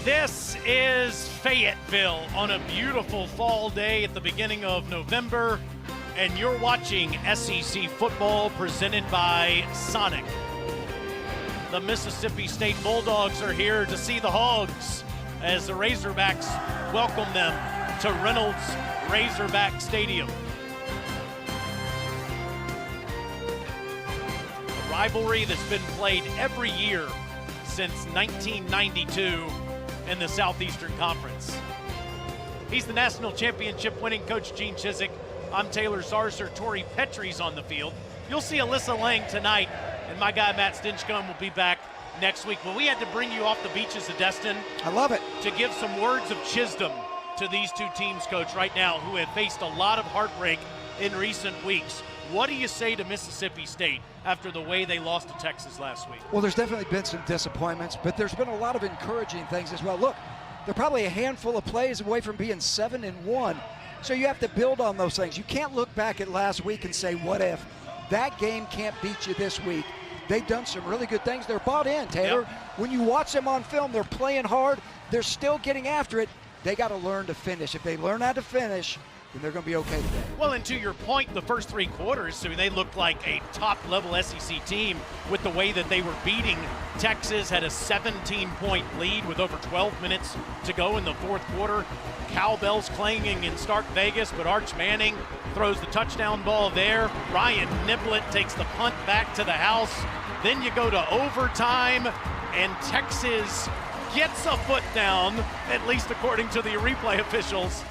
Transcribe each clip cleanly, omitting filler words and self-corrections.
This is Fayetteville on a beautiful fall day at the beginning of November, and you're watching SEC football presented by Sonic. The Mississippi State Bulldogs are here to see the Hogs as the Razorbacks welcome them to Reynolds Razorback Stadium. A rivalry that's been played every year since 1992 in the Southeastern Conference. He's the national championship winning coach Gene Chizik. I'm Taylor Zarzour. Tori Petrie's on the field. You'll see Alyssa Lang tonight, and my guy Matt Stinchcomb will be back next week. But we had to bring you off the beaches of Destin. I love it. To give some words of wisdom to these two teams, Coach, right now, who have faced a lot of heartbreak in recent weeks. What do you say to Mississippi State after the way they lost to Texas last week? Well, there's definitely been some disappointments, but there's been a lot of encouraging things as well. Look, they're probably a handful of plays away from being 7-1, so you have to build on those things. You can't look back at last week and say, what if? That game can't beat you this week. They've done some really good things. They're bought in, Taylor. Yep. When you watch them on film, they're playing hard. They're still getting after it. They got to learn to finish. If they learn how to finish, then they're going to be okay today. Well, and to your point, the first three quarters, I mean, they looked like a top-level SEC team with the way that they were beating Texas. Had a 17-point lead with over 12 minutes to go in the fourth quarter. Cowbells clanging in Stark Vegas, but Arch Manning throws the touchdown ball there. Ryan Niblett takes the punt back to the house. Then you go to overtime, and Texas gets a foot down, at least according to the replay officials,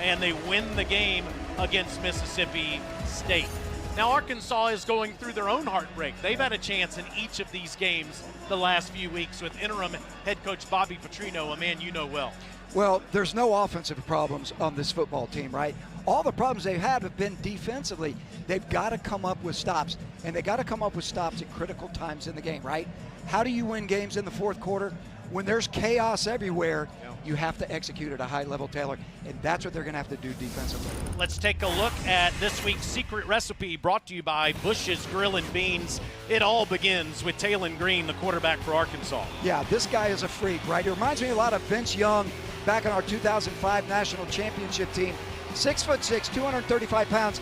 and they win the game against Mississippi State. Now Arkansas is going through their own heartbreak. They've had a chance in each of these games the last few weeks with interim head coach Bobby Petrino, a man you know well. Well, there's no offensive problems on this football team, right? All the problems they've had have been defensively. They've got to come up with stops, and they got to come up with stops at critical times in the game, right? How do you win games in the fourth quarter? When there's chaos everywhere, you have to execute at a high level, Taylor, and that's what they're going to have to do defensively. Let's take a look at this week's secret recipe brought to you by Bush's Grill and Beans. It all begins with Taylon Green, the quarterback for Arkansas. Yeah, this guy is a freak, right? He reminds me a lot of Vince Young back on our 2005 national championship team. 6'6", 235 pounds.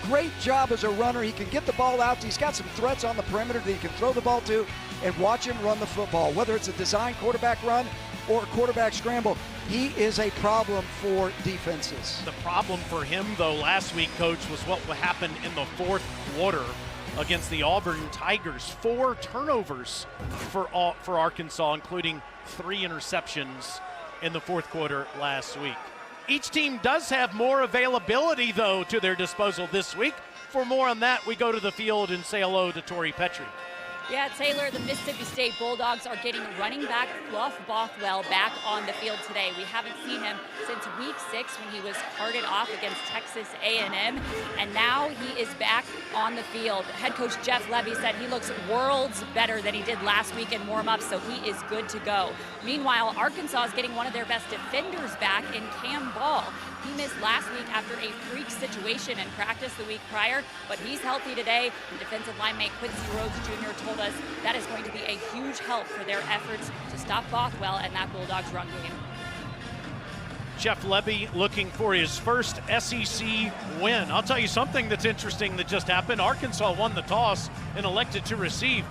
Great job as a runner. He can get the ball out. He's got some threats on the perimeter that he can throw the ball to, and watch him run the football. Whether it's a design quarterback run or a quarterback scramble, he is a problem for defenses. The problem for him, though, last week, Coach, was what happened in the fourth quarter against the Auburn Tigers. 4 turnovers for Arkansas, including 3 interceptions in the fourth quarter last week. Each team does have more availability, though, to their disposal this week. For more on that, we go to the field and say hello to Tori Petrie. Yeah, Taylor, the Mississippi State Bulldogs are getting running back Fluff Bothwell back on the field today. We haven't seen him since week 6 when he was carted off against Texas A&M, and now he is back on the field. Head coach Jeff Lebby said he looks worlds better than he did last week in warm-up, so he is good to go. Meanwhile, Arkansas is getting one of their best defenders back in Cam Ball. He missed last week after a freak situation in practice the week prior, but he's healthy today. And defensive linemate Quincy Rhodes Jr. told us that is going to be a huge help for their efforts to stop Bothwell and that Bulldogs run game. Jeff Lebby looking for his first SEC win. I'll tell you something that's interesting that just happened. Arkansas won the toss and elected to receive.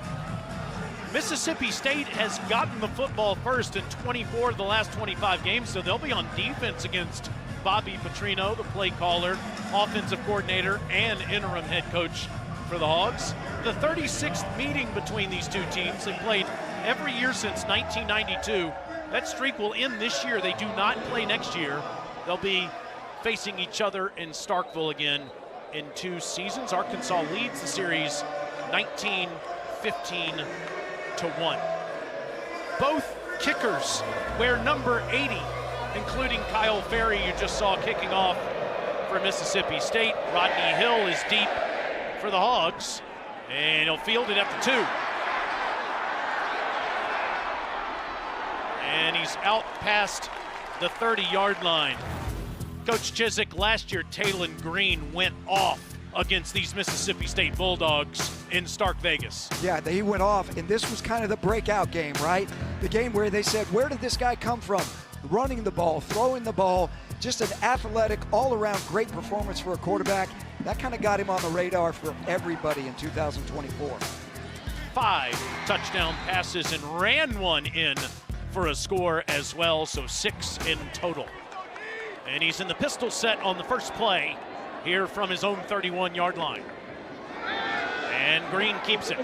Mississippi State has gotten the football first in 24 of the last 25 games, so they'll be on defense against Bobby Petrino, the play caller, offensive coordinator, and interim head coach for the Hogs. The 36th meeting between these two teams. They played every year since 1992. That streak will end this year. They do not play next year. They'll be facing each other in Starkville again in 2 seasons. Arkansas leads the series 19-15 to 1. Both kickers wear number 80, including Kyle Ferry, you just saw kicking off for Mississippi State. Rodney Hill is deep for the Hogs, and he'll field it at the 2. And he's out past the 30-yard line. Coach Chizik, last year Taylon Green went off against these Mississippi State Bulldogs in Stark Vegas. Yeah, he went off, and this was kind of the breakout game, right? the game where they said, where did this guy come from? Running the ball, throwing the ball, just an athletic, all-around great performance for a quarterback. That kind of got him on the radar for everybody in 2024. 5 touchdown passes and ran one in for a score as well, so 6 in total. And he's in the pistol set on the first play here from his own 31-yard line. And Green keeps it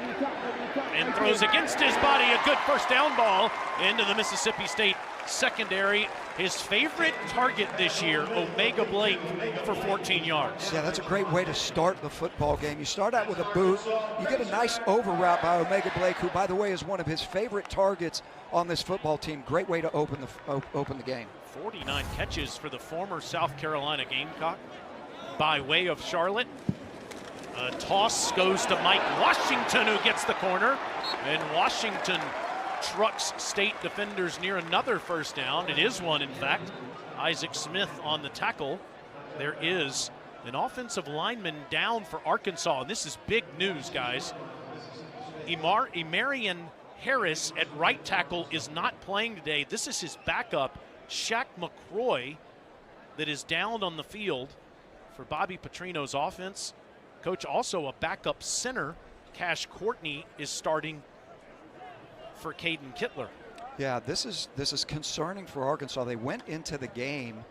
and throws against his body a good first down ball into the Mississippi State secondary. His favorite target this year, Omega Blake, for 14 yards. Yeah, that's a great way to start the football game. You start out with a boot. You get a nice over route by Omega Blake, who, by the way, is one of his favorite targets on this football team. Great way to open the game. 49 catches for the former South Carolina Gamecock by way of Charlotte. A toss goes to Mike Washington, who gets the corner. And Washington trucks state defenders near another first down. It is one, in fact. Isaac Smith on the tackle. There is an offensive lineman down for Arkansas, and this is big news, guys. Emarian Harris at right tackle is not playing today. This is his backup, Shaq McCroy, that is down on the field for Bobby Petrino's offense. Coach, also a backup center, Cash Courtney, is starting for Caden Kittler. Yeah, this is concerning for Arkansas. They went into the game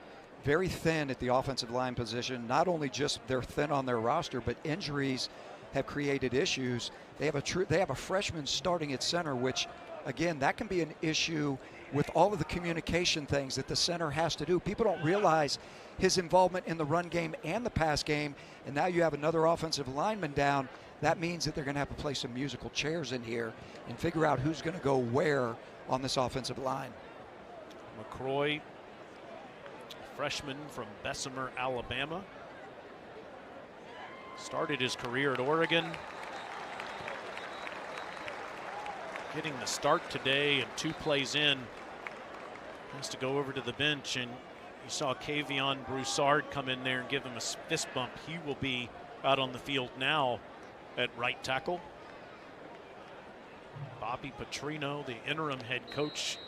very thin at the offensive line position. Not only just they're thin on their roster, but injuries have created issues. They have a freshman starting at center, which, again, that can be an issue with all of the communication things that the center has to do. People don't realize his involvement in the run game and the pass game, and now you have another offensive lineman down. That means that they're going to have to play some musical chairs in here and figure out who's going to go where on this offensive line. McCroy, freshman from Bessemer, Alabama. Started his career at Oregon. Getting the start today, and 2 plays in, has to go over to the bench, and you saw Kavion Broussard come in there and give him a fist bump. He will be out on the field now at right tackle. Bobby Petrino, the interim head coach,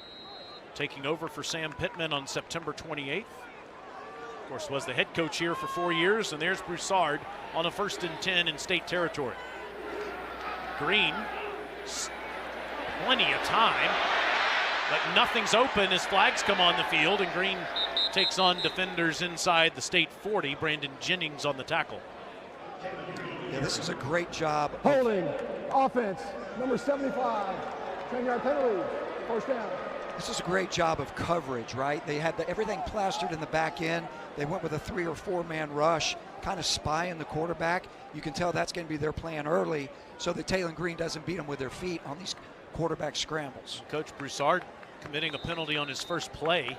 taking over for Sam Pittman on September 28th. Of course, was the head coach here for 4 years, and there's Broussard on a 1st and 10 in state territory. Green, plenty of time, but nothing's open as flags come on the field, and Green takes on defenders inside the state 40. Brandon Jennings on the tackle. Yeah, this is a great job. Holding, offense, number 75, 10-yard penalty, first down. This is a great job of coverage, right? They had everything plastered in the back end. They went with a 3 or 4 man rush, kind of spying the quarterback. You can tell that's going to be their plan early so that Taylor Green doesn't beat them with their feet on these quarterback scrambles. Coach Broussard committing a penalty on his first play.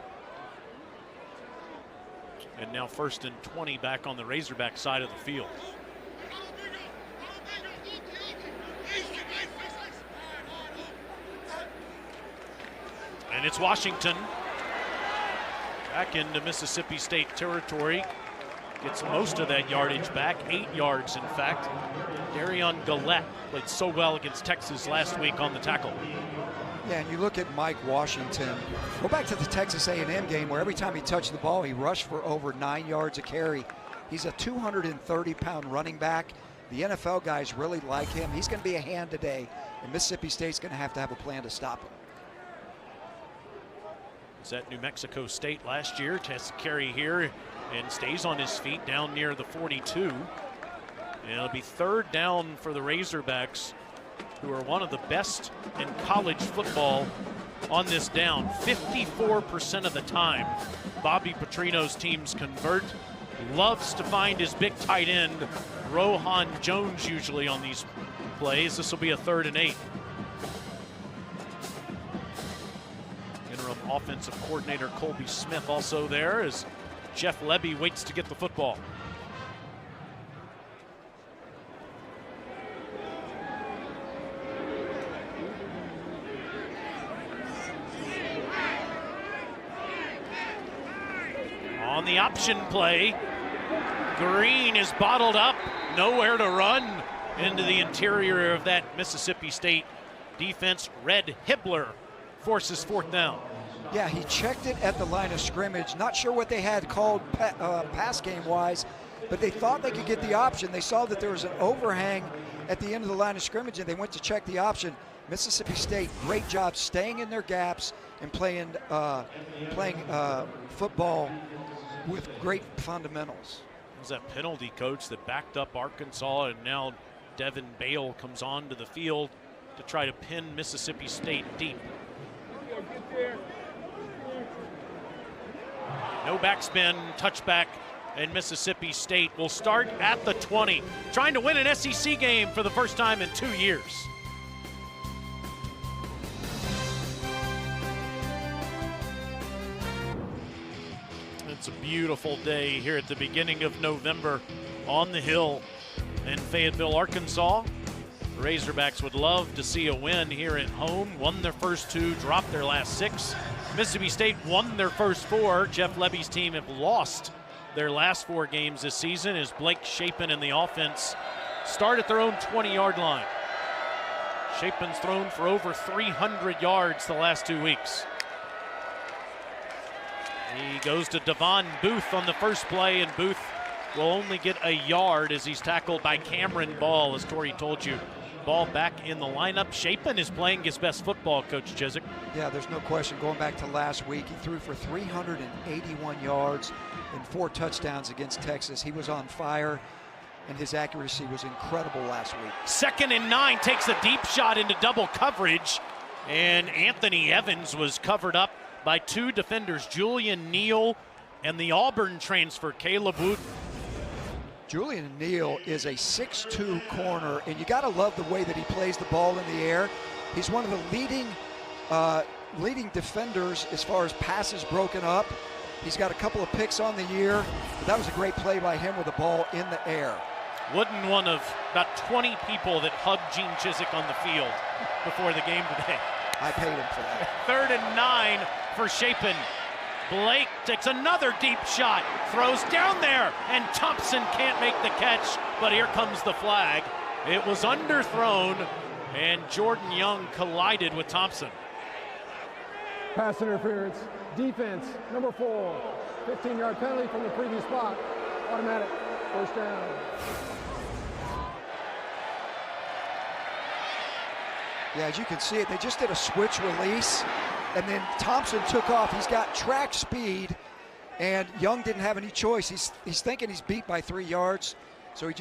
And now 1st and 20 back on the Razorback side of the field. And it's Washington back into Mississippi State territory. Gets most of that yardage back, 8 yards in fact. Darion Gillette played so well against Texas last week on the tackle. Yeah, and you look at Mike Washington. Go back to the Texas A&M game where every time he touched the ball, he rushed for over 9 yards a carry. He's a 230-pound running back. The NFL guys really like him. He's going to be a hand today, and Mississippi State's going to have a plan to stop him. Was at New Mexico State last year, tests carry here and stays on his feet down near the 42. And it'll be 3rd down for the Razorbacks, who are one of the best in college football on this down. 54% of the time, Bobby Petrino's teams convert. Loves to find his big tight end, Rohan Jones, usually on these plays. This will be a 3rd and 8. Interim offensive coordinator Colby Smith also there as Jeff Lebby waits to get the football. On the option play, Green is bottled up, nowhere to run into the interior of that Mississippi State defense. Red Hibbler forces 4th down. Yeah, he checked it at the line of scrimmage. Not sure what they had called pass game-wise, but they thought they could get the option. They saw that there was an overhang at the end of the line of scrimmage, and they went to check the option. Mississippi State, great job staying in their gaps and playing football with great fundamentals. It was that penalty, coach, that backed up Arkansas, and now Devin Bale comes onto the field to try to pin Mississippi State deep. No backspin, touchback, and Mississippi State will start at the 20, trying to win an SEC game for the first time in 2 years. It's a beautiful day here at the beginning of November on the Hill in Fayetteville, Arkansas. The Razorbacks would love to see a win here at home. Won their first 2, dropped their last 6. Mississippi State won their first 4. Jeff Lebby's team have lost their last 4 games this season as Blake Shapen and the offense start at their own 20-yard line. Shapen's thrown for over 300 yards the last 2 weeks. He goes to Devon Booth on the first play, and Booth will only get a yard as he's tackled by Cameron Ball, as Tori told you. Ball back in the lineup. Shapen is playing his best football, Coach Chizik. Yeah, there's no question. Going back to last week, he threw for 381 yards and 4 touchdowns against Texas. He was on fire, and his accuracy was incredible last week. 2nd and 9, takes a deep shot into double coverage, and Anthony Evans was covered up by 2 defenders, Julian Neal and the Auburn transfer, Caleb Wooten. Julian Neal is a 6'2" corner, and you got to love the way that he plays the ball in the air. He's one of the leading defenders as far as passes broken up. He's got a couple of picks on the year, but that was a great play by him with the ball in the air. Wooten, one of about 20 people that hugged Gene Chizik on the field before the game today. I paid him for that. 3rd and 9 for Shapen. Blake takes another deep shot, throws down there, and Thompson can't make the catch, but here comes the flag. It was underthrown, and Jordan Young collided with Thompson. Pass interference. Defense, number 4. 15-yard penalty from the previous spot. Automatic. First down. Yeah, as you can see it, they just did a switch release, and then Thompson took off. He's got track speed, and Young didn't have any choice. He's thinking he's beat by 3 yards, so he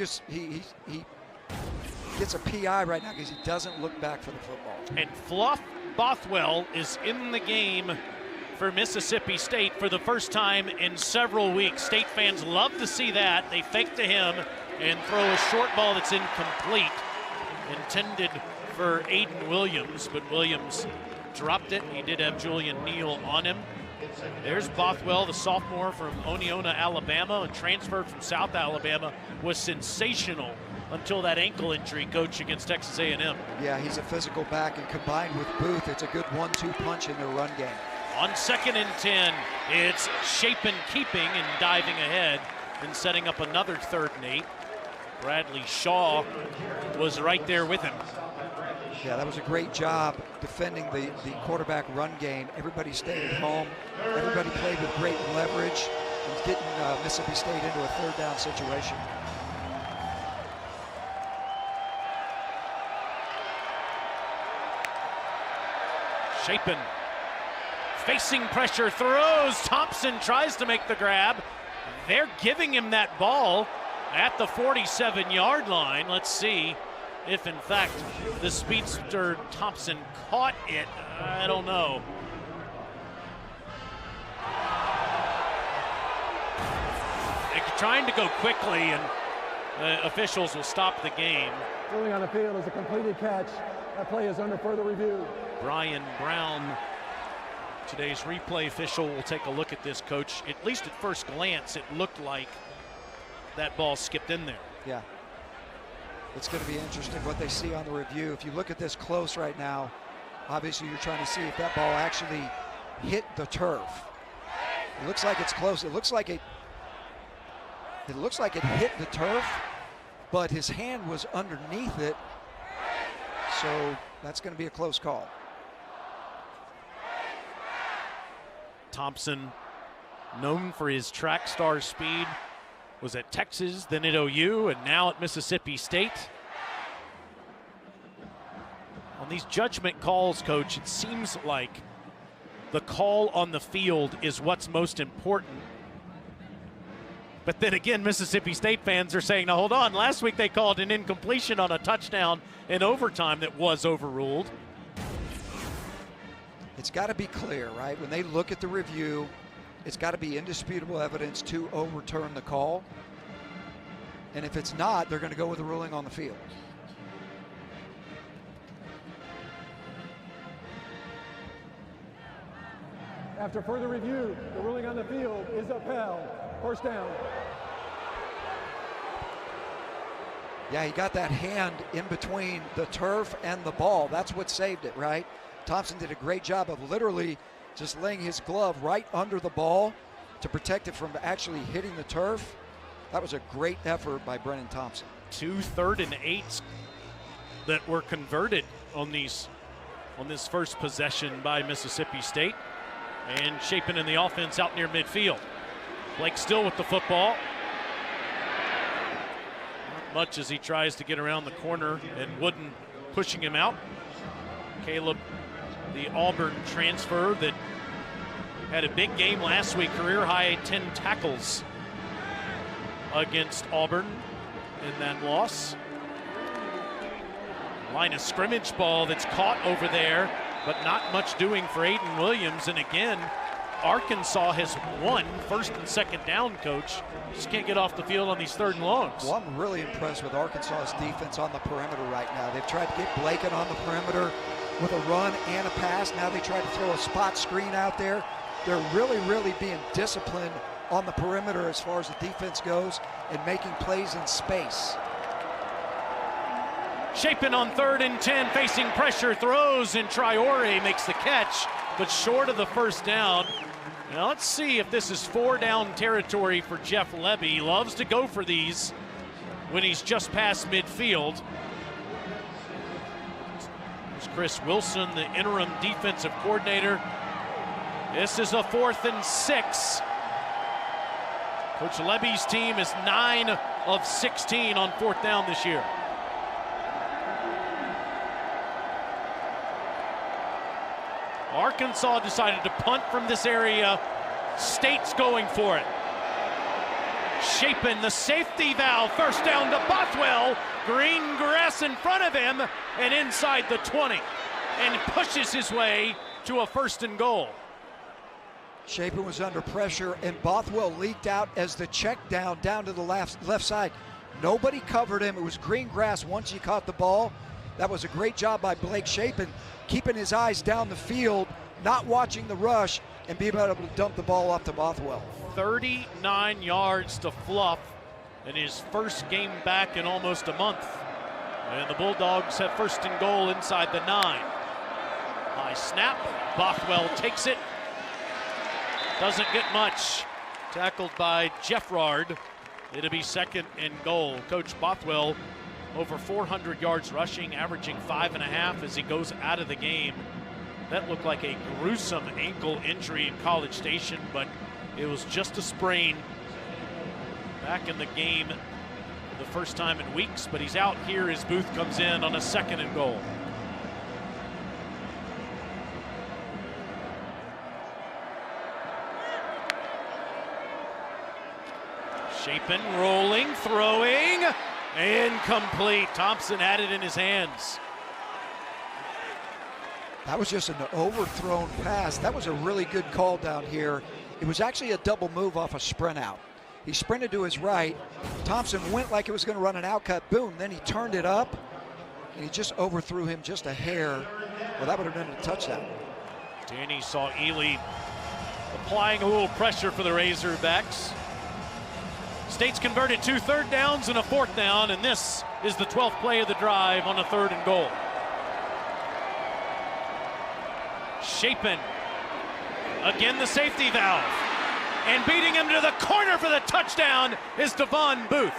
gets a PI right now because he doesn't look back for the football. And Fluff Bothwell is in the game for Mississippi State for the first time in several weeks. State fans love to see that. They fake to him and throw a short ball that's incomplete, intended for Aiden Williams, but Williams dropped it. He did have Julian Neal on him. There's Bothwell, the sophomore from Oneonta, Alabama, and transferred from South Alabama, was sensational until that ankle injury, coach, against Texas A&M. Yeah, he's a physical back, and combined with Booth, it's a good 1-2 punch in their run game. On 2nd and 10, it's Shapen keeping and diving ahead and setting up another 3rd and 8. Bradley Shaw was right there with him. Yeah, that was a great job defending the quarterback run game. Everybody stayed at home. Everybody played with great leverage and getting Mississippi State into a 3rd down situation. Shapen facing pressure, throws. Thompson tries to make the grab. They're giving him that ball at the 47-yard line. Let's see if, in fact, the speedster Thompson caught it. I don't know. They're trying to go quickly, and officials will stop the game. Ruling on the field is a completed catch. That play is under further review. Brian Brown, today's replay official, will take a look at this, coach. At least at first glance, it looked like that ball skipped in there. Yeah. It's going to be interesting what they see on the review. If you look at this close right now, obviously you're trying to see if that ball actually hit the turf. It looks like it's close. It looks like it hit the turf, but his hand was underneath it. So that's going to be a close call. Thompson, known for his track star speed, was at Texas, then at OU, and now at Mississippi State. On these judgment calls, Coach, it seems like the call on the field is what's most important. But then again, Mississippi State fans are saying, now hold on, last week they called an incompletion on a touchdown in overtime that was overruled. It's got to be clear, right? When they look at the review, it's got to be indisputable evidence to overturn the call. And if it's not, they're going to go with the ruling on the field. After further review, the ruling on the field is upheld. First down. Yeah, he got that hand in between the turf and the ball. That's what saved it, right? Thompson did a great job of literally just laying his glove right under the ball to protect it from actually hitting the turf. That was a great effort by Brennan Thompson. 2 3rd and 8s that were converted on this first possession by Mississippi State. And Chapin in the offense out near midfield. Blake still with the football. Not much as he tries to get around the corner, and Wooden pushing him out. Caleb, the Auburn transfer that had a big game last week, career high 10 tackles against Auburn in that loss. Line of scrimmage ball that's caught over there, but not much doing for Aiden Williams. And again, Arkansas has won first and second down, Coach. Just can't get off the field on these 3rd and longs. Well, I'm really impressed with Arkansas's defense on the perimeter right now. They've tried to get Blaken on the perimeter with a run and a pass. Now they try to throw a spot screen out there. They're really, really being disciplined on the perimeter as far as the defense goes and making plays in space. Chapin on 3rd and 10, facing pressure, throws, and Traore makes the catch, but short of the first down. Now let's see if this is 4-down territory for Jeff Lebby. He loves to go for these when he's just past midfield. There's Chris Wilson, the interim defensive coordinator. This is a 4th and 6. Coach Lebby's team is 9 of 16 on 4th down this year. Arkansas decided to punt from this area. State's going for it. Chapin, the safety valve, first down to Bothwell. Green grass in front of him and inside the 20. And pushes his way to a 1st and goal. Chapin was under pressure and Bothwell leaked out as the check down to the left side. Nobody covered him. It was green grass once he caught the ball. That was a great job by Blake Chapin, keeping his eyes down the field, not watching the rush, and being able to dump the ball off to Bothwell. 39 yards to Fluff in his first game back in almost a month. And the Bulldogs have 1st and goal inside the 9. High snap, Bothwell takes it. Doesn't get much. Tackled by Jeffrard. It'll be 2nd and goal. Coach Bothwell over 400 yards rushing, averaging 5.5 as he goes out of the game. That looked like a gruesome ankle injury in College Station, but it was just a sprain. Back in the game the first time in weeks, but he's out here as Booth comes in on a 2nd and goal. Chapin rolling, throwing, incomplete. Thompson had it in his hands. That was just an overthrown pass. That was a really good call down here. It was actually a double move off a sprint out. He sprinted to his right. Thompson went like it was going to run an outcut. Boom, then he turned it up, and he just overthrew him just a hair. Well, that would have been a touchdown. Danny saw Ely applying a little pressure for the Razorbacks. State's converted 2 3rd downs and a 4th down, and this is the 12th play of the drive on a 3rd and goal. Chapin, again the safety valve, and beating him to the corner for the touchdown is Devon Booth.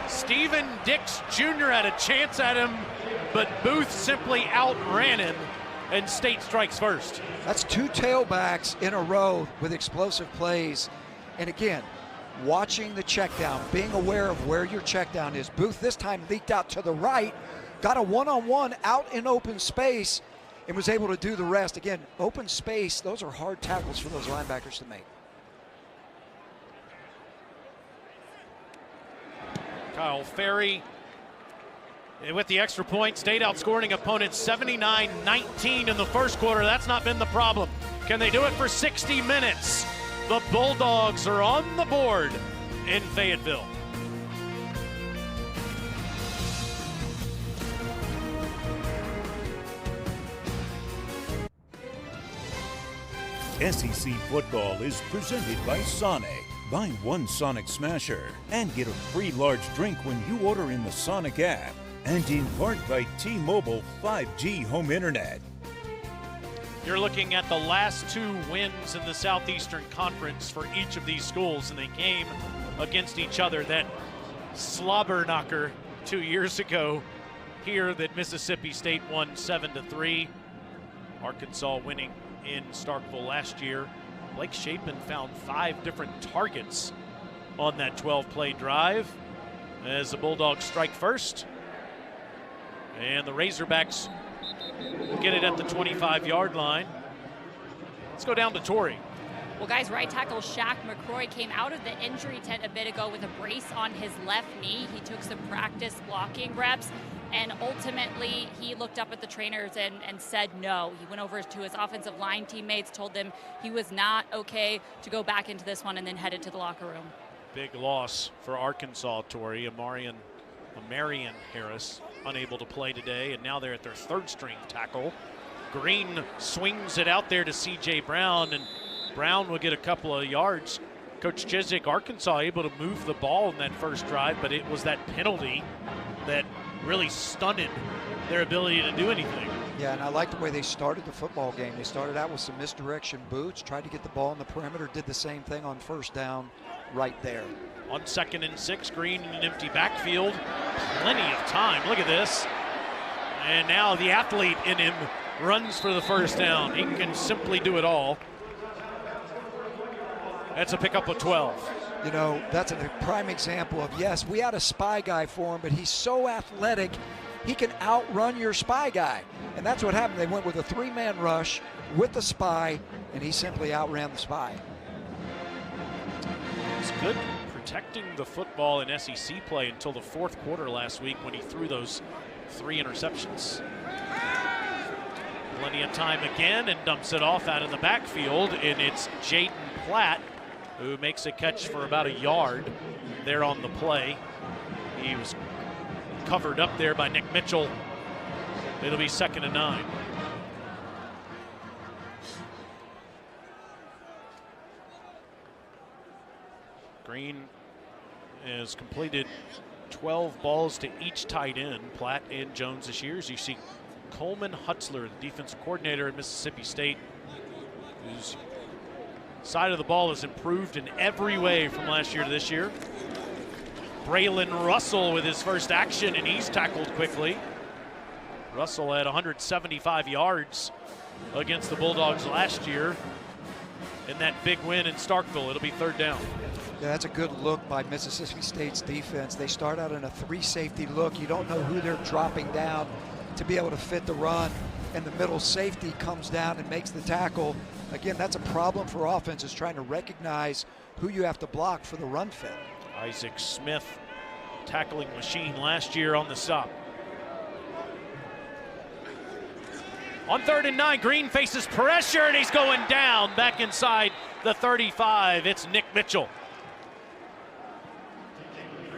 Stephen Dix Jr. had a chance at him, but Booth simply outran him and State strikes first. That's 2 tailbacks in a row with explosive plays. And again, watching the check down, being aware of where your check down is. Booth this time leaked out to the right, got a one-on-one out in open space, and was able to do the rest. Again, open space, those are hard tackles for those linebackers to make. Kyle Ferry with the extra point. State outscoring opponents 79-19 in the first quarter. That's not been the problem. Can they do it for 60 minutes? The Bulldogs are on the board in Fayetteville. SEC football is presented by Sonic. Buy one Sonic Smasher and get a free large drink when you order in the Sonic app. And in part by T-Mobile 5G home internet. You're looking at the last 2 wins in the Southeastern Conference for each of these schools, and they came against each other. That slobber knocker 2 years ago here that Mississippi State won 7-3. Arkansas winning in Starkville last year. Blake Shapen found 5 different targets on that 12-play drive as the Bulldogs strike first. And the Razorbacks will get it at the 25-yard line. Let's go down to Torrey. Well, guys, right tackle Shaq McCroy came out of the injury tent a bit ago with a brace on his left knee. He took some practice blocking reps, and ultimately he looked up at the trainers and said no. He went over to his offensive line teammates, told them he was not okay to go back into this one, and then headed to the locker room. Big loss for Arkansas, Torrey. Marion Harris unable to play today, and now they're at their 3rd string tackle. Green swings it out there to C.J. Brown, and Brown will get a couple of yards. Coach Chizik, Arkansas able to move the ball in that first drive, but it was that penalty that really stunted their ability to do anything. Yeah, and I like the way they started the football game. They started out with some misdirection boots, tried to get the ball in the perimeter, did the same thing on first down right there. On 2nd and 6, Green in an empty backfield. Plenty of time. Look at this. And now the athlete in him runs for the first down. He can simply do it all. That's a pickup of 12. You know, that's a prime example of, yes, we had a spy guy for him, but he's so athletic, he can outrun your spy guy. And that's what happened. They went with a 3-man rush with the spy, and he simply outran the spy. It's good protecting the football in SEC play until the 4th quarter last week when he threw those 3 interceptions. Plenty of time again and dumps it off out in the backfield, and it's Jaden Platt who makes a catch for about a yard there on the play. He was covered up there by Nick Mitchell. It'll be 2nd and 9. Green has completed 12 balls to each tight end, Platt and Jones this year. As you see Coleman Hutzler, the defensive coordinator at Mississippi State, whose side of the ball has improved in every way from last year to this year. Braylon Russell with his first action, and he's tackled quickly. Russell had 175 yards against the Bulldogs last year in that big win in Starkville. It'll be 3rd down. Yeah, that's a good look by Mississippi State's defense. They start out in a 3-safety look. You don't know who they're dropping down to be able to fit the run, and the middle safety comes down and makes the tackle. Again, that's a problem for offenses, trying to recognize who you have to block for the run fit. Isaac Smith, tackling machine last year on the stop. On 3rd and 9, Green faces pressure, and he's going down back inside the 35. It's Nick Mitchell.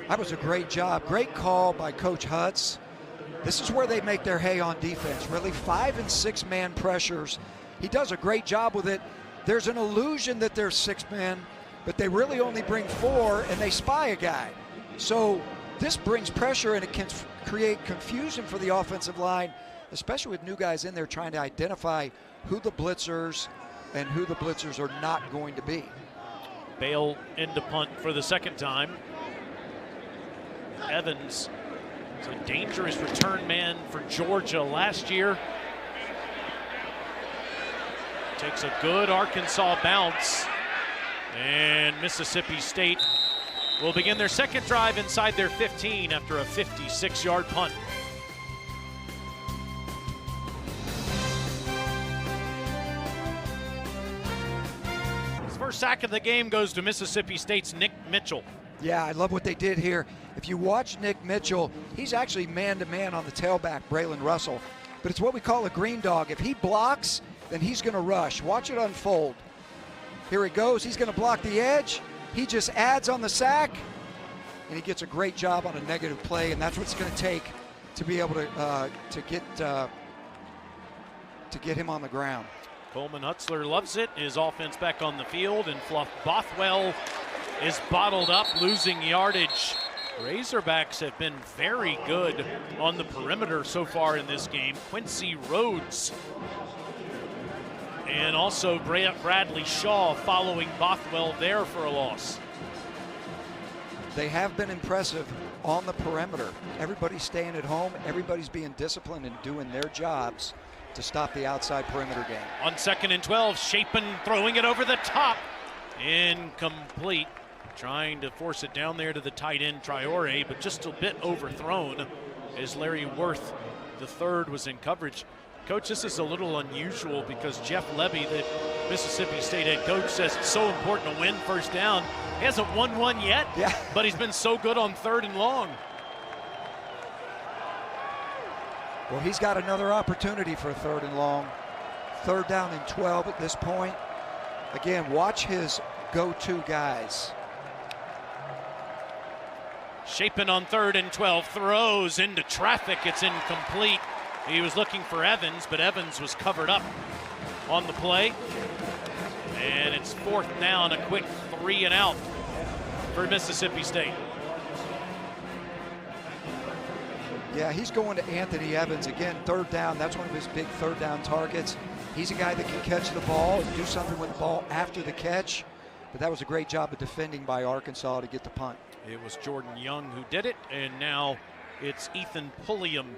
That was a great job. Great call by Coach Hutz. This is where they make their hay on defense. Really 5- and 6-man pressures. He does a great job with it. There's an illusion that there's 6 men, but they really only bring 4, and they spy a guy. So this brings pressure, and it can create confusion for the offensive line, especially with new guys in there trying to identify who the blitzers and who the blitzers are not going to be. Bale into punt for the 2nd time. Evans is a dangerous return man for Georgia last year. takes a good Arkansas bounce, and Mississippi State will begin their second drive inside their 15 after a 56-yard punt. His first sack of the game goes to Mississippi State's Nick Mitchell. Yeah, I love what they did here. If you watch Nick Mitchell, he's actually man-to-man on the tailback, Braylon Russell. But it's what we call a green dog. If he blocks, then he's going to rush. Watch it unfold. Here he goes. He's going to block the edge. He just adds on the sack, and he gets a great job on a negative play, and that's what it's going to take to be able to get him on the ground. Coleman Hutzler loves it. His offense back on the field, and Fluff Bothwell is bottled up, losing yardage. Razorbacks have been very good on the perimeter so far in this game. Quincy Rhodes and also Bradley Shaw following Bothwell there for a loss. They have been impressive on the perimeter. Everybody's staying at home. Everybody's being disciplined and doing their jobs to stop the outside perimeter game. On 2nd and 12, Chapin throwing it over the top. Incomplete. Trying to force it down there to the tight end Traore, but just a bit overthrown as Larry Worth III was in coverage. Coach, this is a little unusual because Jeff Levy, the Mississippi State head coach, says it's so important to win first down. He hasn't won one yet, but he's been so good on 3rd and long. Well, he's got another opportunity for a 3rd and long. 3rd down and 12 at this point. Again, watch his go-to guys. Chapin on 3rd and 12, throws into traffic. It's incomplete. He was looking for Evans, but Evans was covered up on the play. And it's 4th down, a quick 3 and out for Mississippi State. Yeah, he's going to Anthony Evans. Again, 3rd down, that's one of his big 3rd down targets. He's a guy that can catch the ball and do something with the ball after the catch. But that was a great job of defending by Arkansas to get the punt. It was Jordan Young who did it, and now it's Ethan Pulliam,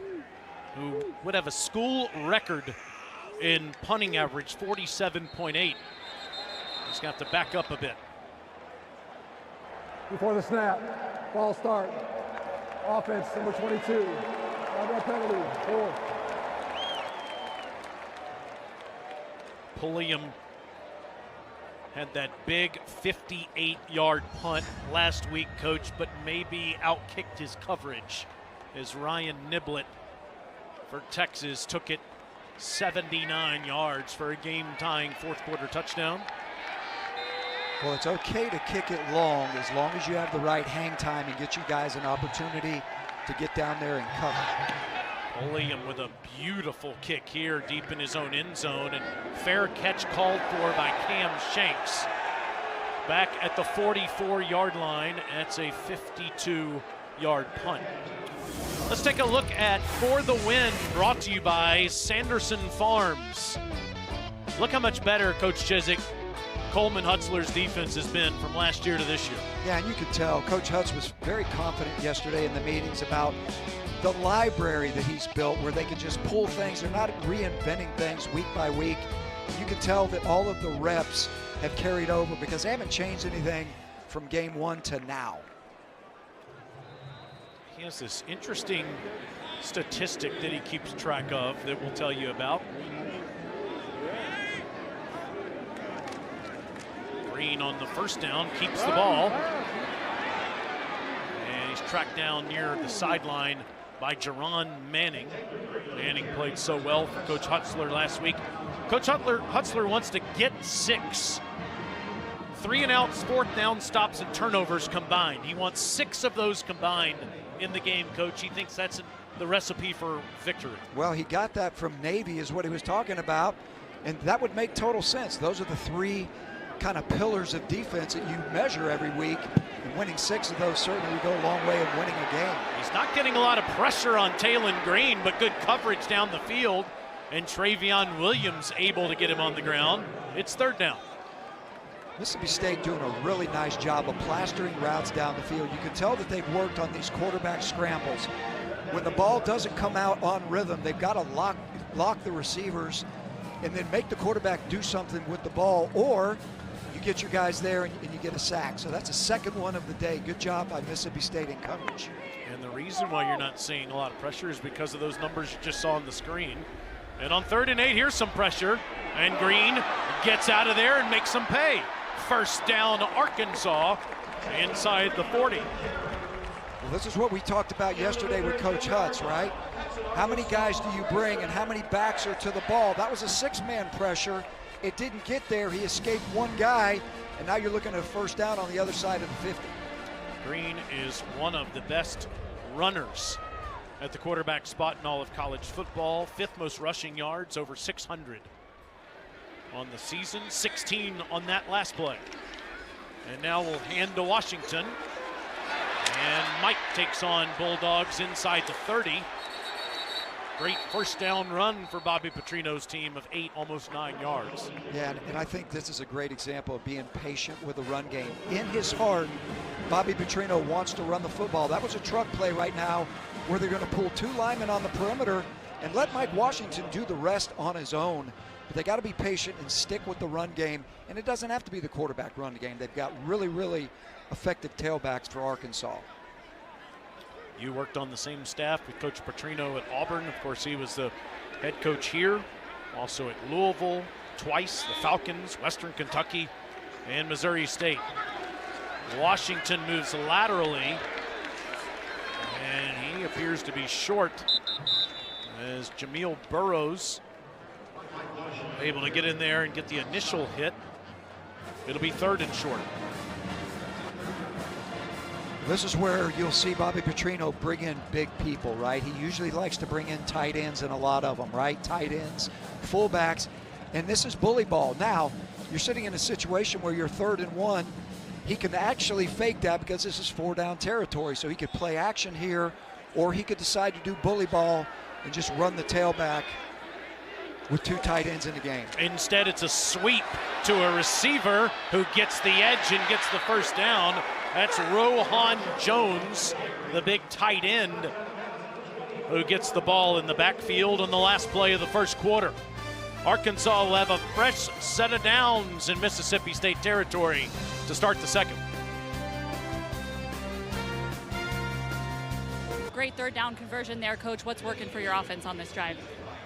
who would have a school record in punting average, 47.8. He's got to back up a bit. Before the snap, ball start. Offense, number 22. 5-yard penalty, 4. Pulliam had that big 58-yard punt last week, Coach, but maybe outkicked his coverage as Ryan Niblett for Texas took it 79 yards for a game-tying 4th quarter touchdown. Well, it's okay to kick it long as you have the right hang time and get you guys an opportunity to get down there and cover. Pulliam with a beautiful kick here deep in his own end zone, and fair catch called for by Cam Shanks. Back at the 44-yard line, that's a 52-yard punt. Let's take a look at For the Win, brought to you by Sanderson Farms. Look how much better, Coach Chizik, Coleman Hutzler's defense has been from last year to this year. Yeah, and you could tell Coach Hutz was very confident yesterday in the meetings about the library that he's built where they can just pull things. They're not reinventing things week by week. You can tell that all of the reps have carried over because they haven't changed anything from game 1 to now. He has this interesting statistic that he keeps track of that we'll tell you about. Green on the first down, keeps the ball. And he's tracked down near the sideline by Jaron Manning. Manning played so well for Coach Hutzler last week. Coach Hutzler wants to get 6. 3 and outs, 4th down stops, and turnovers combined. He wants 6 of those combined in the game, Coach. He thinks that's the recipe for victory. Well, he got that from Navy is what he was talking about, and that would make total sense. Those are the 3 kind of pillars of defense that you measure every week, and winning 6 of those certainly would go a long way in winning a game. He's not getting a lot of pressure on Taylon Green, but good coverage down the field, and Travion Williams able to get him on the ground. It's 3rd down. Mississippi State doing a really nice job of plastering routes down the field. You can tell that they've worked on these quarterback scrambles. When the ball doesn't come out on rhythm, they've got to lock the receivers and then make the quarterback do something with the ball, or you get your guys there and you get a sack. So that's the second one of the day. Good job by Mississippi State in coverage. And the reason why you're not seeing a lot of pressure is because of those numbers you just saw on the screen. And on 3rd and 8, here's some pressure. And Green gets out of there and makes them pay. First down, Arkansas, inside the 40. Well, this is what we talked about yesterday with Coach Hutz, right? How many guys do you bring and how many backs are to the ball? That was a 6-man pressure. It didn't get there. He escaped one guy, and now you're looking at a first down on the other side of the 50. Green is one of the best runners at the quarterback spot in all of college football. 5th most rushing yards, over 600 on the season, 16 on that last play. And now we'll hand to Washington. And Mike takes on Bulldogs inside the 30. Great first down run for Bobby Petrino's team of 8, almost 9 yards. Yeah, and I think this is a great example of being patient with the run game. In his heart, Bobby Petrino wants to run the football. That was a truck play right now where they're going to pull 2 linemen on the perimeter and let Mike Washington do the rest on his own. But they got to be patient and stick with the run game. And it doesn't have to be the quarterback run game. They've got really, really effective tailbacks for Arkansas. You worked on the same staff with Coach Petrino at Auburn. Of course, he was the head coach here, also at Louisville, twice, the Falcons, Western Kentucky, and Missouri State. Washington moves laterally, and he appears to be short as Jamil Burrows able to get in there and get the initial hit. It'll be 3rd and short. This is where you'll see Bobby Petrino bring in big people, right? He usually likes to bring in tight ends, and a lot of them, right? Tight ends, fullbacks, and this is bully ball. Now, you're sitting in a situation where you're 3rd and 1. He can actually fake that because this is 4-down territory, so he could play action here, or he could decide to do bully ball and just run the tailback with 2 tight ends in the game. Instead, it's a sweep to a receiver who gets the edge and gets the first down. That's Rohan Jones, the big tight end, who gets the ball in the backfield on the last play of the first quarter. Arkansas will have a fresh set of downs in Mississippi State territory to start the second. Great 3rd down conversion there, Coach. What's working for your offense on this drive?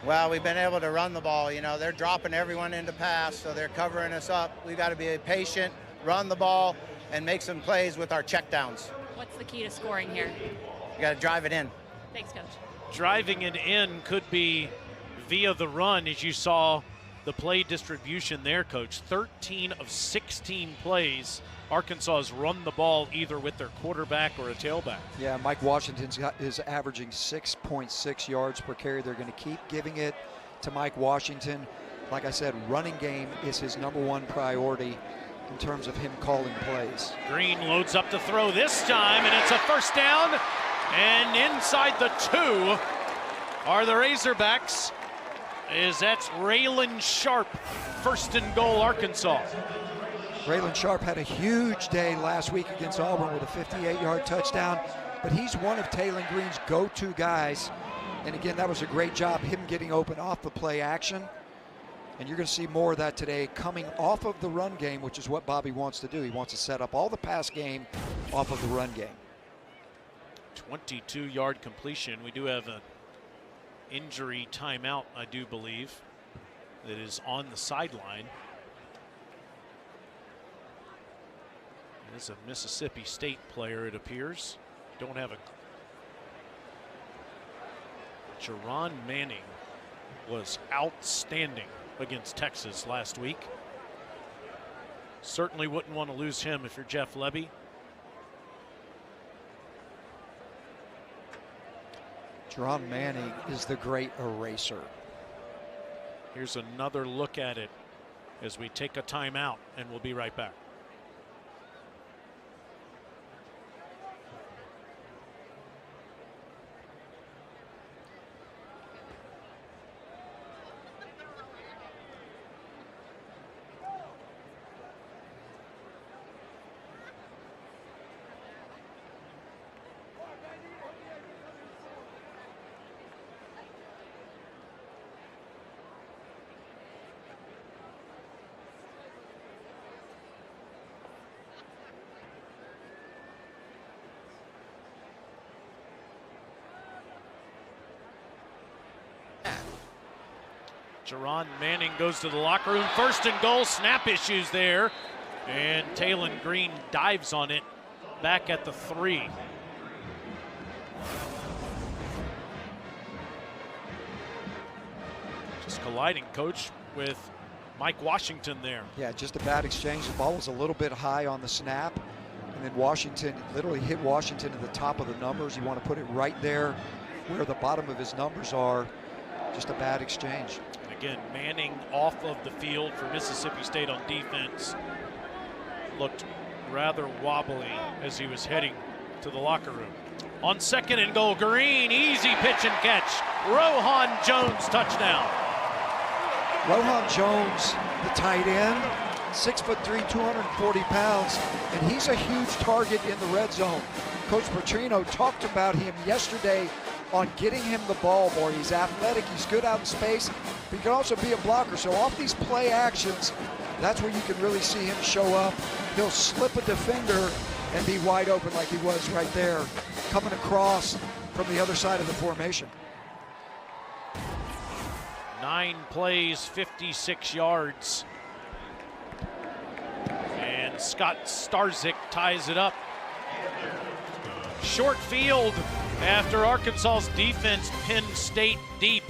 Well, we've been able to run the ball. You know, they're dropping everyone into pass, so they're covering us up. We got to be patient, run the ball, and make some plays with our checkdowns. What's the key to scoring here? You got to drive it in. Thanks, Coach. Driving it in could be via the run, as you saw the play distribution there, Coach. 13 of 16 plays, Arkansas has run the ball either with their quarterback or a tailback. Yeah, Mike Washington is averaging 6.6 yards per carry. They're going to keep giving it to Mike Washington. Like I said, running game is his #1 priority in terms of him calling plays. Green loads up to throw this time, and it's a first down. And inside the 2 are the Razorbacks, as that's Raylan Sharp, 1st and goal, Arkansas. Raylan Sharp had a huge day last week against Auburn with a 58-yard touchdown, but he's one of Taylor Green's go-to guys. And again, that was a great job, him getting open off the play action. And you're going to see more of that today coming off of the run game, which is what Bobby wants to do. He wants to set up all the pass game off of the run game. 22-yard completion. We do have an injury timeout, I do believe, that is on the sideline. It's a Mississippi State player, it appears. Don't have a... Jerron Manning was outstanding against Texas last week. Certainly wouldn't want to lose him if you're Jeff Lebby. Jerron Manning is the great eraser. Here's another look at it as we take a timeout, and we'll be right back. Jerron Manning goes to the locker room. First and goal, snap issues there. And Taylen Green dives on it back at the 3. Just colliding, Coach, with Mike Washington there. Yeah, just a bad exchange. The ball was a little bit high on the snap. And then Washington literally hit Washington at the top of the numbers. You want to put it right there where the bottom of his numbers are. Just a bad exchange. Again, Manning off of the field for Mississippi State on defense. Looked rather wobbly as he was heading to the locker room. On second and goal, Green, easy pitch and catch. Rohan Jones touchdown. Rohan Jones, the tight end, 6'3", 240 pounds, and he's a huge target in the red zone. Coach Petrino talked about him yesterday on getting him the ball more. He's athletic, he's good out in space, but he can also be a blocker. So off these play actions, that's where you can really see him show up. He'll slip a defender and be wide open like he was right there, coming across from the other side of the formation. 9 plays, 56 yards. And Scott Starzik ties it up. Short field after Arkansas's defense pinned State deep.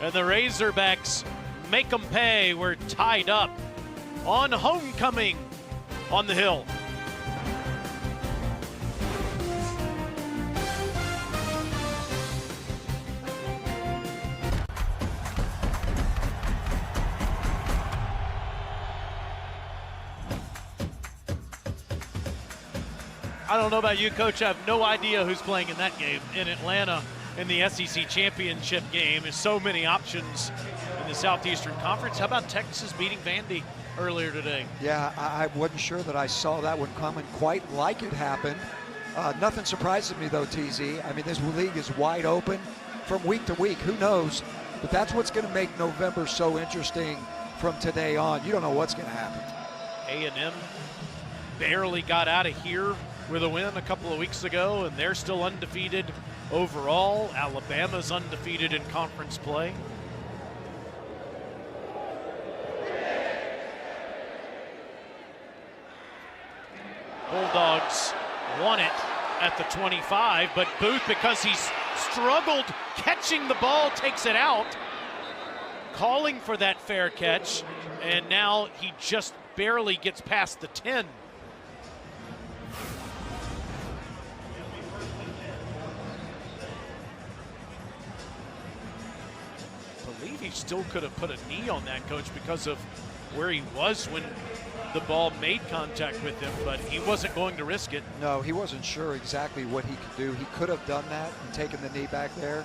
And the Razorbacks make them pay. We're tied up on homecoming on the Hill. I don't know about you, Coach. I have no idea who's playing in that game in Atlanta in the SEC championship game. There's so many options in the Southeastern Conference. How about Texas beating Vandy earlier today? Yeah, I wasn't sure that I saw that one coming quite like it happened. Nothing surprises me though, TZ. I mean, this league is wide open from week to week. Who knows? But that's what's going to make November so interesting from today on. You don't know what's going to happen. A&M barely got out of here with a win a couple of weeks ago, and they're still undefeated overall. Alabama's undefeated in conference play. Bulldogs won it at the 25, but Booth, because he's struggled catching the ball, takes it out, calling for that fair catch, and now he just barely gets past the 10. I believe he still could have put a knee on that, Coach, because of where he was when the ball made contact with him, but he wasn't going to risk it. No, he wasn't sure exactly what he could do. He could have done that and taken the knee back there,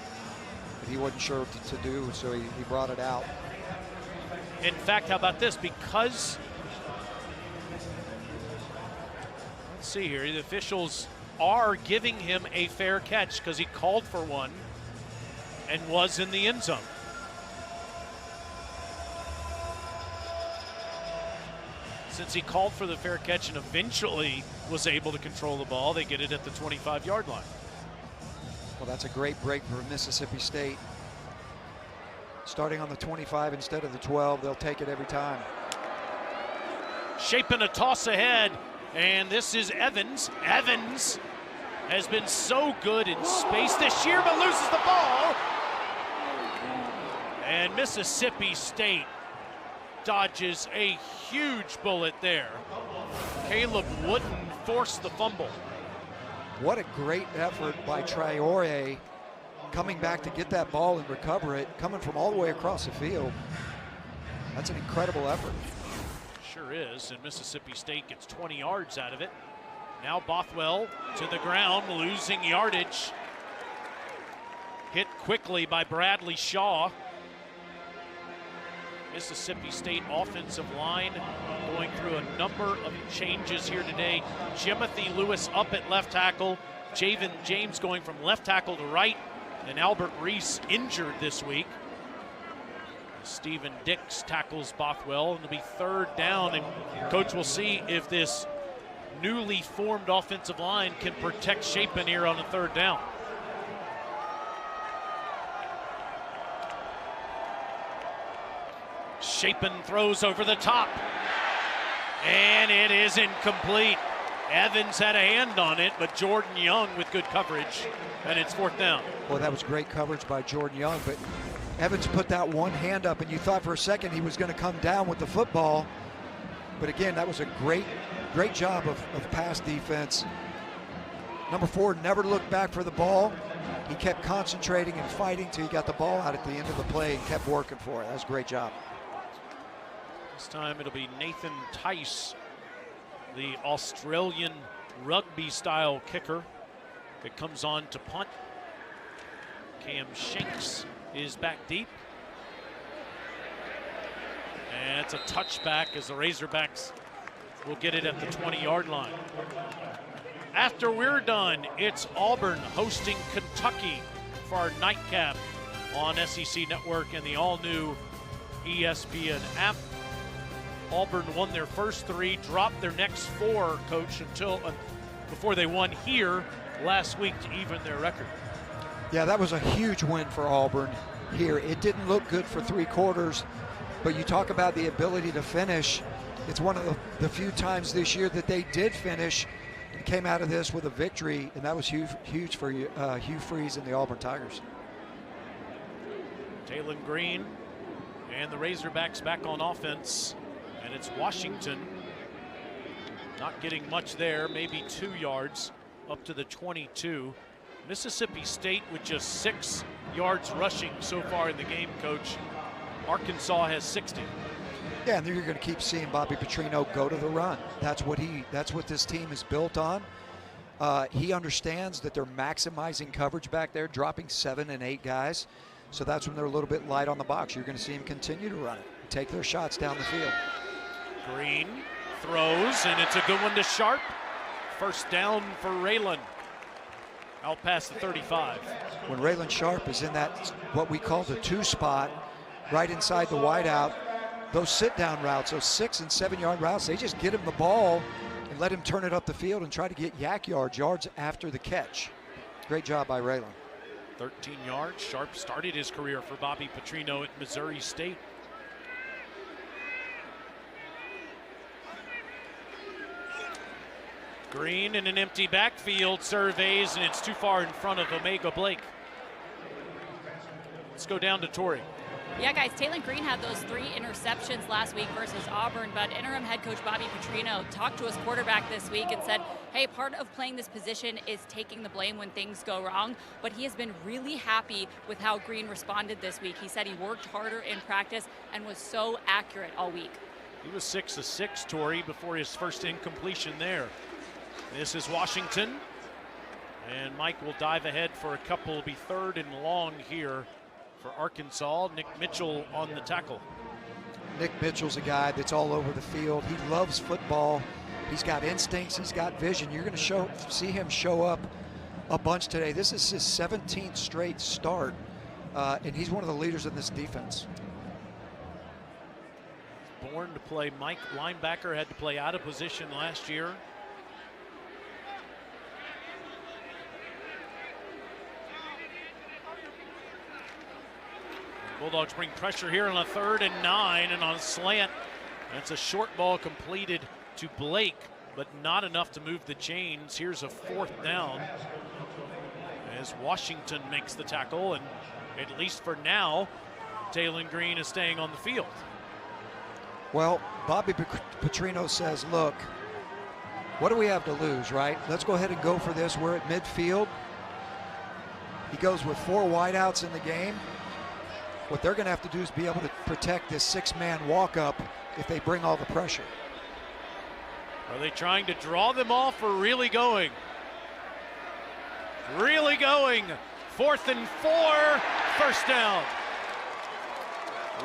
but he wasn't sure what to do, so he brought it out. In fact, how about this? Because, let's see here, the officials are giving him a fair catch because he called for one and was in the end zone. Since he called for the fair catch and eventually was able to control the ball, they get it at the 25-yard line. Well, that's a great break for Mississippi State. Starting on the 25 instead of the 12, they'll take it every time. Shaping a toss ahead, and this is Evans. Evans has been so good in space this year, but loses the ball. And Mississippi State dodges a huge bullet there. Caleb Wooden forced the fumble. What a great effort by Traore, coming back to get that ball and recover it, coming from all the way across the field. That's an incredible effort. Sure is, and Mississippi State gets 20 yards out of it. Now Bothwell to the ground, losing yardage. Hit quickly by Bradley Shaw. Mississippi State offensive line going through a number of changes here today. Jimothy Lewis up at left tackle. Javen James going from left tackle to right. And Albert Reese injured this week. Stephen Dix tackles Bothwell, and it'll be third down. And Coach will see if this newly formed offensive line can protect Shapen here on a third down. Shapen throws over the top. And it is incomplete. Evans had a hand on it, but Jordan Young with good coverage, and it's 4th down. Well, that was great coverage by Jordan Young, but Evans put that one hand up, and you thought for a second he was going to come down with the football. But again, that was a great job of pass defense. Number 4 never looked back for the ball. He kept concentrating and fighting till he got the ball out at the end of the play and kept working for it. That was a great job. This time it'll be Nathan Tice, the Australian rugby-style kicker that comes on to punt. Cam Shanks is back deep. And it's a touchback as the Razorbacks will get it at the 20-yard line. After we're done, it's Auburn hosting Kentucky for our nightcap on SEC Network and the all-new ESPN app. Auburn won their first 3, dropped their next 4, Coach, until before they won here last week to even their record. Yeah, that was a huge win for Auburn here. It didn't look good for 3 quarters, but you talk about the ability to finish. It's one of the few times this year that they did finish and came out of this with a victory, and that was huge for Hugh Freeze and the Auburn Tigers. Taylen Green and the Razorbacks back on offense. And it's Washington not getting much there, maybe 2 yards up to the 22. Mississippi State with just 6 yards rushing so far in the game, Coach. Arkansas has 60. Yeah, and you're going to keep seeing Bobby Petrino go to the run. That's what this team is built on. He understands that they're maximizing coverage back there, dropping 7 and 8 guys. So that's when they're a little bit light on the box. You're going to see him continue to run it, take their shots down the field. Green throws, and it's a good one to Sharp. First down for Raylan. Out past the 35. When Raylan Sharp is in that, what we call the 2 spot, right inside the wideout, those sit-down routes, those 6 and 7 yard routes, they just get him the ball and let him turn it up the field and try to get yak yards after the catch. Great job by Raylan. 13 yards. Sharp started his career for Bobby Petrino at Missouri State. Green in an empty backfield surveys, and it's too far in front of Omega Blake. Let's go down to Torrey. Yeah, guys, Taylen Green had those 3 interceptions last week versus Auburn, but interim head coach Bobby Petrino talked to his quarterback this week and said, hey, part of playing this position is taking the blame when things go wrong, but he has been really happy with how Green responded this week. He said he worked harder in practice and was so accurate all week. He was 6 of 6, Torrey, before his first incompletion there. This is Washington, and Mike will dive ahead for a couple. Will be 3rd and long here for Arkansas. Nick Mitchell on the tackle. Nick Mitchell's a guy that's all over the field. He loves football. He's got instincts. He's got vision. You're going to see him show up a bunch today. This is his 17th straight start, and he's one of the leaders in this defense. Born to play Mike linebacker, had to play out of position last year. Bulldogs bring pressure here on a 3rd and 9, and on a slant, that's a short ball completed to Blake, but not enough to move the chains. Here's a 4th down as Washington makes the tackle, and at least for now, Taylen Green is staying on the field. Well, Bobby Petrino says, look, what do we have to lose, right? Let's go ahead and go for this. We're at midfield. He goes with 4 wideouts in the game. What they're going to have to do is be able to protect this 6-man walk-up if they bring all the pressure. Are they trying to draw them off or really going? Really going. 4th and 4, first down.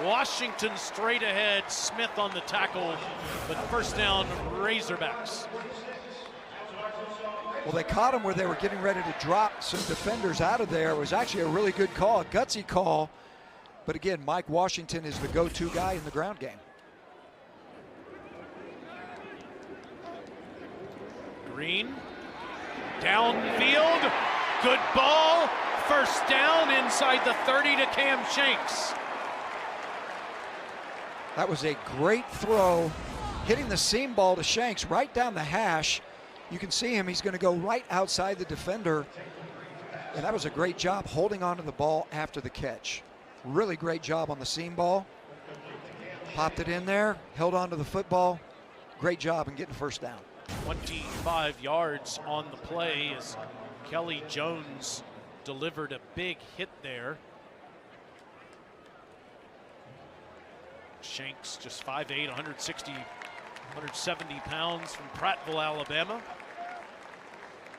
Washington straight ahead, Smith on the tackle, but first down, Razorbacks. Well, they caught him where they were getting ready to drop some defenders out of there. It was actually a really good call, a gutsy call. But again, Mike Washington is the go-to guy in the ground game. Green, downfield, good ball, first down inside the 30 to Cam Shanks. That was a great throw, hitting the seam ball to Shanks right down the hash. You can see him, he's going to go right outside the defender. And that was a great job holding onto the ball after the catch. Really great job on the seam ball. Popped it in there, held onto the football. Great job in getting first down. 25 yards on the play as Kelly Jones delivered a big hit there. Shanks, just 5'8", 170 pounds from Prattville, Alabama.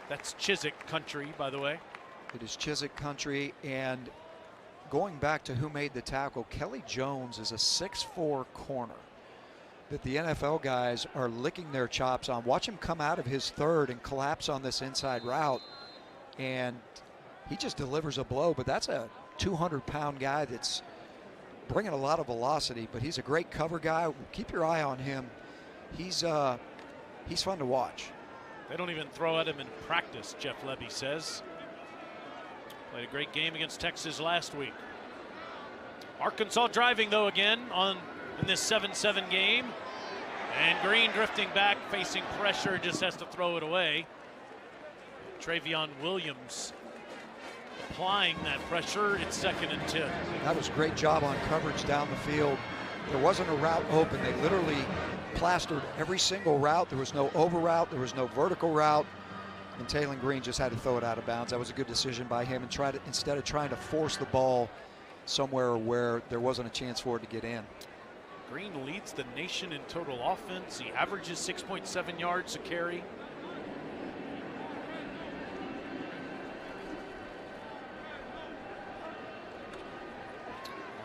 That's Chiswick country, by the way. It is Chiswick country, and going back to who made the tackle, Kelly Jones is a 6'4" corner that the NFL guys are licking their chops on. Watch him come out of his third and collapse on this inside route, and he just delivers a blow. But that's a 200-pound guy that's bringing a lot of velocity, but he's a great cover guy. Keep your eye on him. He's fun to watch. They don't even throw at him in practice, Jeff Lebby says. Played a great game against Texas last week. Arkansas driving, though, again in this 7-7 game. And Green drifting back, facing pressure, just has to throw it away. Travion Williams applying that pressure. It's 2nd and 10. That was a great job on coverage down the field. There wasn't a route open. They literally plastered every single route. There was no over route. There was no vertical route. And Taylon Green just had to throw it out of bounds. That was a good decision by him, and instead of trying to force the ball somewhere where there wasn't a chance for it to get in. Green leads the nation in total offense. He averages 6.7 yards a carry.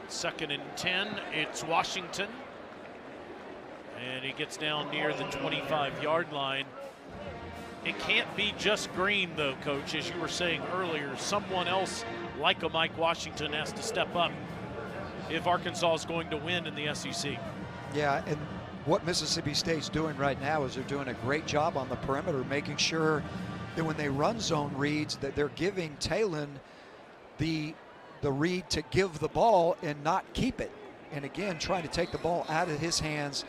Second and 10, it's Washington. And he gets down near the 25-yard line. It can't be just Green, though, Coach. As you were saying earlier, someone else like a Mike Washington has to step up if Arkansas is going to win in the SEC. Yeah, and what Mississippi State's doing right now is they're doing a great job on the perimeter, making sure that when they run zone reads that they're giving Taylon the read to give the ball and not keep it. And again, trying to take the ball out of his hands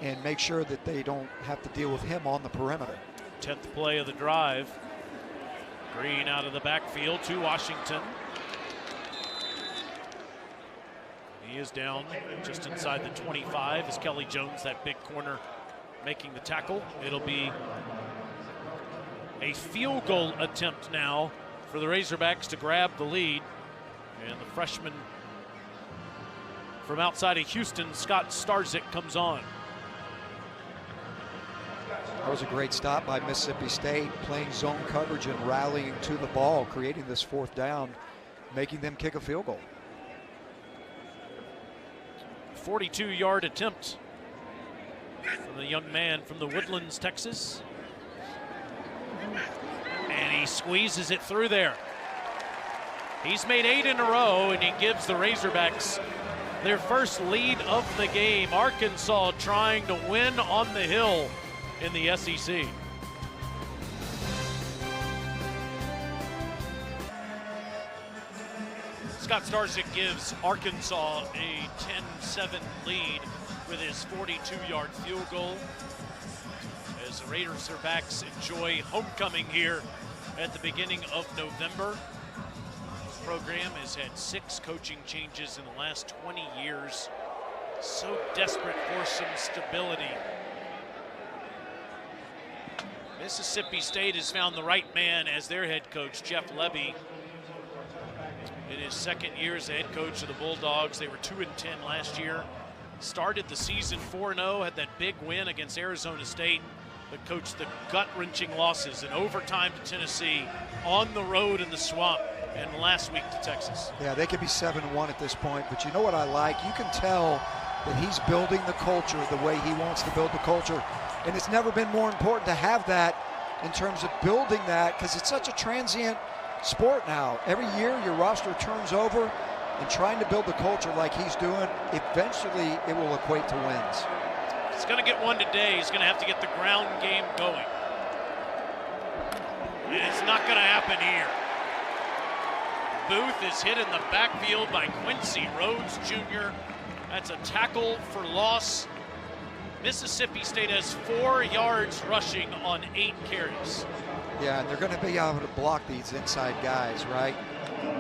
and make sure that they don't have to deal with him on the perimeter. 10th play of the drive. Green out of the backfield to Washington. He is down just inside the 25 as Kelly Jones, that big corner, making the tackle. It'll be a field goal attempt now for the Razorbacks to grab the lead. And the freshman from outside of Houston, Scott Starzik, comes on. That was a great stop by Mississippi State, playing zone coverage and rallying to the ball, creating this 4th down, making them kick a field goal. 42-yard attempt from the young man from the Woodlands, Texas. And he squeezes it through there. He's made 8 in a row, and he gives the Razorbacks their first lead of the game. Arkansas trying to win on the hill in the SEC. Scott Starzik gives Arkansas a 10-7 lead with his 42-yard field goal as the Razorbacks enjoy homecoming here at the beginning of November. The program has had 6 coaching changes in the last 20 years. So desperate for some stability. Mississippi State has found the right man as their head coach, Jeff Lebby. In his 2nd year as the head coach of the Bulldogs, they were 2-10 last year. Started the season 4-0, had that big win against Arizona State, but coached the gut-wrenching losses in overtime to Tennessee, on the road in the swamp, and last week to Texas. Yeah, they could be 7-1 at this point, but you know what I like? You can tell that he's building the culture the way he wants to build the culture. And it's never been more important to have that in terms of building that, because it's such a transient sport now. Every year your roster turns over, and trying to build the culture like he's doing, eventually it will equate to wins. He's going to get one today. He's going to have to get the ground game going. And it's not going to happen here. Booth is hit in the backfield by Quincy Rhodes Jr. That's a tackle for loss. Mississippi State has 4 yards rushing on 8 carries. Yeah, and they're going to be able to block these inside guys, right?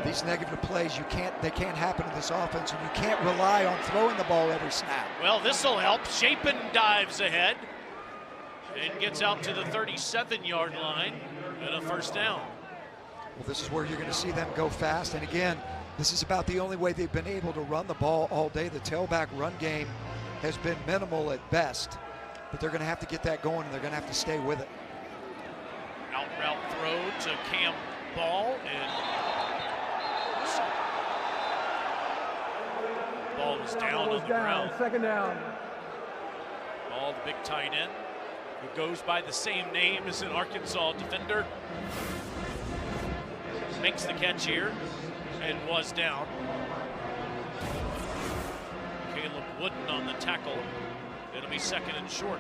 These negative plays, they can't happen in this offense, and you can't rely on throwing the ball every snap. Well, this will help. Shapen dives ahead and gets out to the 37-yard line and a first down. Well, this is where you're going to see them go fast. And again, this is about the only way they've been able to run the ball all day. The tailback run game has been minimal at best, but they're going to have to get that going, and they're going to have to stay with it. Out route throw to Cam Ball, and ball was down on the ground. Second down. Ball, the big tight end, who goes by the same name as an Arkansas defender, makes the catch here and was down. Caleb Wooden on the tackle. It'll be second and short.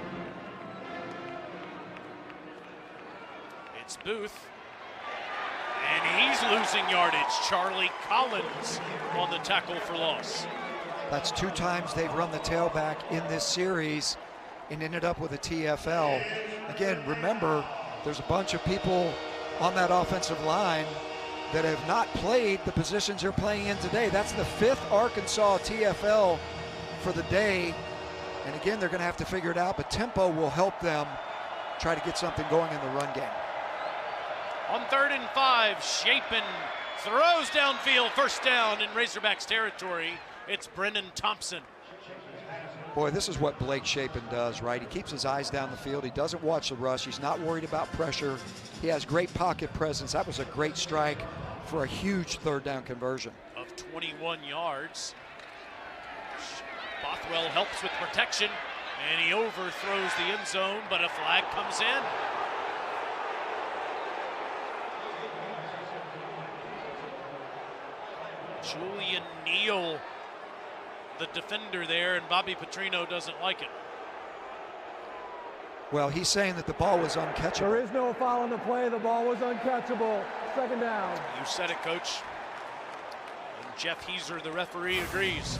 It's Booth, and he's losing yardage. Charlie Collins on the tackle for loss. That's 2 times they've run the tailback in this series and ended up with a TFL. Again, remember, there's a bunch of people on that offensive line that have not played the positions they're playing in today. That's the 5th Arkansas TFL for the day. And again, they're going to have to figure it out, but tempo will help them try to get something going in the run game. On 3rd and 5, Shapen throws downfield, first down in Razorbacks territory. It's Brennan Thompson. Boy, this is what Blake Shapen does, right? He keeps his eyes down the field. He doesn't watch the rush. He's not worried about pressure. He has great pocket presence. That was a great strike for a huge 3rd down conversion. Of 21 yards. Bothwell helps with protection, and he overthrows the end zone, but a flag comes in. Julian Neal, the defender there, and Bobby Petrino doesn't like it. Well, he's saying that the ball was uncatchable. There is no foul on the play. The ball was uncatchable. Second down. You said it, Coach. And Jeff Heiser, the referee, agrees.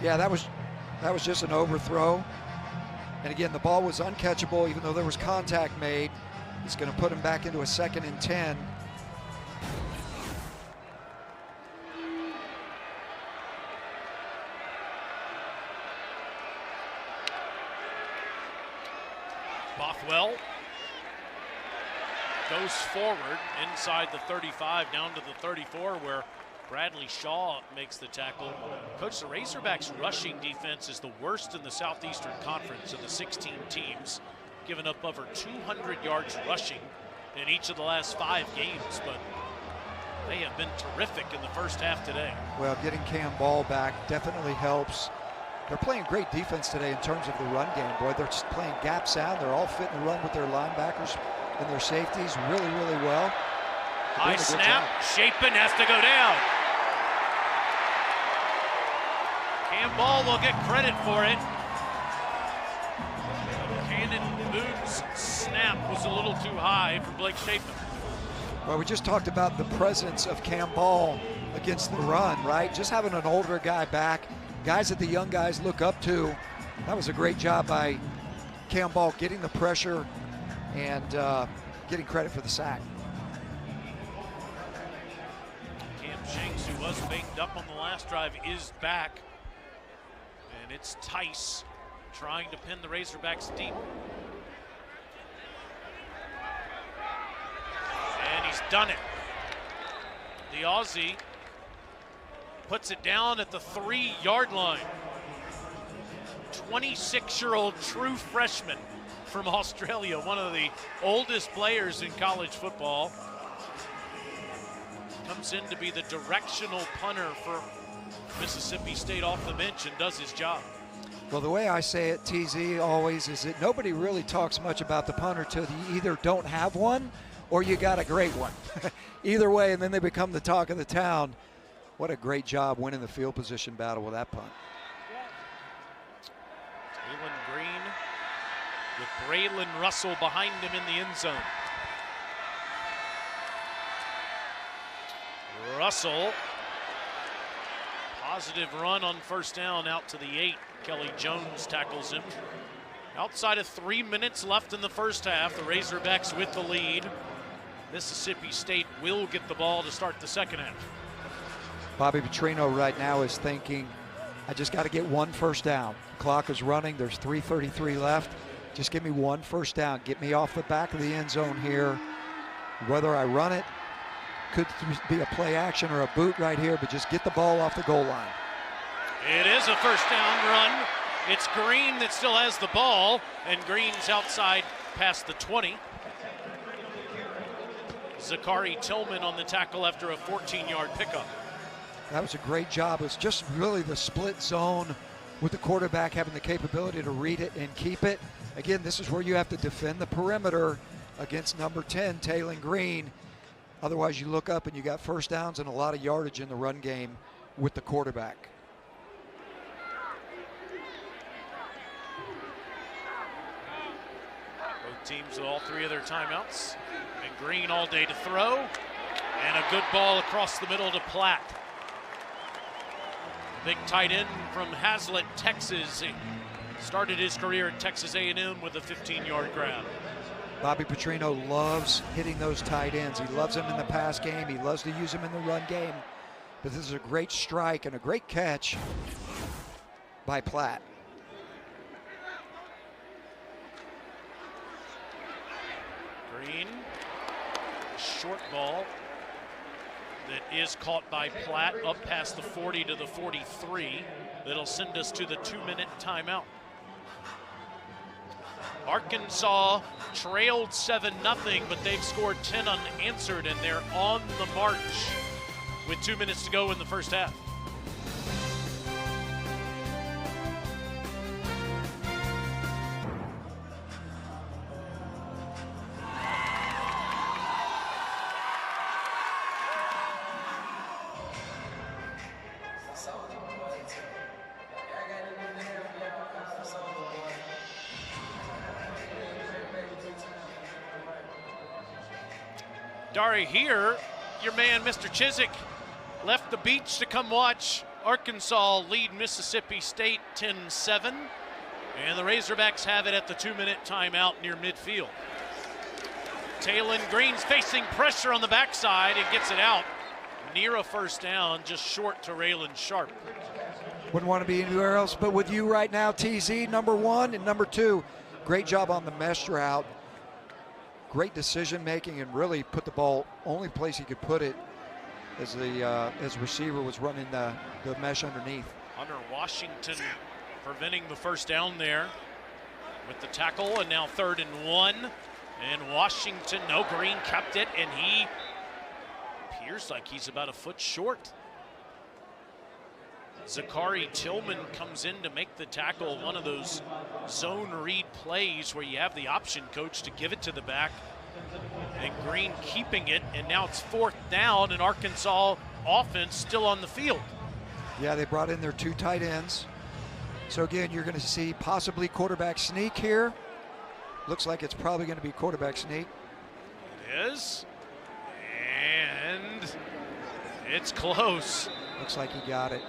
Yeah, that was just an overthrow. And again, the ball was uncatchable, even though there was contact made. It's going to put him back into a 2nd and 10. Bothwell goes forward inside the 35 down to the 34 where Bradley Shaw makes the tackle. Coach, the Razorbacks rushing defense is the worst in the Southeastern Conference of the 16 teams, giving up over 200 yards rushing in each of the last 5 games, but they have been terrific in the first half today. Well, getting Cam Ball back definitely helps. They're playing great defense today in terms of the run game. Boy, they're just playing gap sound. They're all fitting the run with their linebackers and their safeties really, really well. High snap, Shapen has to go down. Cam Ball will get credit for it. Cannon Boone's snap was a little too high for Blake Shapen. Well, we just talked about the presence of Cam Ball against the run, right? Just having an older guy back, guys that the young guys look up to. That was a great job by Cam Ball getting the pressure and getting credit for the sack. Cam Shanks, who was banged up on the last drive, is back. And it's Tice trying to pin the Razorbacks deep. And he's done it. The Aussie puts it down at the 3-yard line. 26-year-old true freshman from Australia, one of the oldest players in college football. Comes in to be the directional punter for Mississippi State off the bench and does his job. Well, the way I say it, TZ, always, is that nobody really talks much about the punter till you either don't have one or you got a great one. Either way, and then they become the talk of the town. What a great job winning the field position battle with that punt. Taylon Green with Braylon Russell behind him in the end zone. Russell Positive run on first down out to the 8. Kelly Jones tackles him. Outside of 3 minutes left in the first half, the Razorbacks with the lead. Mississippi State will get the ball to start the second half. Bobby Petrino right now is thinking, I just got to get one first down. Clock is running. There's 3:33 left. Just give me one first down. Get me off the back of the end zone here. Whether I run it, could be a play action or a boot right here, but just get the ball off the goal line. It is a first down run. It's Green that still has the ball, and Green's outside past the 20. Zachary Tillman on the tackle after a 14-yard pickup. That was a great job. It was just really the split zone with the quarterback having the capability to read it and keep it. Again, this is where you have to defend the perimeter against number 10, Taylon Green. Otherwise, you look up and you got first downs and a lot of yardage in the run game with the quarterback. Both teams with all 3 of their timeouts. And Green all day to throw. And a good ball across the middle to Platt. Big tight end from Hazlet, Texas. He started his career at Texas A&M with a 15-yard grab. Bobby Petrino loves hitting those tight ends. He loves them in the pass game. He loves to use them in the run game. But this is a great strike and a great catch by Platt. Green, short ball that is caught by Platt up past the 40 to the 43. That'll send us to the 2-minute timeout. Arkansas trailed 7-0, but they've scored 10 unanswered, and they're on the march with 2 minutes to go in the first half. Dari here, your man Mr. Chiswick left the beach to come watch Arkansas lead Mississippi State 10-7. And the Razorbacks have it at the 2-minute timeout near midfield. Taylon Green's facing pressure on the backside and gets it out near a first down, just short to Raylan Sharp. Wouldn't want to be anywhere else but with you right now, TZ, number 1 and number 2. Great job on the mesh route. Great decision making and really put the ball only place he could put it as the receiver was running the mesh underneath. Hunter Washington preventing the first down there with the tackle, and now 3rd and 1. And Washington, no, Green kept it, and he appears like he's about a foot short. Zachary Tillman comes in to make the tackle, one of those zone read plays where you have the option coach to give it to the back. And Green keeping it, and now it's 4th down, and Arkansas offense still on the field. Yeah, they brought in their 2 tight ends. So again, you're going to see possibly quarterback sneak here. Looks like it's probably going to be quarterback sneak. It is. And it's close. Looks like he got it.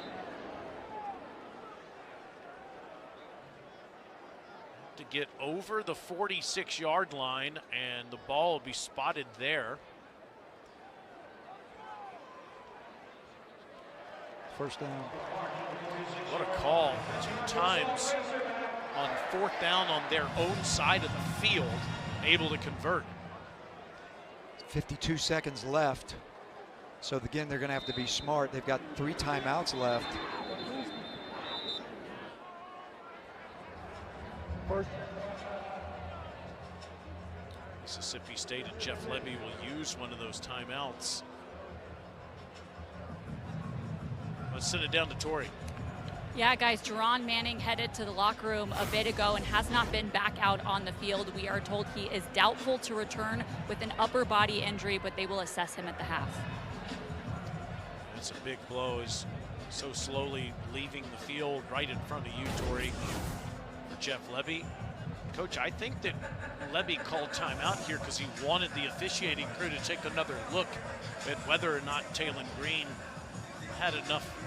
To get over the 46-yard line, and the ball will be spotted there. First down. What a call. 2 times on 4th down on their own side of the field, able to convert. 52 seconds left. So again, they're going to have to be smart. They've got 3 timeouts left. First. Mississippi State and Jeff Lebby will use one of those timeouts. Let's send it down to Tori. Yeah, guys, Jerron Manning headed to the locker room a bit ago and has not been back out on the field. We are told he is doubtful to return with an upper body injury, but they will assess him at the half. That's a big blow. He's so slowly leaving the field right in front of you, Tori, for Jeff Lebby. Coach, I think that Lebby called timeout here because he wanted the officiating crew to take another look at whether or not Taylon Green had enough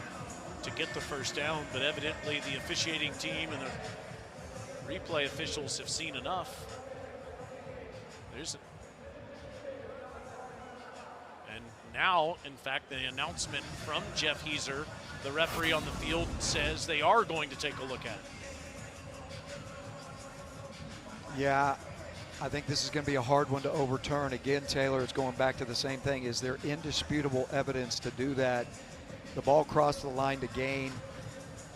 to get the first down, but evidently the officiating team and the replay officials have seen enough. And now, in fact, the announcement from Jeff Heiser, the referee on the field, says they are going to take a look at it. Yeah, I think this is going to be a hard one to overturn. Again, Taylor, it's going back to the same thing. Is there indisputable evidence to do that? The ball crossed the line to gain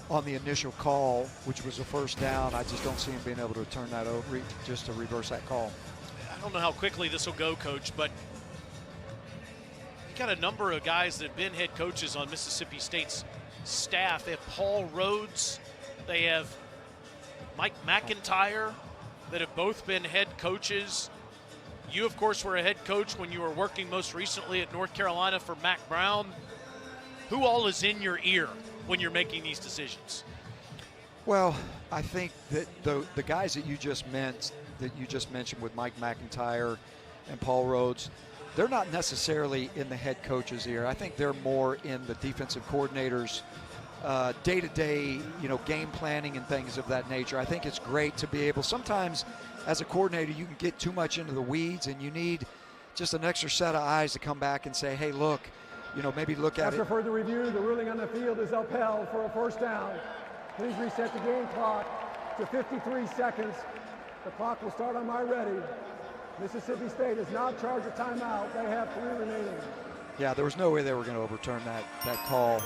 on the initial call, which was a first down. I just don't see him being able to turn that over, just to reverse that call. I don't know how quickly this will go, Coach, but you got a number of guys that have been head coaches on Mississippi State's staff. They have Paul Rhodes, they have Mike McIntyre, that have both been head coaches. You, of course, were a head coach when you were working most recently at North Carolina for Mack Brown. Who all is in your ear when you're making these decisions? Well, I think that the guys that you just mentioned with Mike McIntyre and Paul Rhodes, they're not necessarily in the head coach's ear. I think they're more in the defensive coordinators' day-to-day, game planning and things of that nature. I think it's great to be able, sometimes as a coordinator, you can get too much into the weeds and you need just an extra set of eyes to come back and say, hey, look, maybe look at it. After further review, the ruling on the field is upheld for a first down. Please reset the game clock to 53 seconds. The clock will start on my ready. Mississippi State is not charged a timeout. They have 3 remaining. Yeah, there was no way they were going to overturn that call.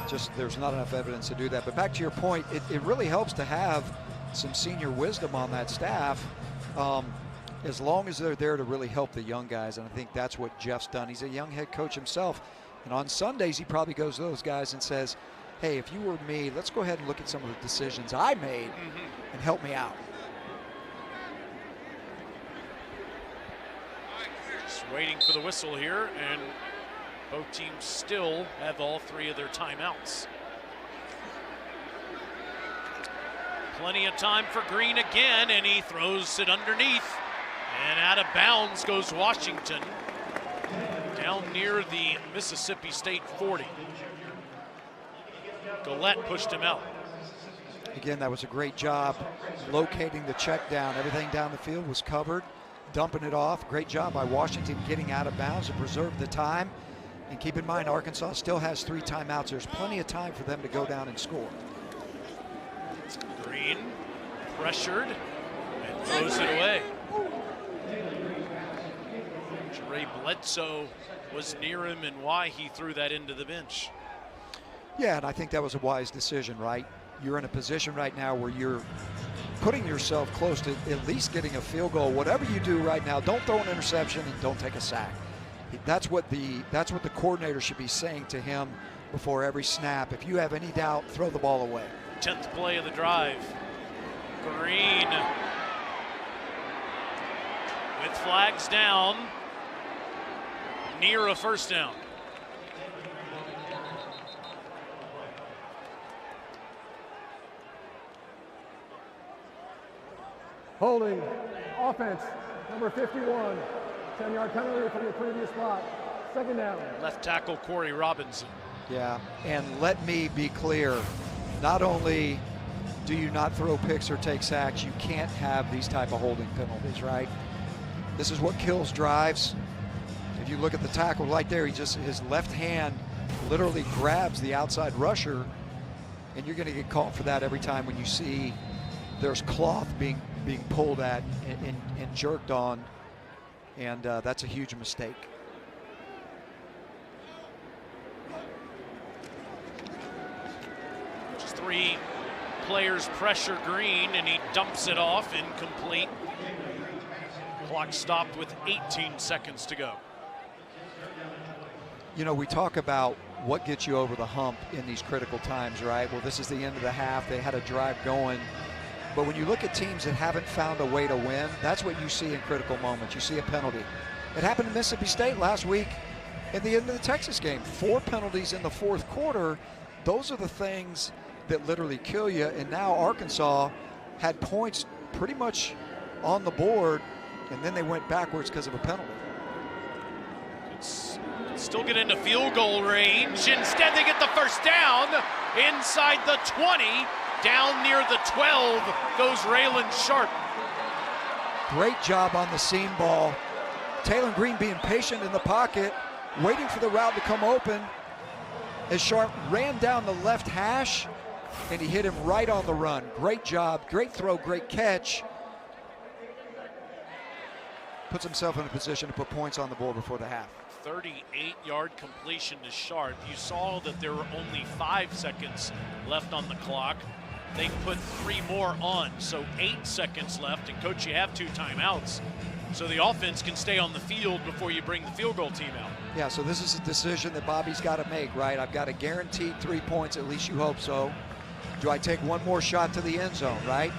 Just there's not enough evidence to do that. But back to your point, it really helps to have some senior wisdom on that staff, as long as they're there to really help the young guys. And I think that's what Jeff's done. He's a young head coach himself. And on Sundays, he probably goes to those guys and says, hey, if you were me, let's go ahead and look at some of the decisions I made and help me out. Just waiting for the whistle here, and both teams still have all 3 of their timeouts. Plenty of time for Green again, and he throws it underneath. And out of bounds goes Washington, down near the Mississippi State 40. Gillette pushed him out. Again, that was a great job locating the check down. Everything down the field was covered, dumping it off. Great job by Washington getting out of bounds to preserve the time. And keep in mind, Arkansas still has 3 timeouts. There's plenty of time for them to go down and score. Green pressured and throws it away. Ray Bledsoe was near him, and why he threw that into the bench. Yeah, and I think that was a wise decision, right? You're in a position right now where you're putting yourself close to at least getting a field goal. Whatever you do right now, don't throw an interception and don't take a sack. That's what the coordinator should be saying to him before every snap. If you have any doubt, throw the ball away. 10th play of the drive. Green with flags down, near a first down. Holding, offense, number 51. 10-yard penalty from the previous spot. Second down. Left tackle Corey Robinson. Yeah, and let me be clear. Not only do you not throw picks or take sacks, you can't have these type of holding penalties, right? This is what kills drives. If you look at the tackle right there, his left hand literally grabs the outside rusher, and you're going to get called for that every time when you see there's cloth being pulled at and jerked on. And that's a huge mistake. Just 3 players pressure Green, and he dumps it off, incomplete. Clock stopped with 18 seconds to go. We talk about what gets you over the hump in these critical times, right? Well, this is the end of the half. They had a drive going. But when you look at teams that haven't found a way to win, that's what you see in critical moments. You see a penalty. It happened to Mississippi State last week at the end of the Texas game. 4 penalties in the 4th quarter. Those are the things that literally kill you. And now Arkansas had points pretty much on the board, and then they went backwards because of a penalty. Still get into field goal range. Instead, they get the first down inside the 20. Down near the 12 goes Raylan Sharp. Great job on the seam ball. Taylor Green being patient in the pocket, waiting for the route to come open as Sharp ran down the left hash, and he hit him right on the run. Great job, great throw, great catch. Puts himself in a position to put points on the board before the half. 38-yard completion to Sharp. You saw that there were only 5 seconds left on the clock. They put 3 more on, so 8 seconds left. And coach, you have 2 timeouts, so the offense can stay on the field before you bring the field goal team out. Yeah, so this is a decision that Bobby's got to make, right? I've got a guaranteed 3 points, at least you hope so. Do I take one more shot to the end zone, right?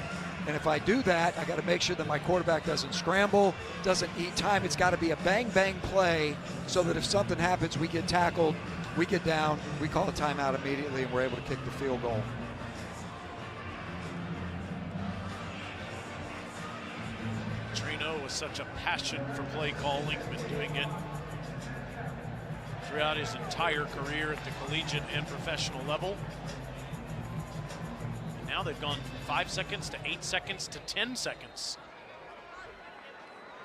And if I do that, I got to make sure that my quarterback doesn't scramble, doesn't eat time. It's got to be a bang-bang play so that if something happens, we get tackled, we get down, we call a timeout immediately, and we're able to kick the field goal. Trino with such a passion for play calling, been doing it throughout his entire career at the collegiate and professional level. Now they've gone from 5 seconds to 8 seconds to 10 seconds.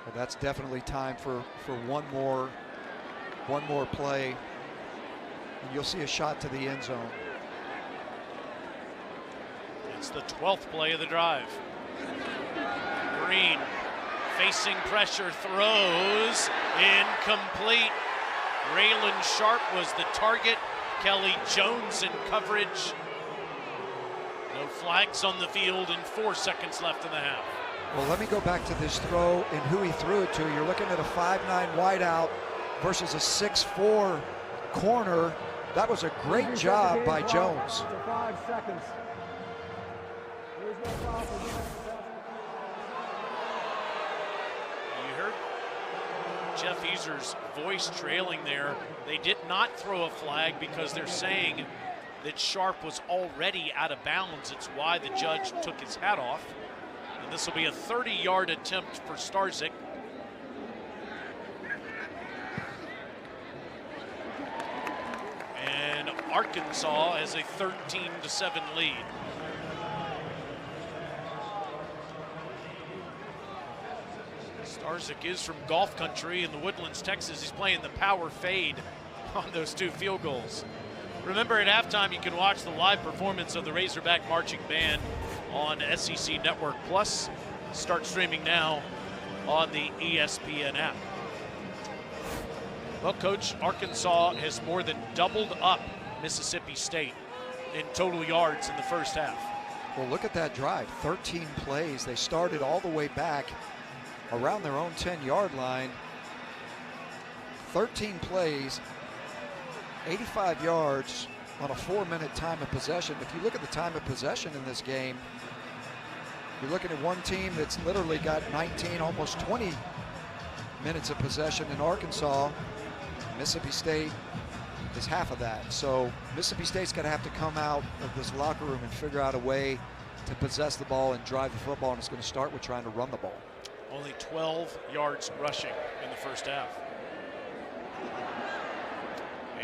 Well, that's definitely time for one more play. And you'll see a shot to the end zone. It's the 12th play of the drive. Green facing pressure, throws, incomplete. Raylan Sharp was the target. Kelly Jones in coverage. No flags on the field and 4 seconds left in the half. Well, let me go back to this throw and who he threw it to. You're looking at a 5'9" wideout versus a 6'4" corner. That was a great job by Jones. 5 seconds. You heard Jeff Easer's voice trailing there. They did not throw a flag because they're saying that Sharp was already out of bounds. It's why the judge took his hat off. And this will be a 30-yard attempt for Starzyk. And Arkansas has a 13-7 lead. Starzyk is from Golf Country in the Woodlands, Texas. He's playing the power fade on those 2 field goals. Remember, at halftime, you can watch the live performance of the Razorback Marching Band on SEC Network Plus. Start streaming now on the ESPN app. Well, Coach, Arkansas has more than doubled up Mississippi State in total yards in the first half. Well, look at that drive, 13 plays. They started all the way back around their own 10-yard line. 13 plays, 85 yards on a 4-minute time of possession. If you look at the time of possession in this game, you're looking at one team that's literally got 19, almost 20 minutes of possession in Arkansas. Mississippi State is half of that. So Mississippi State's got to have to come out of this locker room and figure out a way to possess the ball and drive the football, and it's going to start with trying to run the ball. Only 12 yards rushing in the first half.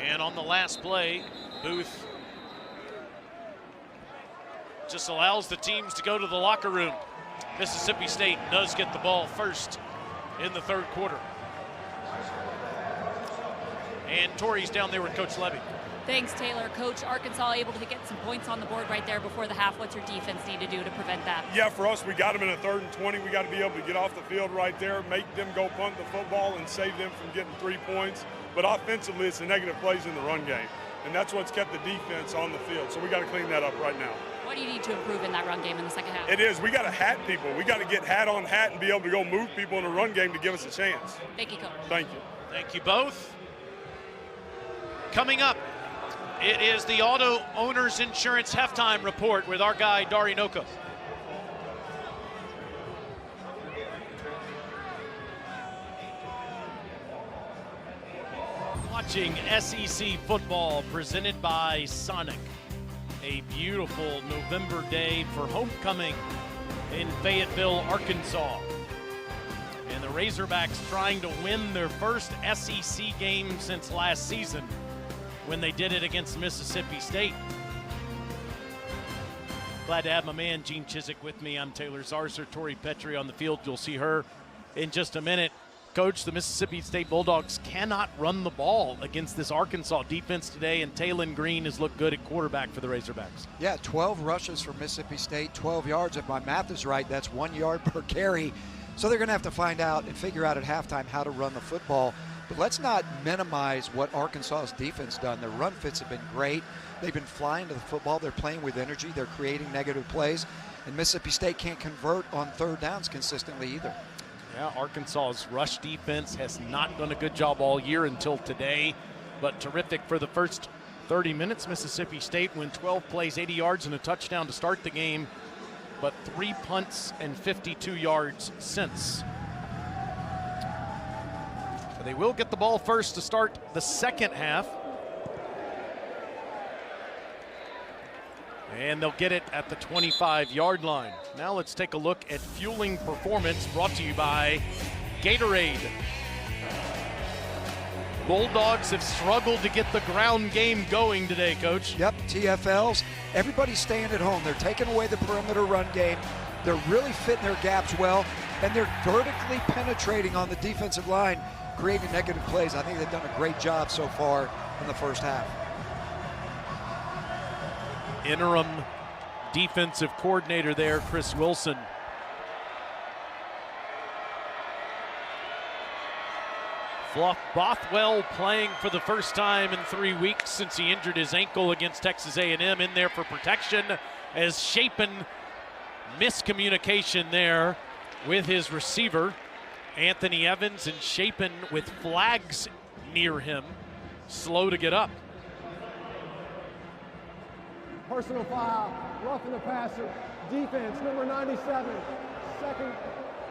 And on the last play, Booth just allows the teams to go to the locker room. Mississippi State does get the ball first in the third quarter. And Tori's down there with Coach Levy. Thanks, Taylor. Coach, Arkansas able to get some points on the board right there before the half. What's your defense need to do to prevent that? Yeah, for us, we got them in a 3rd and 20. We got to be able to get off the field right there, make them go punt the football and save them from getting 3 points. But offensively, it's the negative plays in the run game. And that's what's kept the defense on the field. So we got to clean that up right now. What do you need to improve in that run game in the second half? It is. We got to hat people. We got to get hat on hat and be able to go move people in the run game to give us a chance. Thank you, Coach. Thank you. Thank you both. Coming up, it is the Auto Owners Insurance Halftime Report with our guy, Dari Noko. Watching SEC football presented by Sonic. A beautiful November day for homecoming in Fayetteville, Arkansas. And the Razorbacks trying to win their first SEC game since last season when they did it against Mississippi State. Glad to have my man Gene Chizik with me. I'm Taylor Zarzour. Tori Petrie on the field. You'll see her in just a minute. Coach, the Mississippi State Bulldogs cannot run the ball against this Arkansas defense today, and Taylon Green has looked good at quarterback for the Razorbacks. Yeah, 12 rushes for Mississippi State, 12 yards. If my math is right, that's 1 yard per carry. So they're going to have to find out and figure out at halftime how to run the football. But let's not minimize what Arkansas's defense done. Their run fits have been great. They've been flying to the football. They're playing with energy. They're creating negative plays. And Mississippi State can't convert on third downs consistently either. Yeah, Arkansas's rush defense has not done a good job all year until today, but terrific for the first 30 minutes. Mississippi State went 12 plays, 80 yards, and a touchdown to start the game, but 3 punts and 52 yards since. So they will get the ball first to start the second half. And they'll get it at the 25-yard line. Now let's take a look at Fueling Performance, brought to you by Gatorade. Bulldogs have struggled to get the ground game going today, Coach. Yep, TFLs. Everybody's staying at home. They're taking away the perimeter run game. They're really fitting their gaps well, and they're vertically penetrating on the defensive line, creating negative plays. I think they've done a great job so far in the first half. Interim defensive coordinator there, Chris Wilson. Fluff Bothwell playing for the first time in 3 weeks since he injured his ankle against Texas A&M, in there for protection, as Shapen miscommunication there with his receiver, Anthony Evans, and Shapen with flags near him, slow to get up. Personal foul, roughing the passer, defense, number 97, second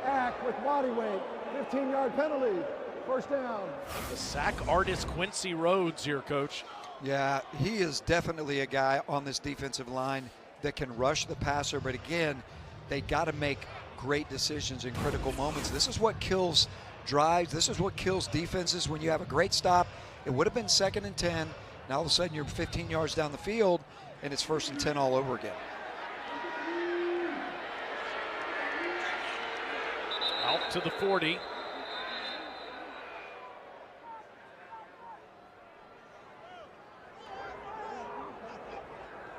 act with body weight, 15-yard penalty, first down. The sack artist Quincy Rhodes here, Coach. Yeah, he is definitely a guy on this defensive line that can rush the passer, but again, they got to make great decisions in critical moments. This is what kills drives. This is what kills defenses when you have a great stop. It would have been 2nd and 10. Now all of a sudden you're 15 yards down the field, and it's 1st and 10 all over again. Out to the 40.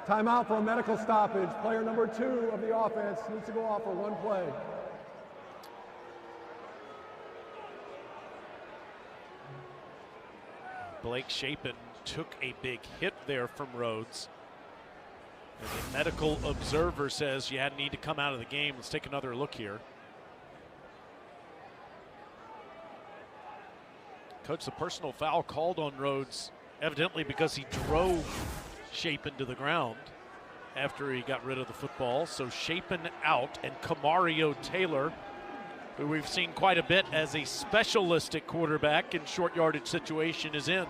Timeout for a medical stoppage. Player number 2 of the offense needs to go off for 1 play. Blake Shapen took a big hit there from Rhodes. And the medical observer says you need to come out of the game. Let's take another look here. Coach, the personal foul called on Rhodes, evidently because he drove Shapen to the ground after he got rid of the football. So Shapen out, and Kamario Taylor, who we've seen quite a bit as a specialist at quarterback in short yardage situation, is in.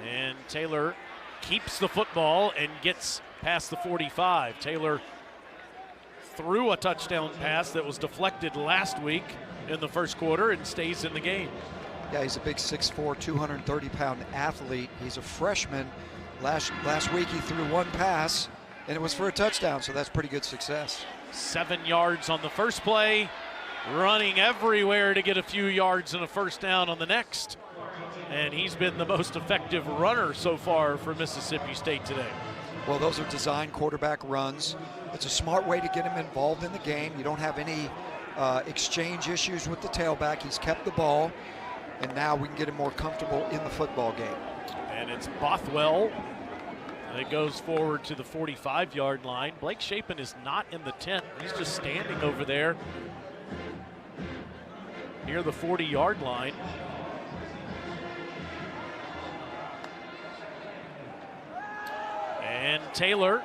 And Taylor keeps the football and gets past the 45. Taylor threw a touchdown pass that was deflected last week in the first quarter and stays in the game. Yeah, he's a big 6'4", 230-pound athlete. He's a freshman. Last week he threw 1 pass, and it was for a touchdown, so that's pretty good success. 7 yards on the first play, running everywhere to get a few yards and a first down on the next. And he's been the most effective runner so far for Mississippi State today. Well, those are designed quarterback runs. It's a smart way to get him involved in the game. You don't have any exchange issues with the tailback. He's kept the ball, and now we can get him more comfortable in the football game. And it's Bothwell that goes forward to the 45-yard line. Blake Shapen is not in the tent. He's just standing over there near the 40-yard line. And Taylor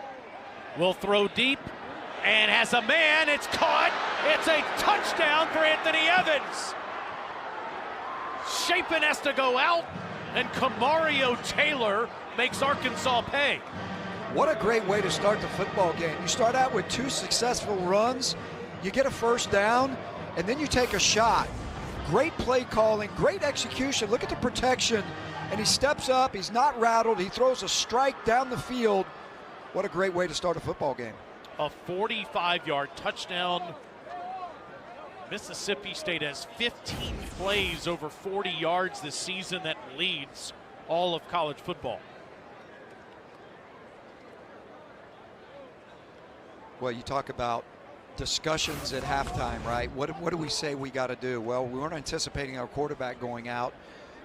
will throw deep and has a man. It's caught. It's a touchdown for Anthony Evans. Shapen has to go out, and Kamario Taylor makes Arkansas pay. What a great way to start the football game. You start out with 2 successful runs, you get a first down, and then you take a shot. Great play calling, great execution. Look at the protection. And he steps up, he's not rattled, he throws a strike down the field. What a great way to start a football game. A 45-yard touchdown. Mississippi State has 15 plays over 40 yards this season. That leads all of college football. Well, you talk about discussions at halftime, right? What do we say we got to do? Well, we weren't anticipating our quarterback going out,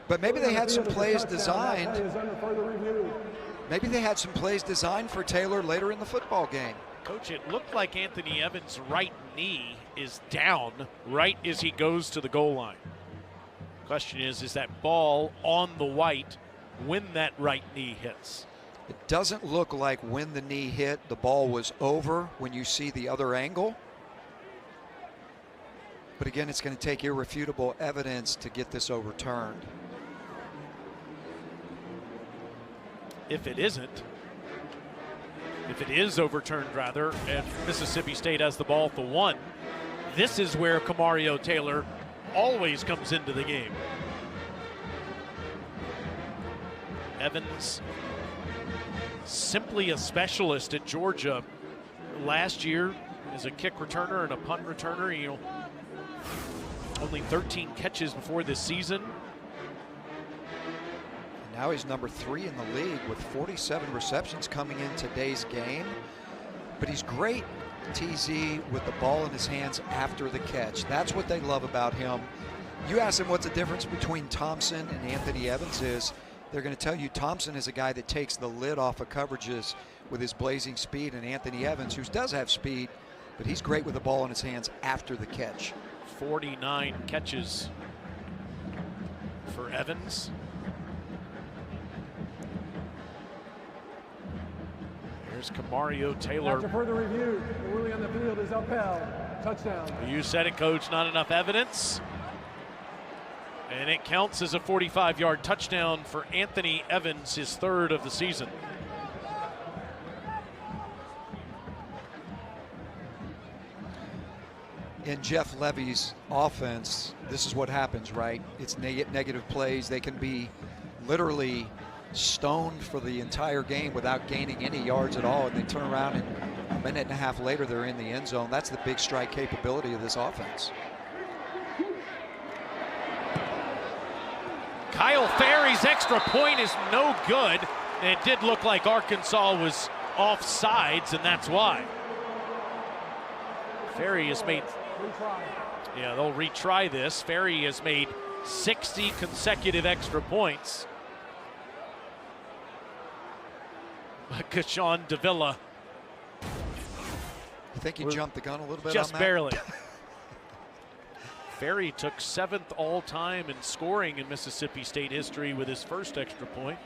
but maybe they had some plays designed. Maybe they had some plays designed for Taylor later in the football game. Coach, it looked like Anthony Evans' right knee is down right as he goes to the goal line. Question is that ball on the white when that right knee hits? It doesn't look like when the knee hit, the ball was over when you see the other angle. But again, it's going to take irrefutable evidence to get this overturned. If it is overturned rather, and Mississippi State has the ball at the 1, this is where Kamario Taylor always comes into the game. Evans, simply a specialist at Georgia last year as a kick returner and a punt returner. You know, only 13 catches before this season. Now he's number 3 in the league with 47 receptions coming in today's game. But he's great, TZ, with the ball in his hands after the catch. That's what they love about him. You ask him what's the difference between Thompson and Anthony Evans is, they're going to tell you Thompson is a guy that takes the lid off of coverages with his blazing speed, and Anthony Evans, who does have speed, but he's great with the ball in his hands after the catch. 49 catches for Evans. Here's Kamario Taylor. After further review, the ruling on the field is upheld. Touchdown. You said it, Coach, not enough evidence. And it counts as a 45-yard touchdown for Anthony Evans, his 3rd of the season. In Jeff Levy's offense, this is what happens, right? It's negative plays. They can be literally stoned for the entire game without gaining any yards at all, and they turn around and a minute and a half later they're in the end zone. That's the big strike capability of this offense. Kyle Ferry's extra point is no good. And it did look like Arkansas was offsides, and that's why. Ferry has made, yeah, they'll retry this. Ferry has made 60 consecutive extra points. Kashawn Davila. You think he jumped the gun a little bit just on that? Barely. Ferry took 7th all-time in scoring in Mississippi State history with his first extra point.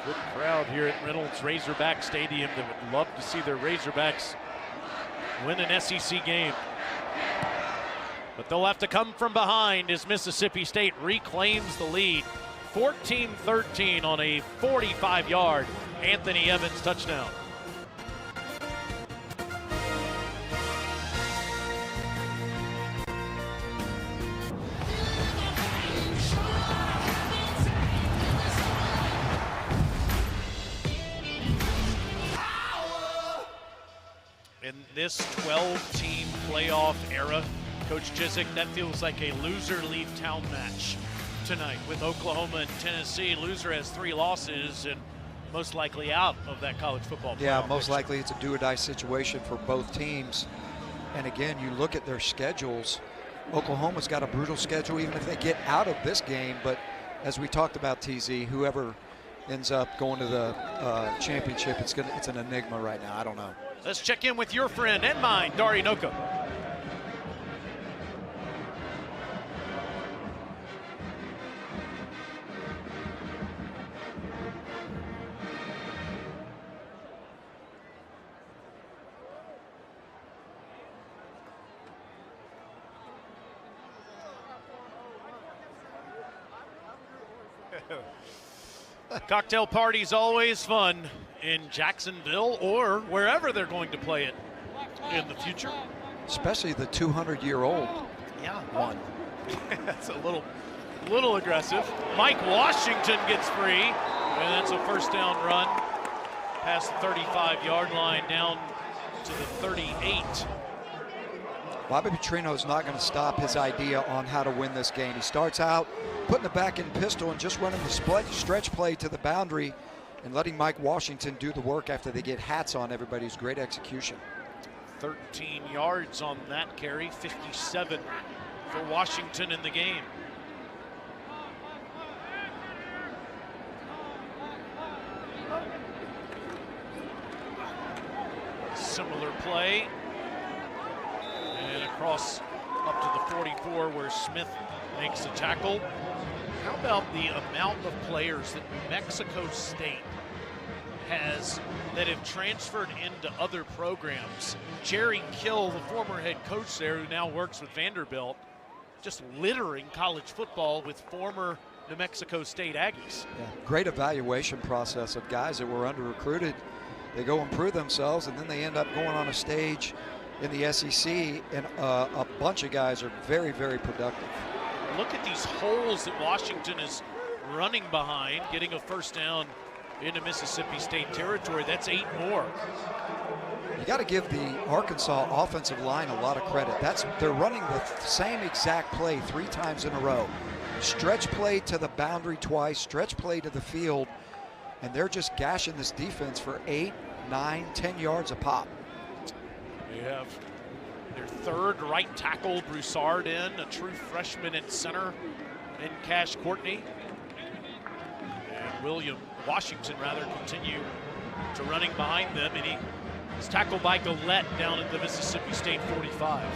Good crowd here at Reynolds Razorback Stadium that would love to see their Razorbacks win an SEC game. But they'll have to come from behind as Mississippi State reclaims the lead. 14-13 on a 45-yard Anthony Evans touchdown. In this 12-team playoff era, Coach Chizik, that feels like a loser leave town match tonight with Oklahoma and Tennessee. Loser has 3 losses and most likely out of that college football playoff. Yeah, most likely it's a do-or-die situation for both teams. And again, you look at their schedules. Oklahoma's got a brutal schedule even if they get out of this game. But as we talked about, TZ, whoever ends up going to the championship, it's an enigma right now. I don't know. Let's check in with your friend and mine, Dari Nowkhah. Cocktail party's always fun in Jacksonville or wherever they're going to play it in the future. Especially the 200-year-old Yeah, one. that's a little aggressive. Mike Washington gets free, and that's a first down run past the 35-yard line down to the 38. Bobby Petrino is not going to stop his idea on how to win this game. He starts out putting the back end pistol and just running the stretch play to the boundary and letting Mike Washington do the work after they get hats on everybody's great execution. 13 yards on that carry, 57 for Washington in the game. Similar play. And across up to the 44 where Smith makes a tackle. How about the amount of players that New Mexico State has that have transferred into other programs? Jerry Kill, the former head coach there who now works with Vanderbilt, just littering college football with former New Mexico State Aggies. Yeah, great evaluation process of guys that were under-recruited. They go and prove themselves, and then they end up going on a stage in the SEC, and a bunch of guys are very, very productive. Look at these holes that Washington is running behind, getting a first down into Mississippi State territory. That's 8 more. You got to give the Arkansas offensive line a lot of credit. They're running the same exact play 3 times in a row. Stretch play to the boundary twice, stretch play to the field, and they're just gashing this defense for 8, 9, 10 yards a pop. They have their third right tackle, Broussard, in, a true freshman at center in Cash Courtney. And Washington continue to running behind them, and he was tackled by Gillette down at the Mississippi State 45.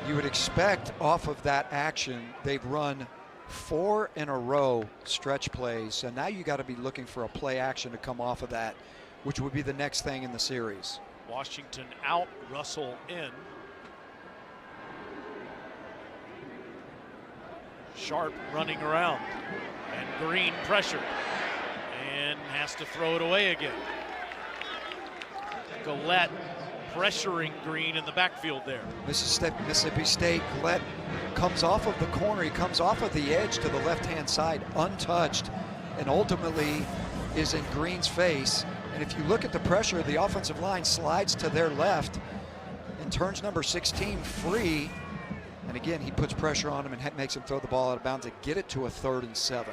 You would expect off of that action, they've run 4 in a row stretch plays, and now you got to be looking for a play action to come off of that, which would be the next thing in the series. Washington out, Russell in. Sharp running around, and Green pressured and has to throw it away again. Gillette pressuring Green in the backfield there. Mississippi State, Gillette comes off of the corner, he comes off of the edge to the left-hand side untouched, and ultimately is in Green's face. And if you look at the pressure, the offensive line slides to their left and turns number 16 free. And again, he puts pressure on him and makes him throw the ball out of bounds to get it to a 3rd and 7.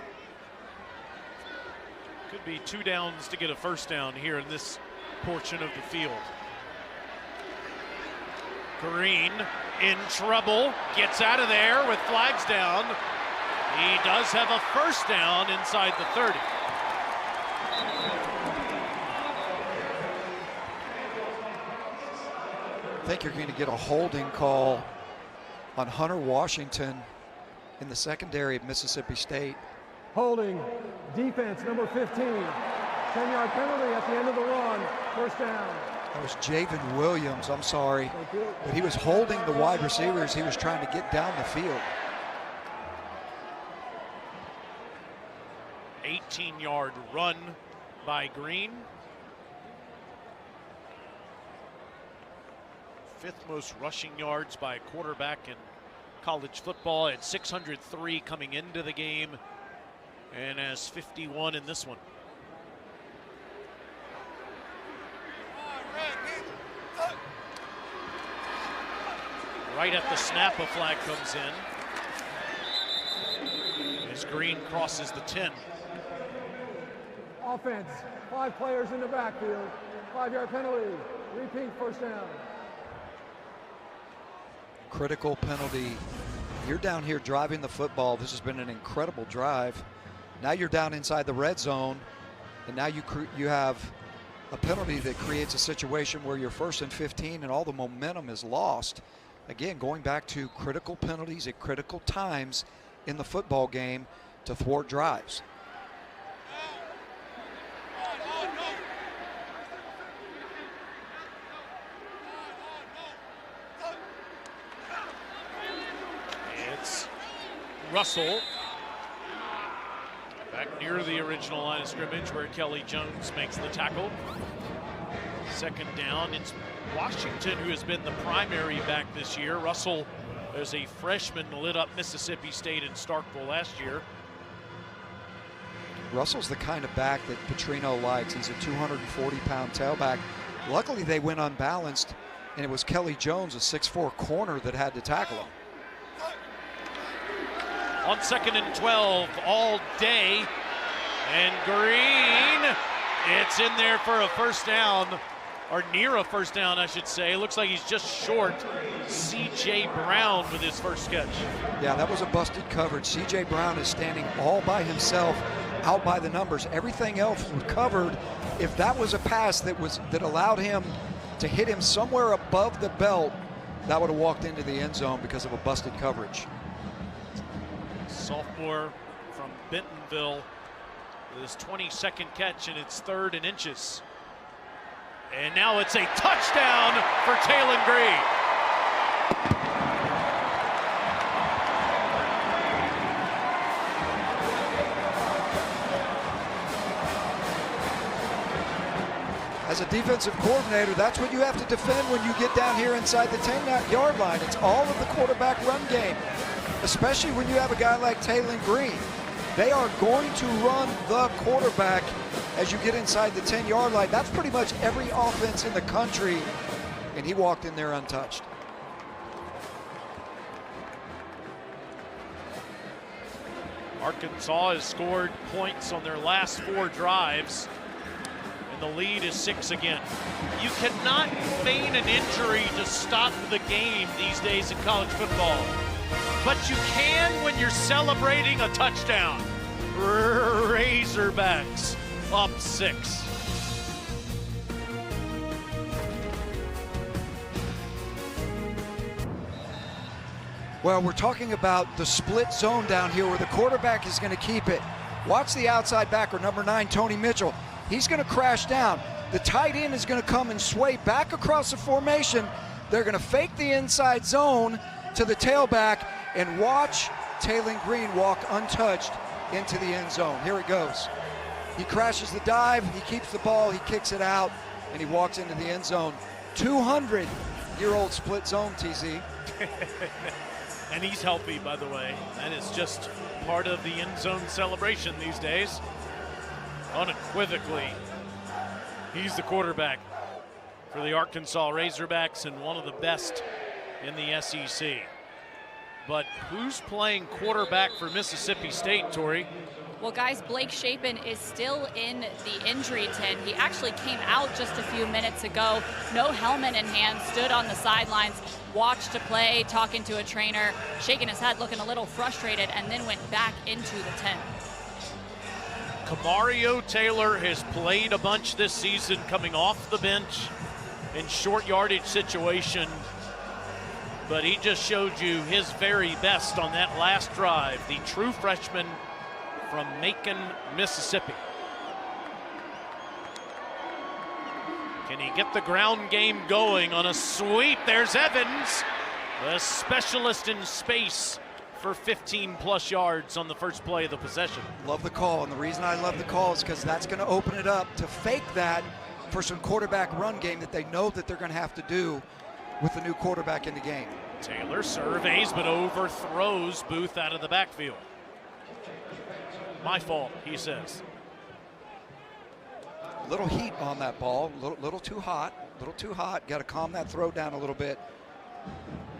Could be 2 downs to get a first down here in this portion of the field. Green in trouble, gets out of there with flags down. He does have a first down inside the 30. I think you're going to get a holding call on Hunter Washington in the secondary of Mississippi State. Holding, defense number 15. 10-yard penalty at the end of the run, first down. That was Javen Williams, I'm sorry. But he was holding the wide receivers. He was trying to get down the field. 18-yard run by Green. 5th most rushing yards by a quarterback in college football, at 603 coming into the game, and has 51 in this one. Right at the snap, a flag comes in as Green crosses the 10. Offense, 5 players in the backfield, 5-yard penalty, repeat first down. Critical penalty. You're down here driving the football. This has been an incredible drive. Now you're down inside the red zone, and now you have a penalty that creates a situation where you're 1st and 15 and all the momentum is lost. Again, going back to critical penalties at critical times in the football game to thwart drives. It's Russell back near the original line of scrimmage where Kelly Jones makes the tackle. Second down. It's Washington who has been the primary back this year. Russell, as a freshman, lit up Mississippi State in Starkville last year. Russell's the kind of back that Petrino likes. He's a 240-pound tailback. Luckily, they went unbalanced, and it was Kelly Jones, a 6'4" corner, that had to tackle him. On 2nd and 12 all day, and Green, it's in there for a first down, or near a first down, I should say. Looks like he's just short C.J. Brown with his first catch. Yeah, that was a busted coverage. C.J. Brown is standing all by himself, out by the numbers. Everything else was covered. If that was a pass that allowed him to hit him somewhere above the belt, that would have walked into the end zone because of a busted coverage. Sophomore from Bentonville with his 22nd catch, and it's 3rd and inches. And now it's a touchdown for Taylon Green. As a defensive coordinator, that's what you have to defend when you get down here inside the 10-yard line. It's all of the quarterback run game, especially when you have a guy like Taylon Green. They are going to run the quarterback as you get inside the 10-yard line. That's pretty much every offense in the country, and he walked in there untouched. Arkansas has scored points on their last 4 drives, and the lead is 6 again. You cannot feign an injury to stop the game these days in college football, but you can when you're celebrating a touchdown. Razorbacks up 6. Well, we're talking about the split zone down here where the quarterback is going to keep it. Watch the outside backer, number 9, Tony Mitchell. He's going to crash down. The tight end is going to come and sway back across the formation. They're going to fake the inside zone to the tailback, and watch Taylon Green walk untouched into the end zone. Here it goes. He crashes the dive, he keeps the ball, he kicks it out, and he walks into the end zone. 200-year-old split zone, TZ. And he's healthy, by the way. That is just part of the end zone celebration these days. Unequivocally, he's the quarterback for the Arkansas Razorbacks and one of the best in the SEC. But who's playing quarterback for Mississippi State, Tori? Well, guys, Blake Shapen is still in the injury tent. He actually came out just a few minutes ago, no helmet in hand, stood on the sidelines, watched a play, talking to a trainer, shaking his head, looking a little frustrated, and then went back into the tent. Kamario Taylor has played a bunch this season, coming off the bench in short yardage situation, but he just showed you his very best on that last drive. The true freshman from Macon, Mississippi. Can he get the ground game going on a sweep? There's Evans, a specialist in space for 15+ yards on the first play of the possession. Love the call, and the reason I love the call is because that's going to open it up to fake that for some quarterback run game that they know that they're going to have to do with the new quarterback in the game. Taylor surveys but overthrows Booth out of the backfield. My fault, he says. Little heat on that ball, little too hot, Got to calm that throw down a little bit.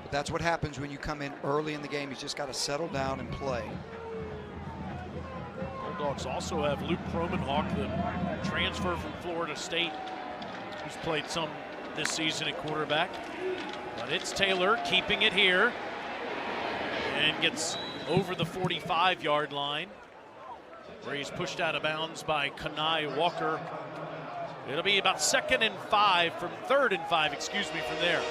But that's what happens when you come in early in the game. You just got to settle down and play. Bulldogs also have Luke Kromenhawk, the transfer from Florida State, who's played some this season at quarterback. But it's Taylor keeping it here and gets over the 45-yard line, where he's pushed out of bounds by Kanai Walker. It'll be about 3rd and 5 from there.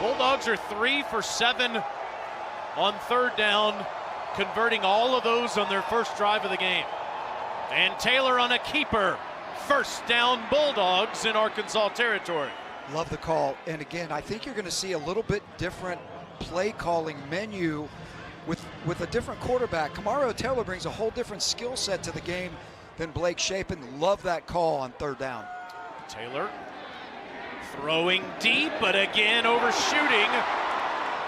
Bulldogs are 3 for 7 on 3rd down, converting all of those on their first drive of the game. And Taylor on a keeper. First down, Bulldogs in Arkansas territory. Love the call. And again, I think you're going to see a little bit different play calling menu with a different quarterback. Kamario Taylor brings a whole different skill set to the game than Blake Shapen. Love that call on third down. Taylor throwing deep, but again overshooting.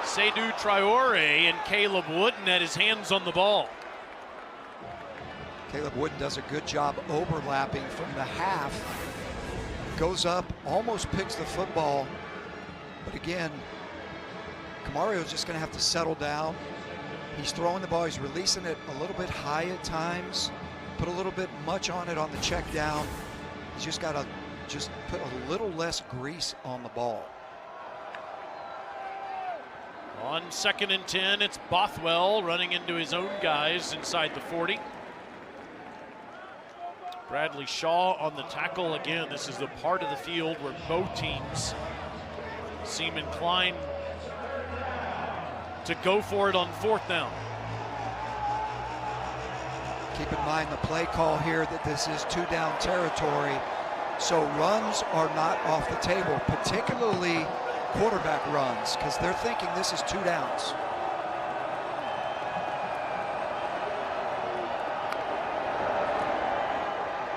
Seydou Traore and Caleb Wooden had his hands on the ball. Caleb Wooden does a good job overlapping from the half. Goes up, almost picks the football. But again, Kamario's just going to have to settle down. He's throwing the ball, he's releasing it a little bit high at times, put a little bit much on it on the check down. He's just got to just put a little less grease on the ball. On 2nd and 10, it's Bothwell running into his own guys inside the 40. Bradley Shaw on the tackle again. This is the part of the field where both teams seem inclined to go for it on 4th down. Keep in mind the play call here that this is 2-down territory, so runs are not off the table, particularly quarterback runs, because they're thinking this is 2 downs.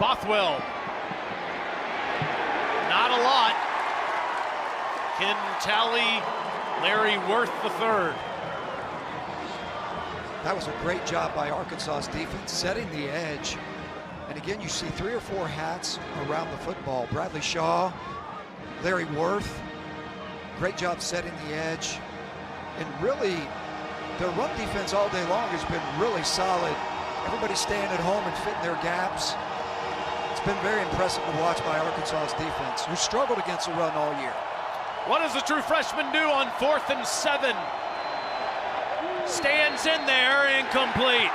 Bothwell, not a lot. Ken Talley, Larry Worth III. That was a great job by Arkansas's defense, setting the edge. And again, you see 3 or 4 hats around the football. Bradley Shaw, Larry Worth, great job setting the edge. And really, their run defense all day long has been really solid. Everybody's staying at home and fitting their gaps. It's been very impressive to watch by Arkansas's defense, who struggled against the run all year. What does the true freshman do on 4th and 7? Stands in there, incomplete.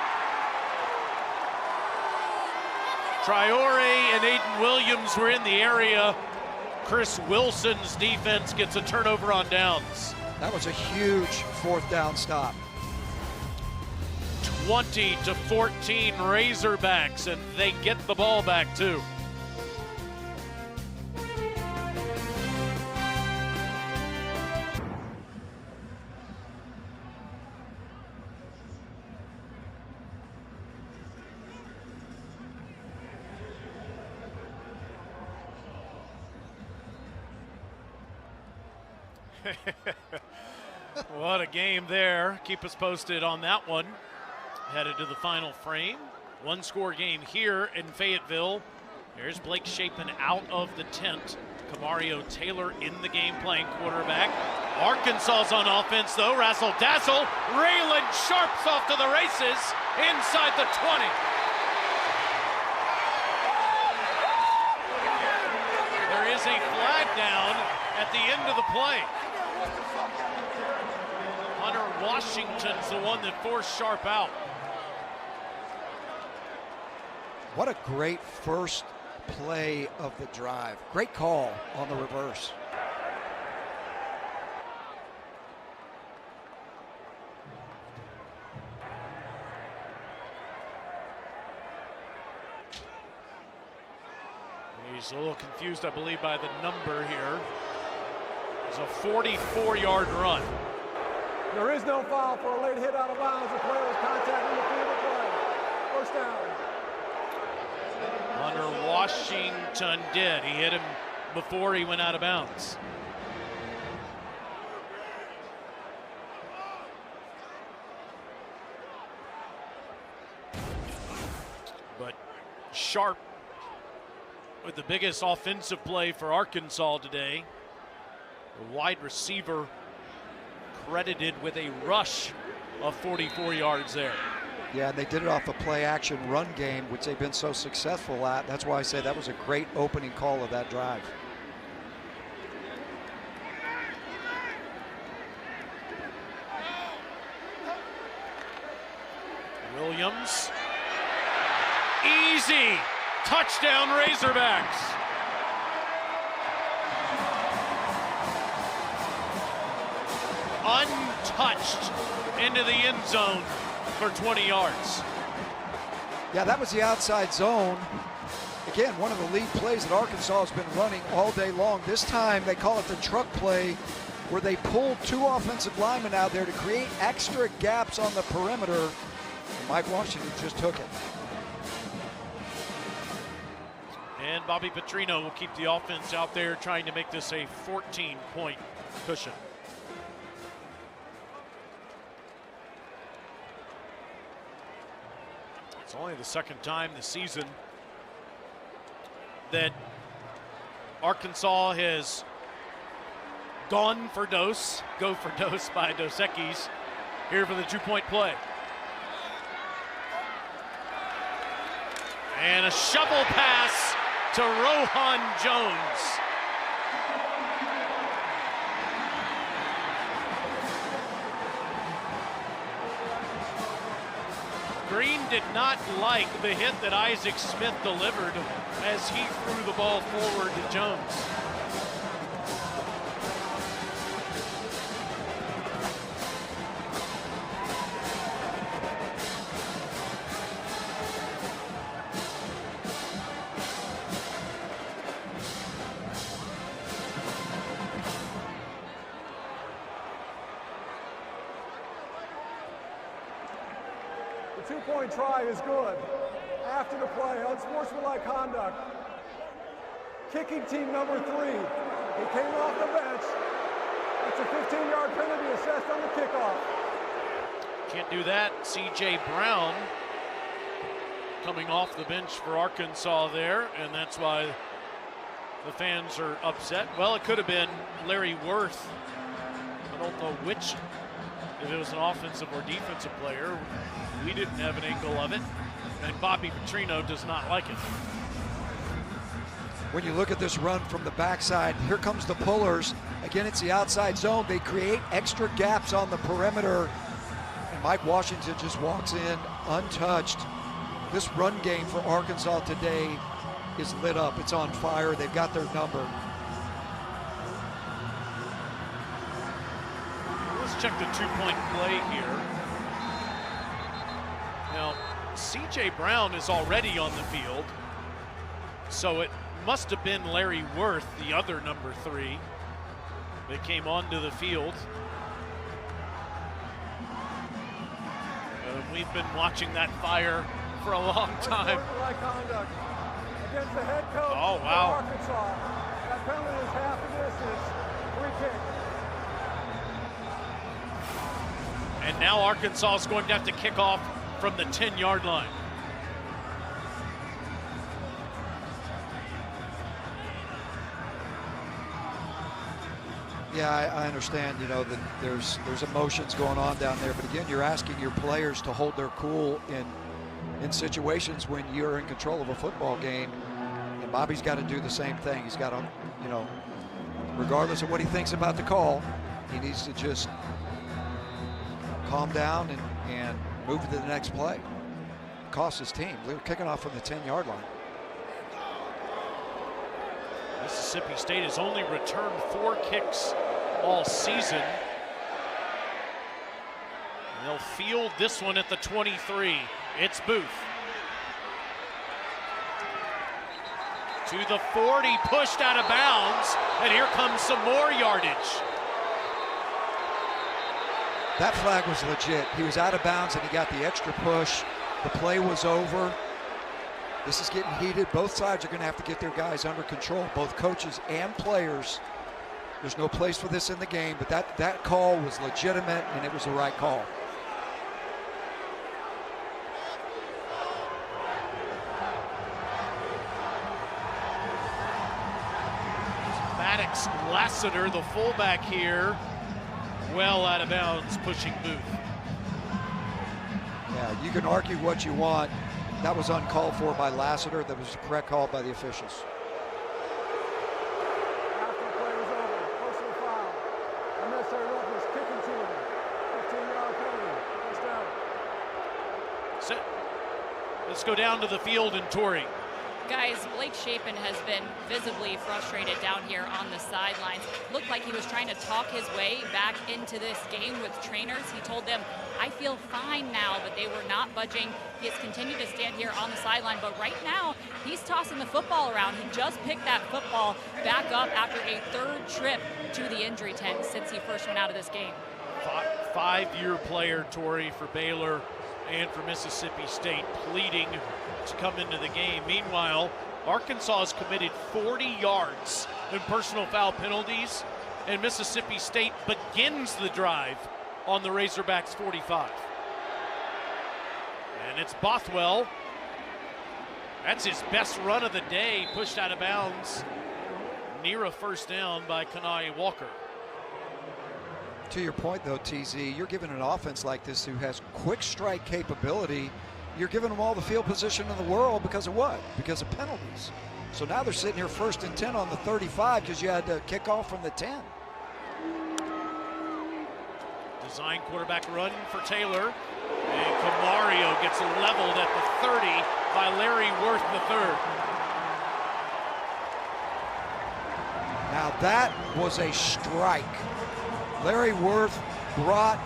Traore and Aiden Williams were in the area. Chris Wilson's defense gets a turnover on downs. That was a huge 4th down stop. 20-14 Razorbacks, and they get the ball back too. What a game there. Keep us posted on that one. Headed to the final frame. 1-score game here in Fayetteville. There's Blake Shapen out of the tent. Kamario Taylor in the game playing quarterback. Arkansas's on offense though. Razzle dazzle. Raylan Sharp's off to the races inside the 20. There is a flag down at the end of the play. Hunter Washington's the one that forced Sharp out. What a great first play of the drive. Great call on the reverse. He's a little confused, I believe, by the number here. It's a 44-yard run. There is no foul for a late hit out of bounds. The player was contacting the field of play. First down. Hunter Washington did. He hit him before he went out of bounds. But Sharp with the biggest offensive play for Arkansas today. The wide receiver credited with a rush of 44 yards there. Yeah, and they did it off a play-action run game, which they've been so successful at. That's why I say that was a great opening call of that drive. Williams. Easy. Touchdown Razorbacks. Untouched into the end zone for 20 yards. Yeah, that was the outside zone. Again, one of the lead plays that Arkansas has been running all day long. This time they call it the truck play, where they pulled 2 offensive linemen out there to create extra gaps on the perimeter. And Mike Washington just took it. And Bobby Petrino will keep the offense out there trying to make this a 14-point cushion. It's only the second time this season that Arkansas has gone for Dos, go for Dos by Dos Equis here for the 2-point play. And a shovel pass to Rohan Jones. Green did not like the hit that Isaac Smith delivered as he threw the ball forward to Jones. The 2-point try is good. After the play, unsportsmanlike conduct. Kicking team number 3. He came off the bench. It's a 15-yard penalty assessed on the kickoff. Can't do that. C.J. Brown coming off the bench for Arkansas there, and that's why the fans are upset. Well, it could have been Larry Worth. I don't know which, if it was an offensive or defensive player. We didn't have an angle of it, and Bobby Petrino does not like it. When you look at this run from the backside, here comes the pullers. Again, it's the outside zone. They create extra gaps on the perimeter, and Mike Washington just walks in untouched. This run game for Arkansas today is lit up. It's on fire. They've got their number. Let's check the 2-point play here. Now, C.J. Brown is already on the field, so it must have been Larry Worth, the other number 3, that came onto the field. We've been watching that fire for a long time. Unsportsmanlike conduct against the head coach Oh, wow. of Arkansas. That penalty is half the distance. Free kick. And now Arkansas is going to have to kick off from the 10-yard line. Yeah, I understand, you know, that there's emotions going on down there, but again, you're asking your players to hold their cool in situations when you're in control of a football game, and Bobby's got to do the same thing. He's got to, you know, regardless of what he thinks about the call, he needs to just calm down and move to the next play. Cost his team. They're kicking off from the 10-yard line. Mississippi State has only returned 4 kicks all season. And they'll field this one at the 23. It's Booth. To the 40, pushed out of bounds, and here comes some more yardage. That flag was legit. He was out of bounds and he got the extra push. The play was over. This is getting heated. Both sides are going to have to get their guys under control, both coaches and players. There's no place for this in the game, but that call was legitimate and it was the right call. Maddox Lassiter, the fullback here, well out of bounds, pushing Booth. Yeah, you can argue what you want. That was uncalled for by Lassiter. That was the correct call by the officials. After the play was over, personal foul. Unnecessary roughness, kicking team. 15-yard penalty. First down. Let's go down to the field and Torrey. Guys, Blake Shapen has been visibly frustrated down here on the sidelines. Looked like he was trying to talk his way back into this game with trainers. He told them, I feel fine now, but they were not budging. He has continued to stand here on the sideline, but right now, he's tossing the football around. He just picked that football back up after a third trip to the injury tent since he first went out of this game. Five-year player, Tori, for Baylor and for Mississippi State, pleading to come into the game. Meanwhile, Arkansas has committed 40 yards in personal foul penalties, and Mississippi State begins the drive on the Razorbacks 45. And it's Bothwell. That's his best run of the day, pushed out of bounds near a first down by Kana'i Walker. To your point, though, TZ, you're giving an offense like this who has quick strike capability, you're giving them all the field position in the world because of what? Because of penalties. So now they're sitting here 1st and 10 on the 35 because you had to kick off from the 10. Design quarterback run for Taylor. And Camario gets leveled at the 30 by Larry Worth III. Now that was a strike. Larry Worth brought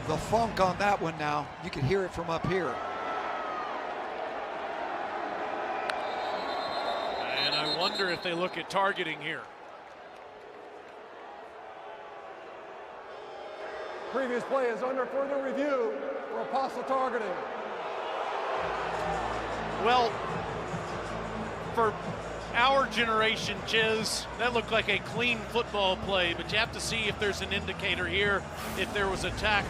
the funk on that one now. You can hear it from up here. And I wonder if they look at targeting here. Previous play is under further review for Apostle targeting. Well, for our generation, Chiz, that looked like a clean football play, but you have to see if there's an indicator here, if there was attack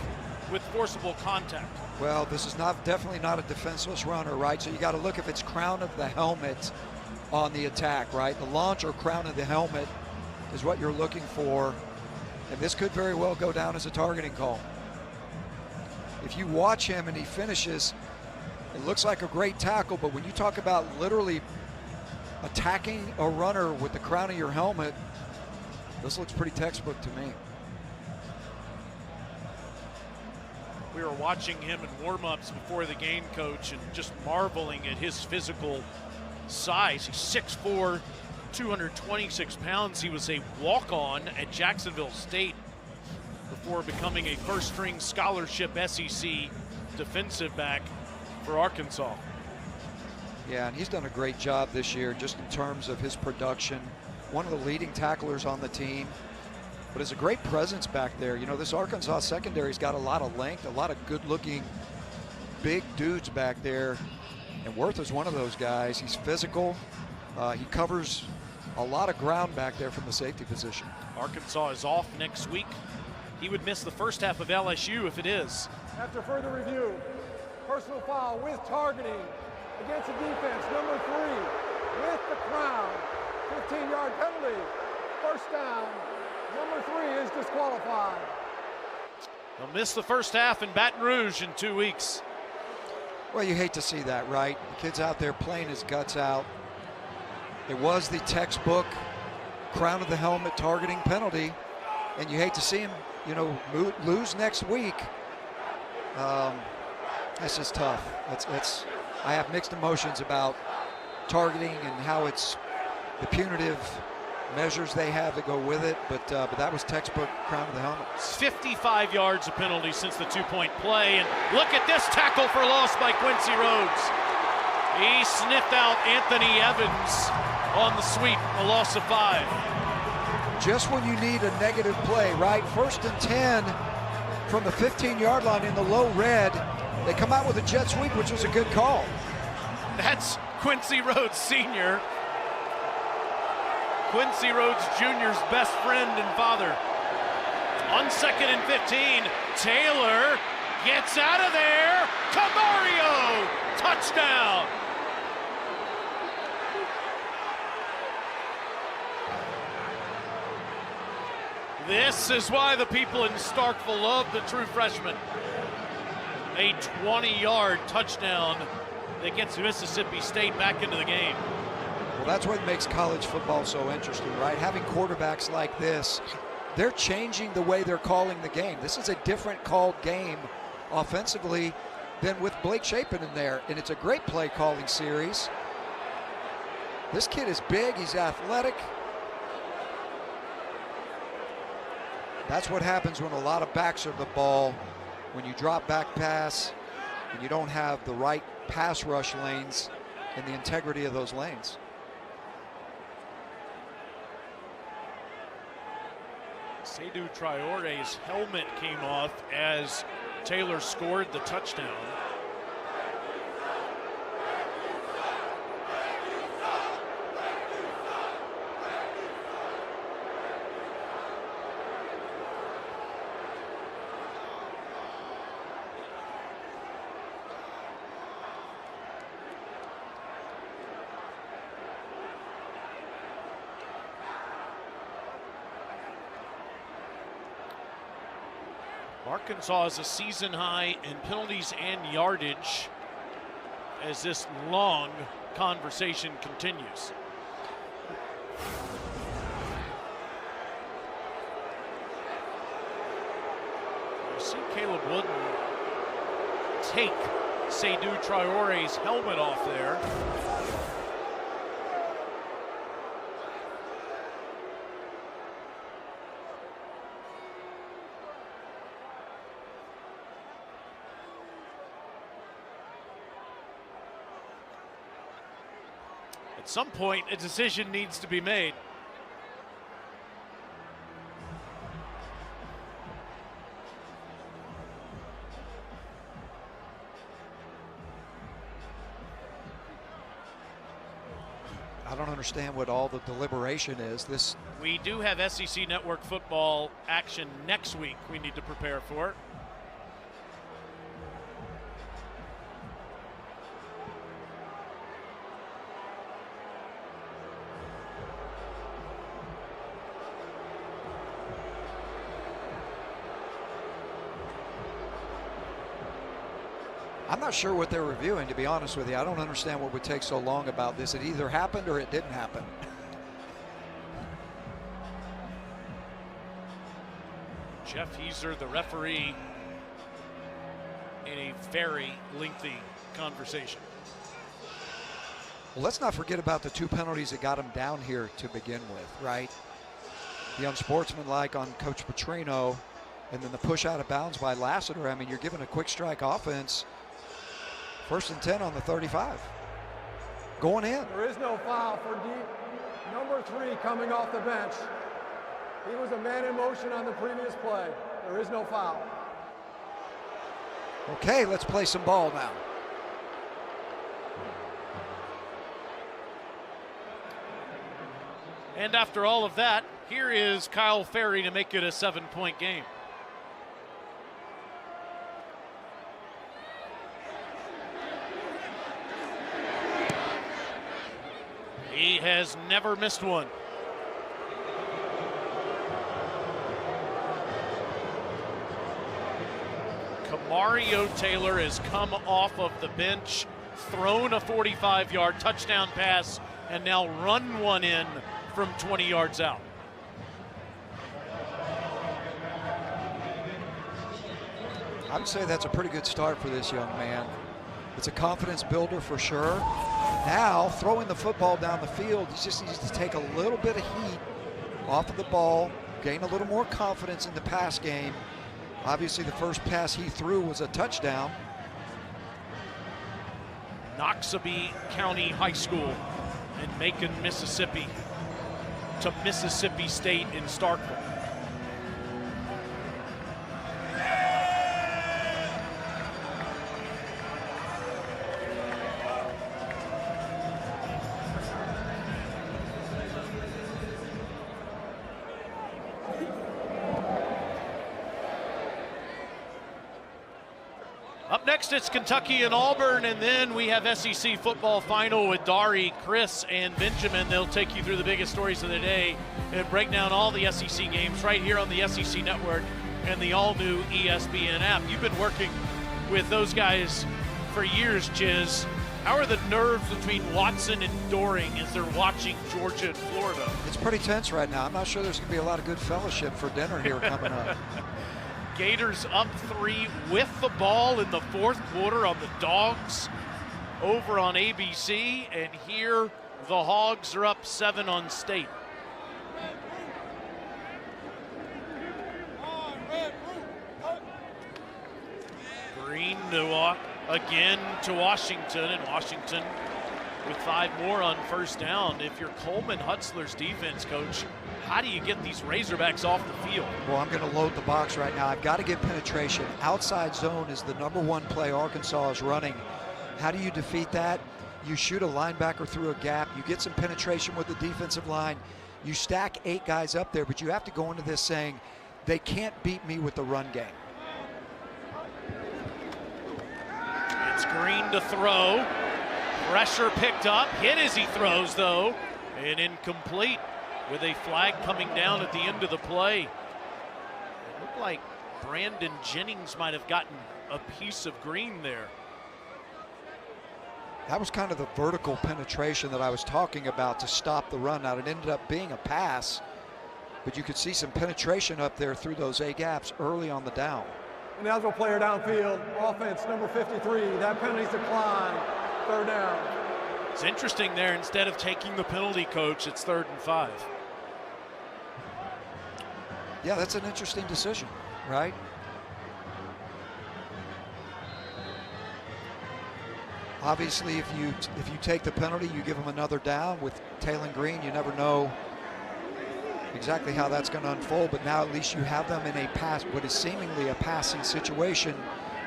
with forcible contact. Well, this is definitely not a defenseless runner, right? So you got to look if it's crown of the helmet on the attack, right? The launch or crown of the helmet is what you're looking for, and this could very well go down as a targeting call. If you watch him and he finishes, it looks like a great tackle, but when you talk about literally attacking a runner with the crown of your helmet, this looks pretty textbook to me. We were watching him in warm-ups before the game, Coach, and just marveling at his physical size. He's 6'4", 226 pounds. He was a walk-on at Jacksonville State before becoming a first-string scholarship SEC defensive back for Arkansas. Yeah, and he's done a great job this year just in terms of his production. One of the leading tacklers on the team, but is a great presence back there. You know, this Arkansas secondary's got a lot of length, a lot of good-looking big dudes back there, and Worth is one of those guys. He's physical. He covers a lot of ground back there from the safety position. Arkansas is off next week. He would miss the first half of LSU if it is. After further review, personal foul with targeting against the defense, number 3, with the crown, 15-yard penalty, first down, number 3 is disqualified. He'll miss the first half in Baton Rouge in 2 weeks. Well, you hate to see that, right? The kid's out there playing his guts out. It was the textbook crown of the helmet targeting penalty, and you hate to see him, you know, lose next week. That's just tough. I have mixed emotions about targeting and how it's the punitive measures they have to go with it, but that was textbook crown of the helmet. 55 yards of penalty since the 2-point play, and look at this tackle for loss by Quincy Rhodes. He sniffed out Anthony Evans on the sweep, a loss of 5. Just when you need a negative play, right? 1st and 10 from the 15-yard line in the low red. They come out with a jet sweep, which was a good call. That's Quincy Rhodes Sr., Quincy Rhodes Jr.'s best friend and father. On 2nd and 15, Taylor gets out of there. Camario, touchdown. This is why the people in Starkville love the true freshman. A 20-yard touchdown that gets Mississippi State back into the game. Well, that's what makes college football so interesting, right? Having quarterbacks like this, they're changing the way they're calling the game. This is a different called game offensively than with Blake Shapen in there, and it's a great play calling series. This kid is big, he's athletic. That's what happens when a lot of backs are the ball. When you drop back pass and you don't have the right pass rush lanes and the integrity of those lanes. Seydou Traore's helmet came off as Taylor scored the touchdown. Arkansas is a season high in penalties and yardage as this long conversation continues. I see Caleb Wooden take Seydou Traore's helmet off there. At some point, a decision needs to be made. I don't understand what all the deliberation is. We do have SEC Network football action next week we need to prepare for. I'm not sure what they're reviewing, to be honest with you. I don't understand what would take so long about this. It either happened or it didn't happen. Jeff Heiser, the referee, in a very lengthy conversation. Well, let's not forget about the two penalties that got him down here to begin with, right? The unsportsmanlike on Coach Petrino, and then the push out of bounds by Lassiter. I mean, you're giving a quick strike offense. 1st and 10 on the 35. Going in. There is no foul for number 3 coming off the bench. He was a man in motion on the previous play. There is no foul. Okay, let's play some ball now. And after all of that, here is Kyle Ferry to make it a 7-point game. He has never missed one. Kamario Taylor has come off of the bench, thrown a 45-yard touchdown pass, and now run one in from 20 yards out. I would say that's a pretty good start for this young man. It's a confidence builder for sure. Now, throwing the football down the field, he just needs to take a little bit of heat off of the ball, gain a little more confidence in the pass game. Obviously, the first pass he threw was a touchdown. Noxubee County High School in Macon, Mississippi, to Mississippi State in Starkville. Up next, it's Kentucky and Auburn, and then we have SEC football final with Dari, Chris, and Benjamin. They'll take you through the biggest stories of the day and break down all the SEC games right here on the SEC Network and the all-new ESPN app. You've been working with those guys for years, Chiz. How are the nerves between Watson and Doring as they're watching Georgia and Florida? It's pretty tense right now. I'm not sure there's going to be a lot of good fellowship for dinner here coming up. Gators up 3 with the ball in the 4th quarter on the Dogs over on ABC. And here The Hogs are up 7 on State. Green again to Washington, and Washington with 5 more on first down. If you're Coleman Hutzler's defense coach, how do you get these Razorbacks off the field? Well, I'm going to load the box right now. I've got to get penetration. Outside zone is the #1 play Arkansas is running. How do you defeat that? You shoot a linebacker through a gap. You get some penetration with the defensive line. You stack 8 guys up there, but you have to go into this saying, they can't beat me with the run game. It's Green to throw. Pressure picked up. Hit as he throws, though. And incomplete with a flag coming down at the end of the play. It looked like Brandon Jennings might have gotten a piece of Green there. That was kind of the vertical penetration that I was talking about to stop the run. Now, it ended up being a pass, but you could see some penetration up there through those A gaps early on the down. An eligible player downfield, offense number 53. That penalty's declined. 3rd down. It's interesting there, instead of taking the penalty, coach, it's 3rd and 5. Yeah, that's an interesting decision, right? Obviously, if you take the penalty, you give them another down. With Taylon Green, you never know exactly how that's going to unfold, but now at least you have them in a pass, what is seemingly a passing situation,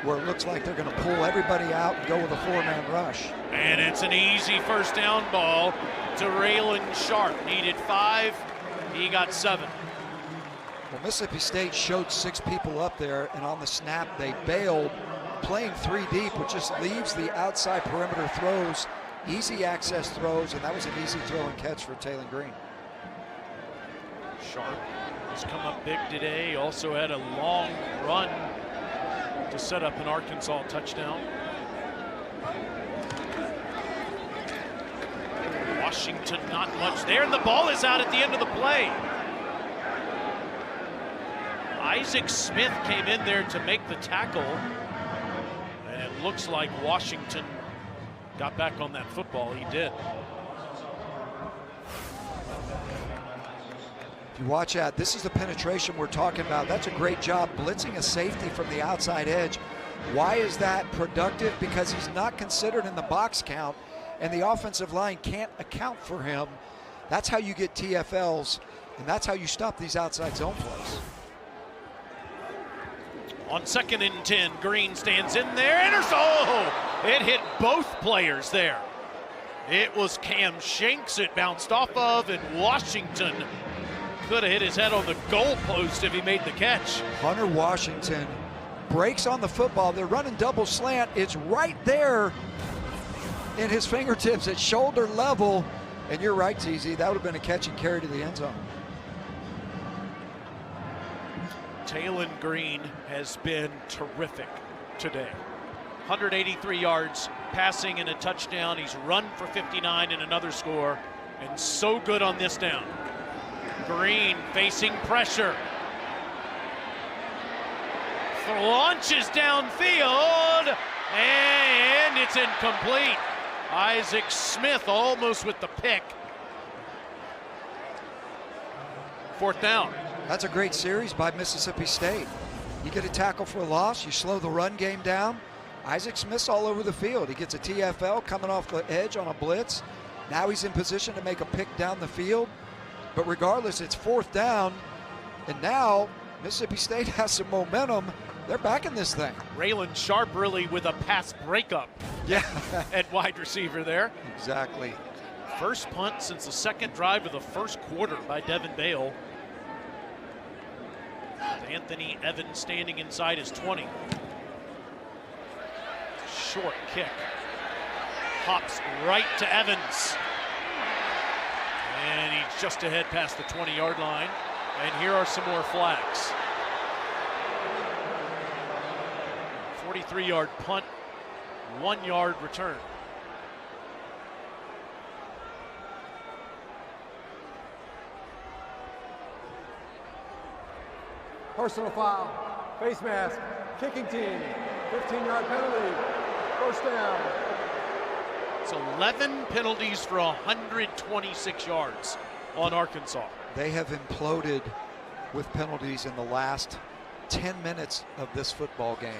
where it looks like they're going to pull everybody out and go with a 4-man rush. And it's an easy first down ball to Raylan Sharp. Needed 5, he got 7. Well, Mississippi State showed 6 people up there, and on the snap they bailed, playing 3 deep, which just leaves the outside perimeter throws, easy access throws, and that was an easy throw and catch for Taylon Green. Sharp has come up big today. Also had a long run to set up an Arkansas touchdown. Washington not much there, and the ball is out at the end of the play. Isaac Smith came in there to make the tackle, and it looks like Washington got back on that football. He did. If you watch out, this is the penetration we're talking about. That's a great job blitzing a safety from the outside edge. Why is that productive? Because he's not considered in the box count, and the offensive line can't account for him. That's how you get TFLs, and that's how you stop these outside zone plays. On 2nd and 10, Green stands in there, and it hit both players there. It was Cam Shanks it bounced off of, and Washington could have hit his head on the goalpost if he made the catch. Hunter Washington breaks on the football. They're running double slant. It's right there in his fingertips at shoulder level. And you're right, TZ, that would have been a catch and carry to the end zone. Taylon Green has been terrific today. 183 yards passing and a touchdown. He's run for 59 and another score, and so good on this down. Green facing pressure. Launches downfield, and it's incomplete. Isaac Smith almost with the pick. 4th down. That's a great series by Mississippi State. You get a tackle for a loss, you slow the run game down. Isaac Smith's all over the field. He gets a TFL coming off the edge on a blitz. Now he's in position to make a pick down the field. But regardless, it's 4th down, and now Mississippi State has some momentum. They're back in this thing. Raylan Sharp really with a pass breakup. Yeah. At wide receiver there. Exactly. First punt since the 2nd drive of the 1st quarter by Devin Bale. Anthony Evans standing inside his 20. Short kick. Hops right to Evans. And he's just ahead past the 20-yard line. And here are some more flags. 43-yard punt, 1-yard return. Personal foul, face mask, kicking team, 15-yard penalty, 1st down. It's 11 penalties for 126 yards on Arkansas. They have imploded with penalties in the last 10 minutes of this football game.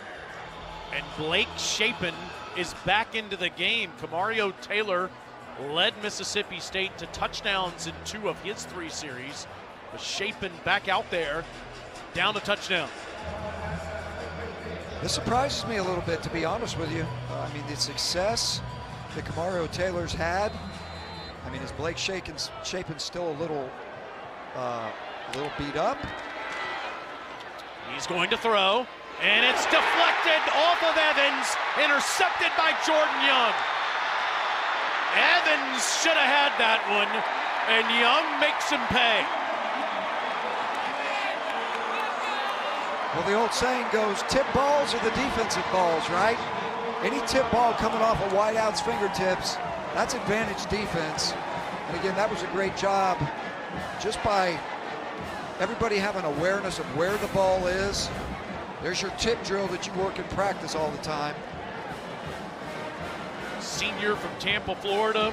And Blake Shapen is back into the game. Kamario Taylor led Mississippi State to touchdowns in 2 of his 3 series. But Shapen back out there, down a touchdown. This surprises me a little bit, to be honest with you. I mean, the success that Kamario Taylor's had. I mean, is Blake Shapen's still a little beat up? He's going to throw, and it's deflected off of Evans, intercepted by Jordan Young. Evans should have had that one, and Young makes him pay. Well, the old saying goes, tip balls are the defensive balls, right? Any tip ball coming off a wideout's fingertips, that's advantage defense. And again, that was a great job just by everybody having awareness of where the ball is. There's your tip drill that you work in practice all the time. Senior from Tampa, Florida,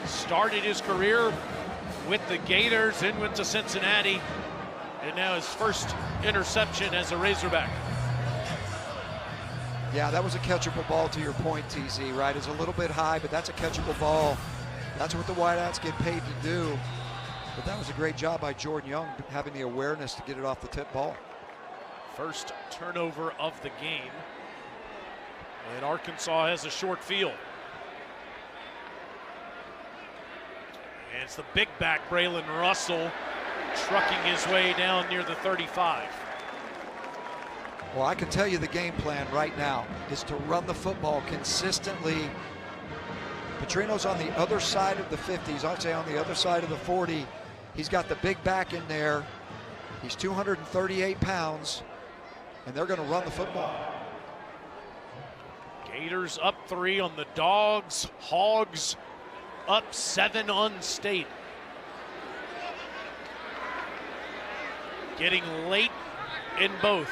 started his career with the Gators, then went to Cincinnati, and now his first interception as a Razorback. Yeah, that was a catchable ball, to your point, TZ, right? It's a little bit high, but that's a catchable ball. That's what the wideouts get paid to do. But that was a great job by Jordan Young, having the awareness to get it off the tip ball. First turnover of the game. And Arkansas has a short field. And it's the big back, Braylon Russell, trucking his way down near the 35. Well, I can tell you the game plan right now is to run the football consistently. Petrino's on the other side of the 50s, I'd say on the other side of the 40. He's got the big back in there. He's 238 pounds, and they're going to run the football. Gators up 3 on the Dogs. Hogs up 7 on State. Getting late in both.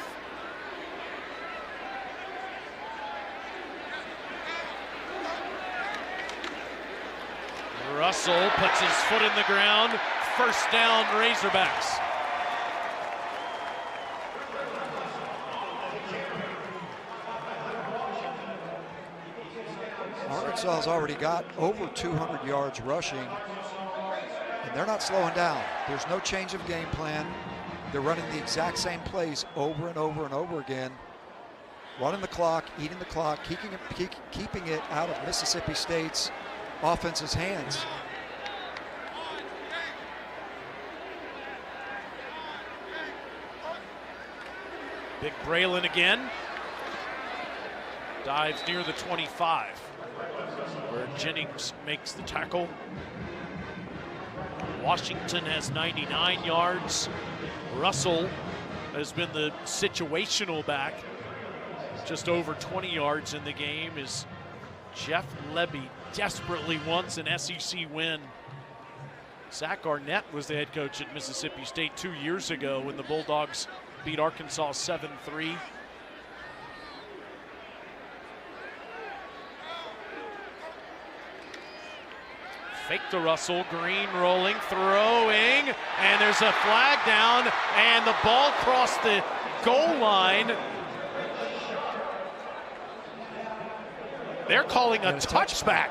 Russell puts his foot in the ground. First down, Razorbacks. Arkansas has already got over 200 yards rushing, and they're not slowing down. There's no change of game plan. They're running the exact same plays over and over and over again. Running the clock, eating the clock, keeping it out of Mississippi State's offense's hands. Big Braylon again. Dives near the 25, where Jennings makes the tackle. Washington has 99 yards. Russell has been the situational back. Just over 20 yards in the game as Jeff Lebby desperately wants an SEC win. Zach Arnett was the head coach at Mississippi State 2 years ago when the Bulldogs beat Arkansas 7-3. Fake to Russell, Green rolling, throwing, and there's a flag down, and the ball crossed the goal line. They're calling a touchback.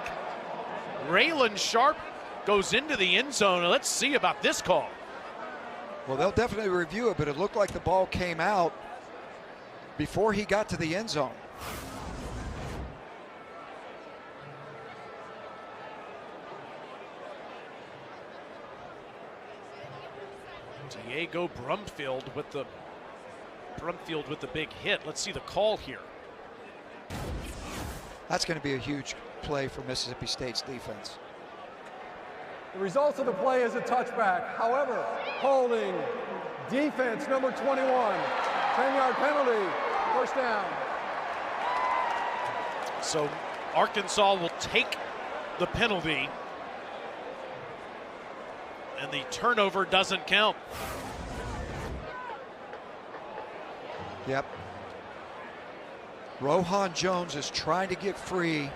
Raylan Sharp goes into the end zone. Let's see about this call. Well, they'll definitely review it, but it looked like the ball came out before he got to the end zone. Diego Brumfield with the big hit. Let's see the call here. That's going to be a huge play for Mississippi State's defense. The results of the play is a touchback. However, holding defense number 21, 10-yard penalty, first down. So Arkansas will take the penalty, and the turnover doesn't count. Yep. Rohan Jones is trying to get free.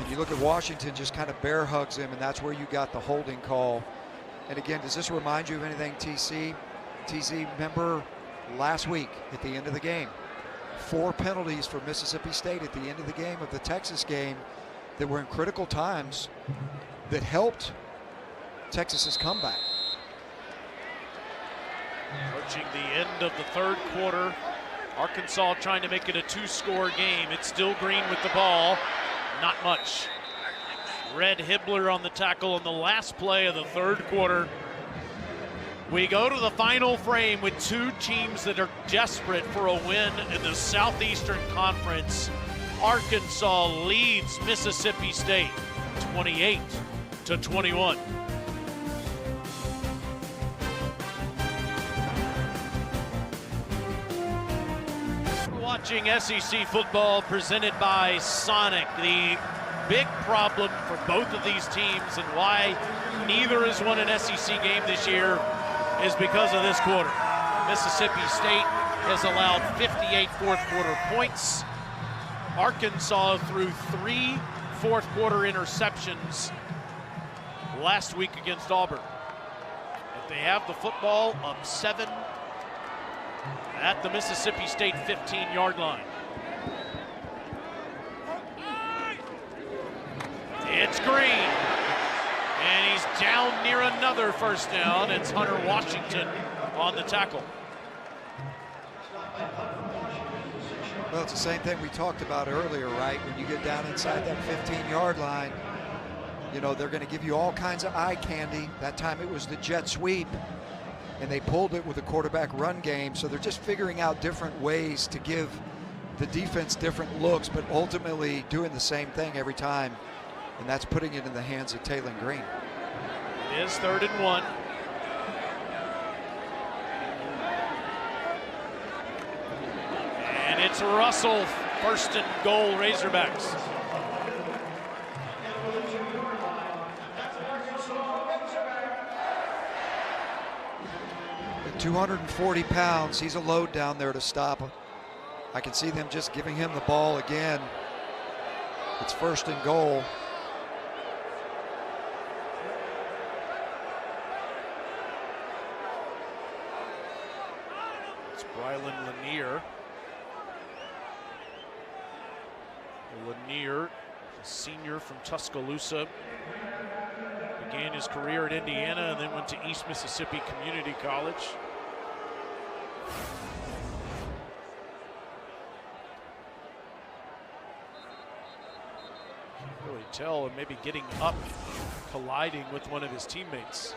And you look at Washington, just kind of bear hugs him, and that's where you got the holding call. And again, does this remind you of anything, TC? TZ, remember last week at the end of the game, 4 penalties for Mississippi State at the end of the game of the Texas game that were in critical times that helped Texas's comeback. Approaching the end of the third quarter, Arkansas trying to make it a 2-score game. It's still Green with the ball, not much. Red Hibbler on the tackle on the last play of the third quarter. We go to the final frame with 2 teams that are desperate for a win in the Southeastern Conference. Arkansas leads Mississippi State 28-21. Watching SEC football presented by Sonic. The big problem for both of these teams and why neither has won an SEC game this year is because of this quarter. Mississippi State has allowed 58 fourth-quarter points. Arkansas threw 3 fourth-quarter interceptions last week against Auburn. But they have the football up 7 at the Mississippi State 15-yard line. It's Green, and he's down near another first down. It's Hunter Washington on the tackle. Well, it's the same thing we talked about earlier, right? When you get down inside that 15-yard line, you know, they're going to give you all kinds of eye candy. That time it was the jet sweep, and they pulled it with a quarterback run game. So they're just figuring out different ways to give the defense different looks, but ultimately doing the same thing every time. And that's putting it in the hands of Taylen Green. It is 3rd and 1. And it's Russell, 1st and goal, Razorbacks. At 240 pounds, he's a load down there to stop him. I can see them just giving him the ball again. It's 1st and goal. Brylan Lanier. Lanier, a senior from Tuscaloosa, began his career at Indiana and then went to East Mississippi Community College. Can't really tell, and maybe getting up, colliding with one of his teammates.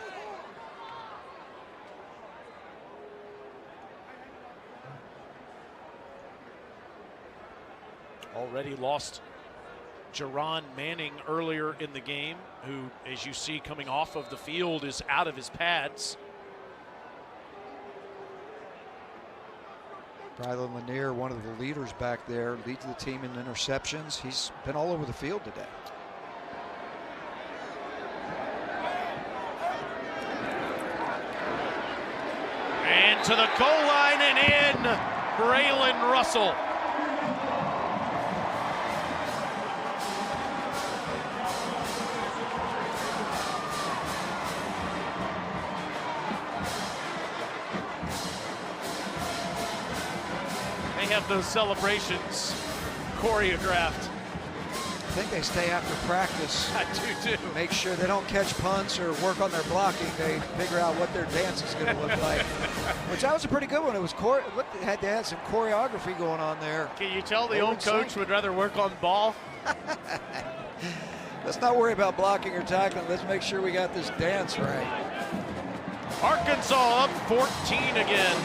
Already lost Jerron Manning earlier in the game, who, as you see coming off of the field, is out of his pads. Brylan Lanier, one of the leaders back there, leads the team in interceptions. He's been all over the field today. And to the goal line and in, Braylon Russell. Have those celebrations choreographed. I think they stay after practice. I do too. Make sure they don't catch punts or work on their blocking. They figure out what their dance is going to look like. Which that was a pretty good one. It was they had some choreography going on there. Can you tell the old coach would rather work on ball? Let's not worry about blocking or tackling. Let's make sure we got this dance right. Arkansas up 14 again.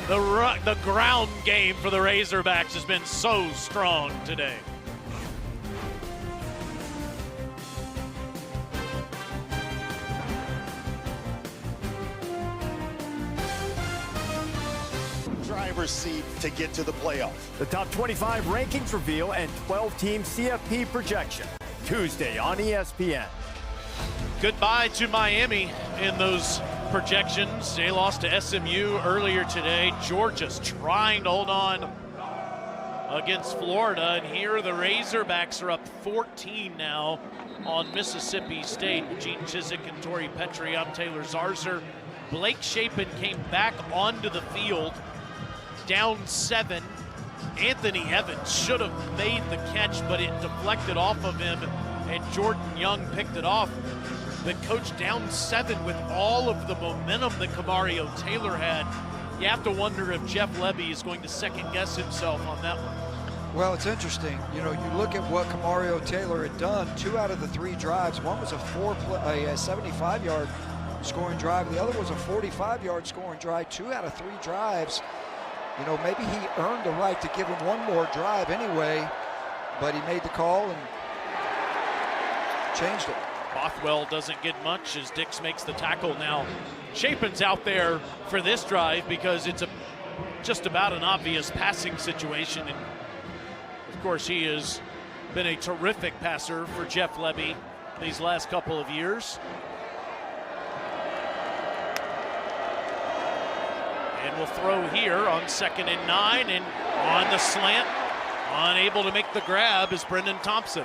The ground game for the Razorbacks has been so strong today. Driver's seat to get to the playoff. The top 25 rankings reveal and 12-team CFP projection. Tuesday on ESPN. Goodbye to Miami in those projections. They lost to SMU earlier today. Georgia's trying to hold on against Florida. And here the Razorbacks are up 14 now on Mississippi State. Gene Chizik and Tori Petrie. I'm Taylor Zarzer. Blake Shapen came back onto the field, down 7. Anthony Evans should have made the catch, but it deflected off of him, and Jordan Young picked it off. But coach, down 7 with all of the momentum that Kamario Taylor had. You have to wonder if Jeff Levy is going to second-guess himself on that one. Well, it's interesting. You know, you look at what Kamario Taylor had done. 2 out of the 3 drives. One was a 75-yard scoring drive. The other was a 45-yard scoring drive. 2 out of 3 drives. You know, maybe he earned the right to give him one more drive anyway, but he made the call and changed it. Bothwell doesn't get much as Dix makes the tackle. Now Shapen's out there for this drive because it's just about an obvious passing situation. And of course, he has been a terrific passer for Jeff Levy these last couple of years. And we'll throw here on 2nd and 9, and on the slant, unable to make the grab is Brendan Thompson.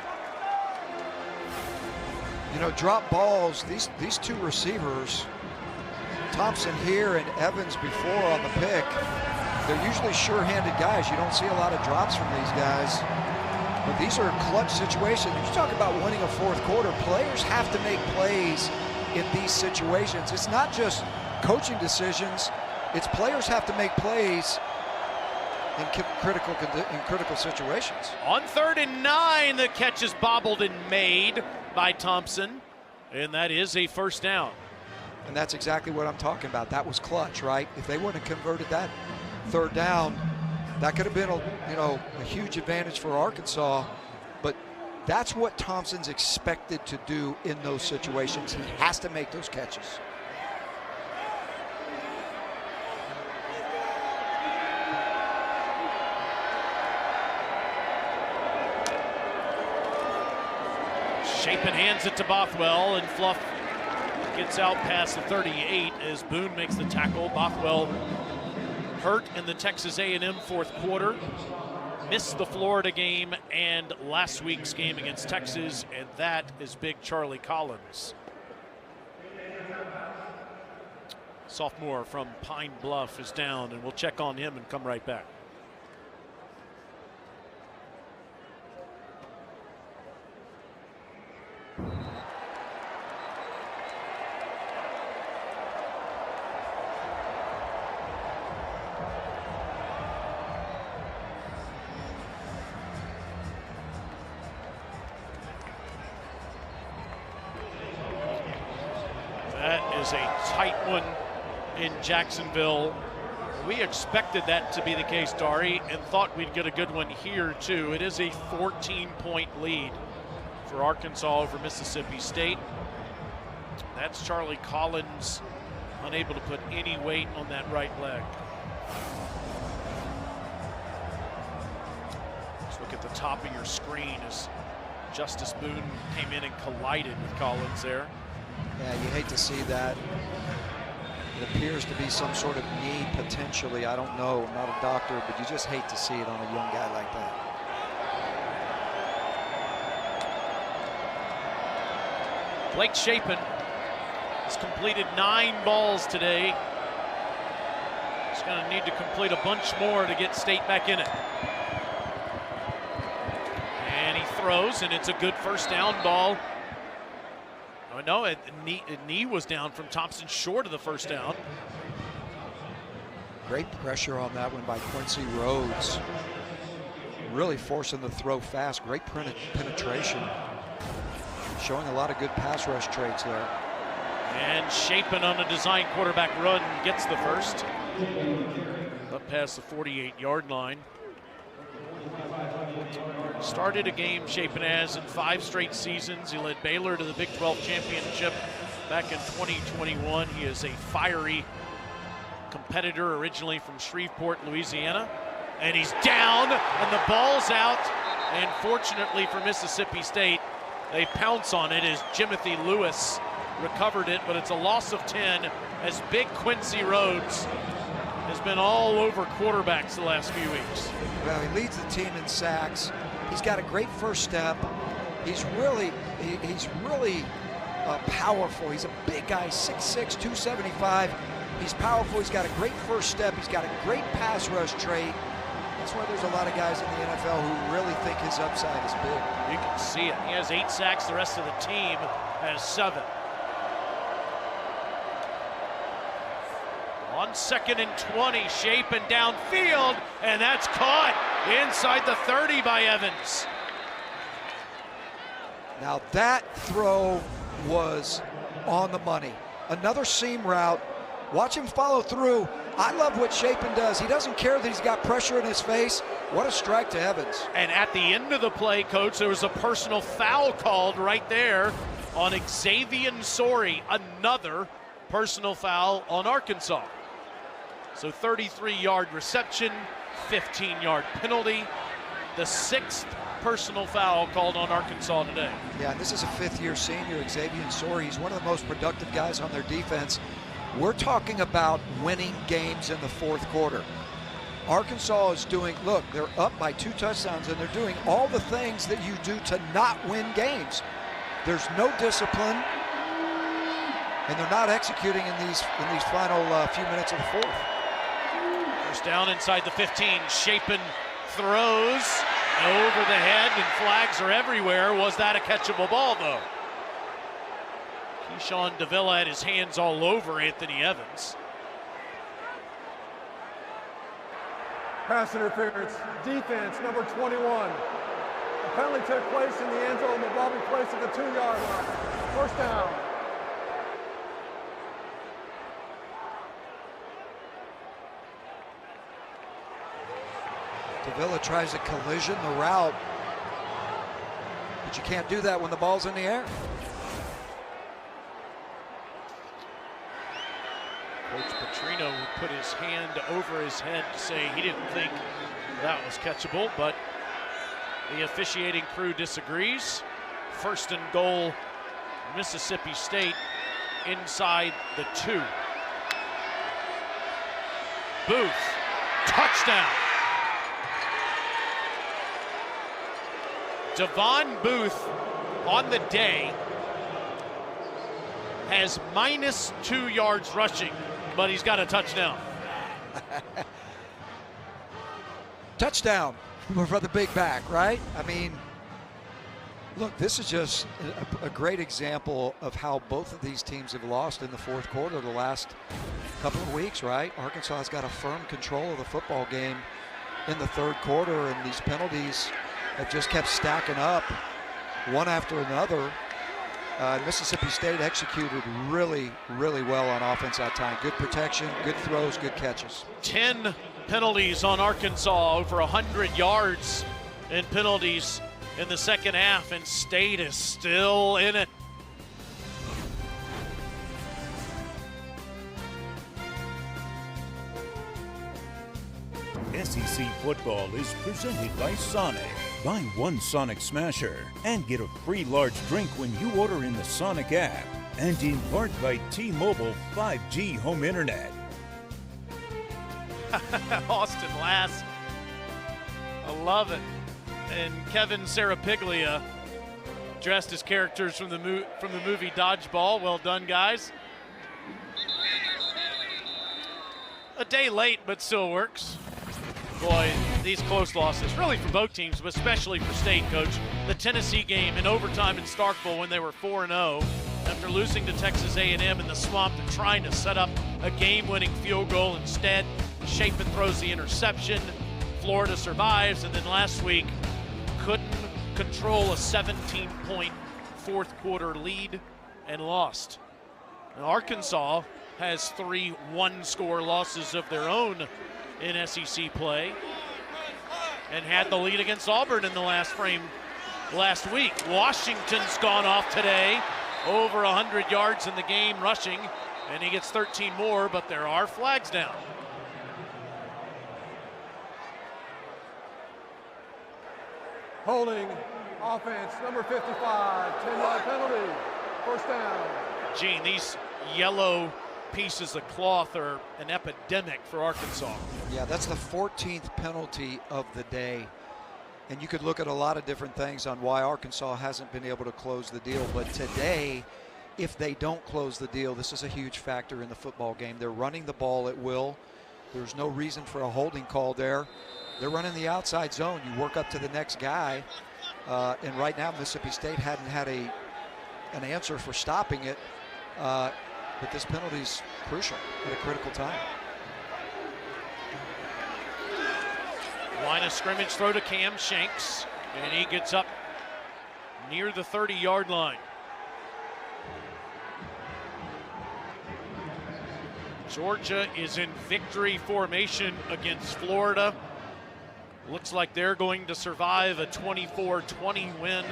You know, drop balls, these 2 receivers, Thompson here and Evans before on the pick, they're usually sure-handed guys. You don't see a lot of drops from these guys, but these are clutch situations. You talk about winning a 4th quarter, players have to make plays in these situations. It's not just coaching decisions, it's players have to make plays in critical situations. On 3rd and 9, the catch is bobbled and made by Thompson, and that is a first down. And that's exactly what I'm talking about. That was clutch, right? If they wouldn't have converted that 3rd down, that could have been a huge advantage for Arkansas. But that's what Thompson's expected to do in those situations. He has to make those catches. Shapen hands it to Bothwell, and Fluff gets out past the 38 as Boone makes the tackle. Bothwell hurt in the Texas A&M 4th quarter, missed the Florida game and last week's game against Texas, and that is big Charlie Collins. Sophomore from Pine Bluff is down, and we'll check on him and come right back. That is a tight one in Jacksonville. We expected that to be the case, Dari, and thought we'd get a good one here too. It is a 14-point lead for Arkansas over Mississippi State. That's Charlie Collins, unable to put any weight on that right leg. Let's look at the top of your screen as Justice Boone came in and collided with Collins there. Yeah, you hate to see that. It appears to be some sort of knee potentially. I don't know, I'm not a doctor, but you just hate to see it on a young guy like that. Blake Shapen has completed 9 balls today. He's going to need to complete a bunch more to get State back in it. And he throws, and it's a good first down ball. Oh, no, a knee was down from Thompson short of the first down. Great pressure on that one by Quincy Rhodes. Really forcing the throw fast. Great penetration. Showing a lot of good pass rush traits there. And Shapen on a design quarterback run gets the first. Up past the 48-yard line. Started a game Shapen has in 5 straight seasons. He led Baylor to the Big 12 championship back in 2021. He is a fiery competitor, originally from Shreveport, Louisiana. And he's down, and the ball's out. And fortunately for Mississippi State, they pounce on it as Jimothy Lewis recovered it, but it's a loss of 10 as big Quincy Rhodes has been all over quarterbacks the last few weeks. Well, he leads the team in sacks. He's got a great first step. He's really powerful. He's a big guy, 6'6", 275. He's powerful. He's got a great first step. He's got a great pass rush trait. That's why there's a lot of guys in the NFL who really think his upside is big. You can see it. He has 8 sacks. The rest of the team has 7. On 2nd and 20, Shapen downfield, and that's caught inside the 30 by Evans. Now that throw was on the money. Another seam route. Watch him follow through. I love what Shapen does. He doesn't care that he's got pressure in his face. What a strike to Evans. And at the end of the play, Coach, there was a personal foul called right there on Xavier Sori. Another personal foul on Arkansas. So 33-yard reception, 15-yard penalty. The 6th personal foul called on Arkansas today. Yeah, this is a 5th-year senior, Xavier Sori. He's one of the most productive guys on their defense. We're talking about winning games in the 4th quarter. Arkansas is doing, look, they're up by 2 touchdowns, and they're doing all the things that you do to not win games. There's no discipline, and they're not executing in these final few minutes of the 4th. First down inside the 15. Shapen throws over the head, and flags are everywhere. Was that a catchable ball, though? Keyshawn Davila had his hands all over Anthony Evans. Pass interference, defense, number 21. The penalty took place in the end zone. The ball be placed at the 2-yard line. First down. Davila tries a collision, the route, but you can't do that when the ball's in the air. Coach Petrino put his hand over his head to say he didn't think that was catchable, but the officiating crew disagrees. 1st and goal, Mississippi State inside the 2. Booth, touchdown. Devon Booth on the day has -2 yards rushing, but he's got a touchdown. Touchdown for the big back, right? I mean, look, this is just a great example of how both of these teams have lost in the 4th quarter the last couple of weeks, right? Arkansas has got a firm control of the football game in the 3rd quarter, and these penalties have just kept stacking up one after another. Mississippi State executed really, really well on offense that time. Good protection, good throws, good catches. 10 penalties on Arkansas, over 100 yards in penalties in the 2nd half, and State is still in it. SEC football is presented by Sonic. Buy 1 Sonic Smasher and get a free large drink when you order in the Sonic app. And in part by T-Mobile 5G home internet. Austin Lass, I love it. And Kevin Serapiglia dressed as characters from the movie Dodgeball. Well done, guys. A day late, but still works. Boy, these close losses, really for both teams, but especially for State, Coach. The Tennessee game in overtime in Starkville when they were 4-0, after losing to Texas A&M in the swamp, they're trying to set up a game-winning field goal. Instead, Shapen throws the interception. Florida survives, and then last week couldn't control a 17-point 4th quarter lead and lost. Now, Arkansas has 3 one-score losses of their own in SEC play and had the lead against Auburn in the last frame last week. Washington's gone off today, over 100 yards in the game rushing, and he gets 13 more, but there are flags down. Holding, offense, number 55, 10-yard penalty, first down. Gene, these yellow pieces of cloth are an epidemic for Arkansas. Yeah, that's the 14th penalty of the day. And you could look at a lot of different things on why Arkansas hasn't been able to close the deal. But today, if they don't close the deal, this is a huge factor in the football game. They're running the ball at will. There's no reason for a holding call there. They're running the outside zone. You work up to the next guy. And right now, Mississippi State hadn't had an answer for stopping it. But this penalty is crucial at a critical time. Line of scrimmage throw to Cam Shanks, and he gets up near the 30-yard line. Georgia is in victory formation against Florida. Looks like they're going to survive a 24-20 win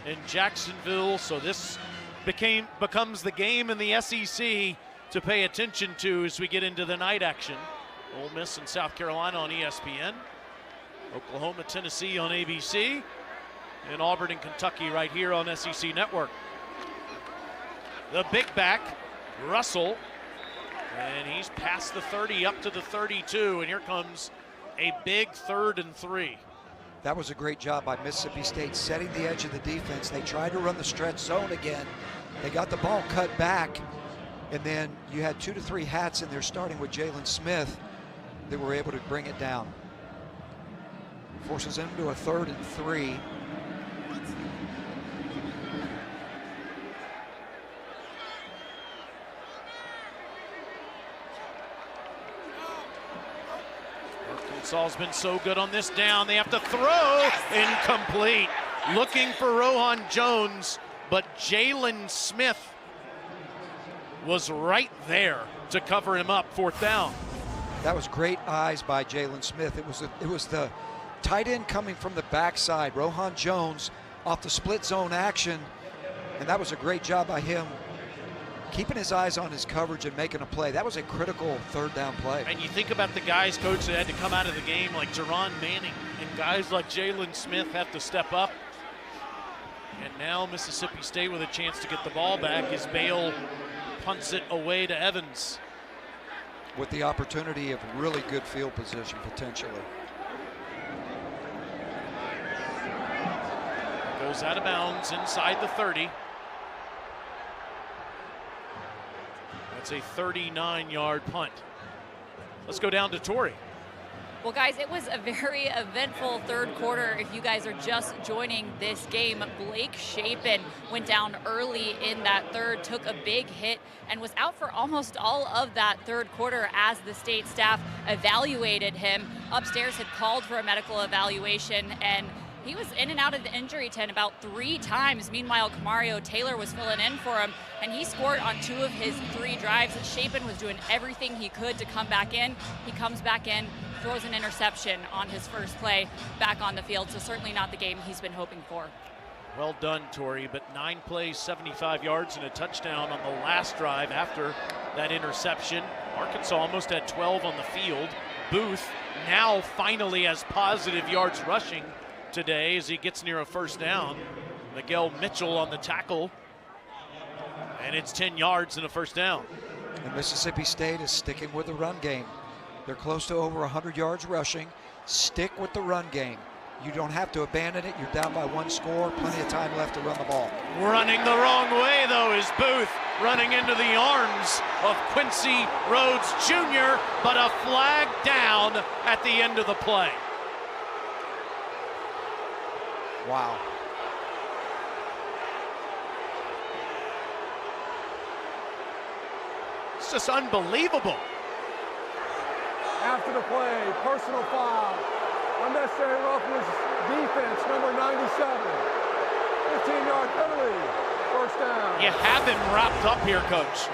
in Jacksonville, so this becomes the game in the SEC to pay attention to as we get into the night action. Ole Miss and South Carolina on ESPN, Oklahoma, Tennessee on ABC, and Auburn and Kentucky right here on SEC Network. The big back, Russell, and he's past the 30 up to the 32, and here comes a big 3rd and 3. That was a great job by Mississippi State setting the edge of the defense. They tried to run the stretch zone again. They got the ball cut back, and then you had 2 to 3 hats in there, starting with Jalen Smith, that were able to bring it down. Forces them to a 3rd and 3. Arkansas has been so good on this down. They have to throw. Incomplete. Looking for Rohan Jones, but Jalen Smith was right there to cover him up. 4th down. That was great eyes by Jalen Smith. It was the tight end coming from the backside, Rohan Jones, off the split zone action, and that was a great job by him, keeping his eyes on his coverage and making a play. That was a critical 3rd down play. And you think about the guys, Coach, that had to come out of the game like Jerron Manning, and guys like Jalen Smith have to step up. And now Mississippi State with a chance to get the ball back as Bale punts it away to Evans. With the opportunity of really good field position potentially. Goes out of bounds inside the 30. That's a 39-yard punt. Let's go down to Tori. Well, guys, it was a very eventful 3rd quarter. If you guys are just joining this game, Blake Shapen went down early in that 3rd, took a big hit, and was out for almost all of that 3rd quarter as the state staff evaluated him. Upstairs had called for a medical evaluation, and he was in and out of the injury tent about 3 times. Meanwhile, Kamario Taylor was filling in for him, and he scored on 2 of his 3 drives. Shapen was doing everything he could to come back in. He comes back in, throws an interception on his first play back on the field, so certainly not the game he's been hoping for. Well done, Tori, but 9 plays, 75 yards, and a touchdown on the last drive after that interception. Arkansas almost had 12 on the field. Booth now finally has positive yards rushing today as he gets near a 1st down. Miguel Mitchell on the tackle, and it's 10 yards and a 1st down. And Mississippi State is sticking with the run game. They're close to over 100 yards rushing. Stick with the run game. You don't have to abandon it. You're down by 1 score, plenty of time left to run the ball. Running the wrong way, though, is Booth, running into the arms of Quincy Rhodes Jr., but a flag down at the end of the play. Wow. It's just unbelievable. After the play, personal foul. Unnecessary roughness, defense, number 97. 15-yard penalty, 1st down. You have him wrapped up here, Coach.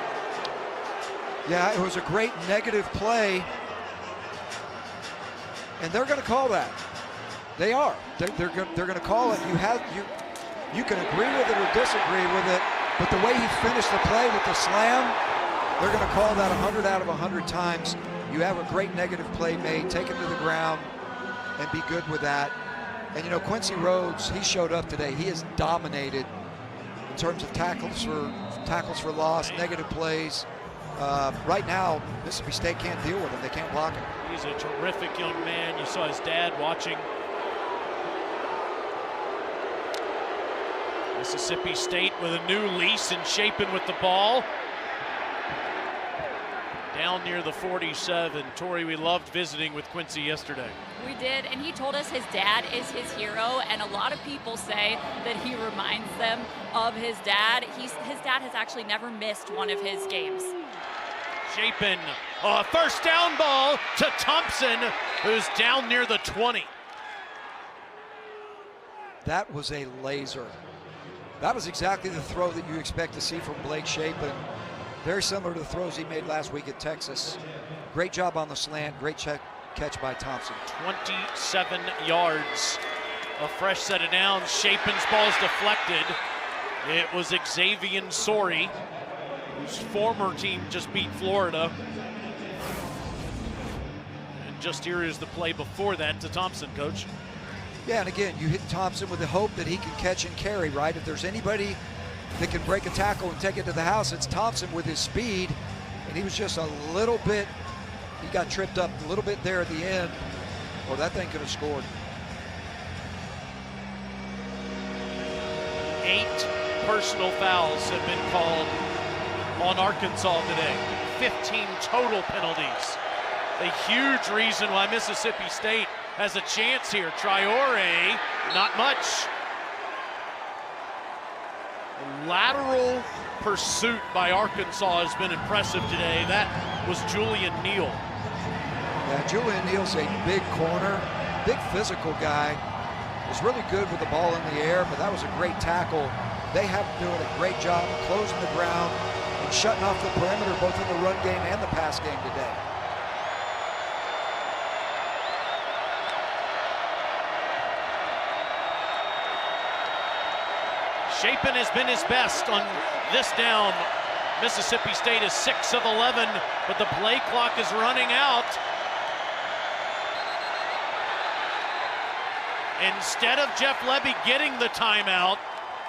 Yeah, it was a great negative play, and they're going to call that. They are. They're going to call it. You can agree with it or disagree with it, but the way he finished the play with the slam, they're going to call that 100 out of 100 times. You have a great negative play made, take him to the ground, and be good with that. And you know, Quincy Rhodes, he showed up today. He has dominated in terms of tackles for loss, negative plays. right now, Mississippi State can't deal with him. They can't block him. He's a terrific young man. You saw his dad watching. Mississippi State with a new lease and Shapen with the ball. Down near the 47. Tori, we loved visiting with Quincy yesterday. We did, and he told us his dad is his hero, and a lot of people say that he reminds them of his dad. His dad has actually never missed one of his games. Shapen, first down ball to Thompson, who's down near the 20. That was a laser. That was exactly the throw that you expect to see from Blake Shapen. Very similar to the throws he made last week at Texas. Great job on the slant, great catch by Thompson. 27 yards. A fresh set of downs. Shapen's ball's deflected. It was Xavier Sori, whose former team just beat Florida. And just here is the play before that to Thompson, Coach. Yeah, and again, you hit Thompson with the hope that he can catch and carry, right? If there's anybody that can break a tackle and take it to the house, it's Thompson with his speed. And he was just a little bit, he got tripped up a little bit there at the end, or that thing could have scored. 8 personal fouls have been called on Arkansas today. 15 total penalties. A huge reason why Mississippi State has a chance here. Traore, not much. Lateral pursuit by Arkansas has been impressive today. That was Julian Neal. Yeah, Julian Neal's a big corner, big physical guy. Was really good with the ball in the air, but that was a great tackle. They have doing a great job of closing the ground and shutting off the perimeter, both in the run game and the pass game today. Shapen has been his best on this down. Mississippi State is 6 of 11, but the play clock is running out. Instead of Jeff Lebby getting the timeout,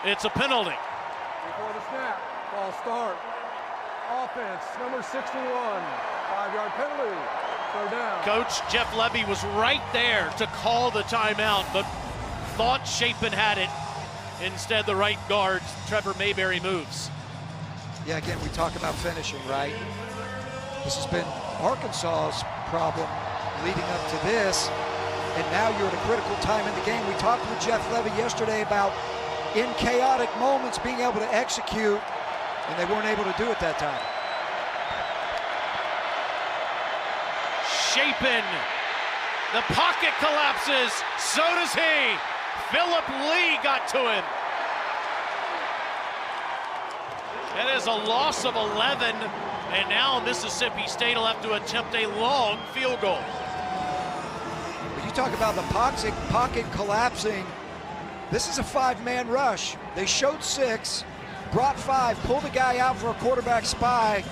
it's a penalty. Before the snap, ball start. Offense, number 61, 5-yard penalty, third down. Coach Jeff Lebby was right there to call the timeout, but thought Shapen had it. Instead, the right guard, Trevor Mayberry, moves. Yeah, again, we talk about finishing, right? This has been Arkansas's problem leading up to this, and now you're at a critical time in the game. We talked with Jeff Lebby yesterday about, in chaotic moments, being able to execute, and they weren't able to do it that time. Shapen, the pocket collapses, so does he. Philip Lee got to him. That is a loss of 11, and now Mississippi State will have to attempt a long field goal. When you talk about the pocket collapsing, this is a 5-man rush. They showed 6, brought 5, pulled a guy out for a quarterback spy,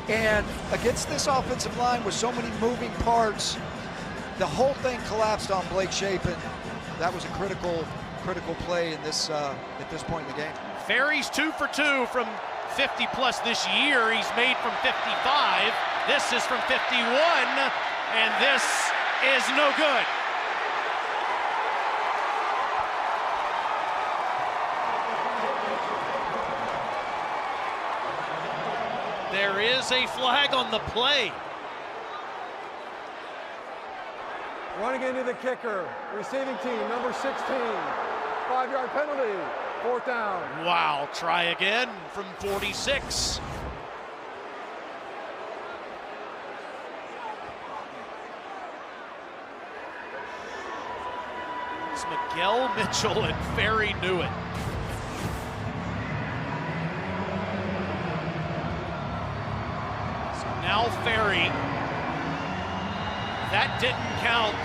and against this offensive line with so many moving parts, the whole thing collapsed on Blake Shapen. That was a critical play in this at this point in the game. Ferry's 2 for 2 from 50 plus this year. He's made from 55. This is from 51, and this is no good. There is a flag on the play. Running into the kicker, receiving team, number 16, 5-yard penalty, fourth down. Wow, try again from 46. It's Miguel Mitchell, and Ferry knew it. So now Ferry. That didn't count.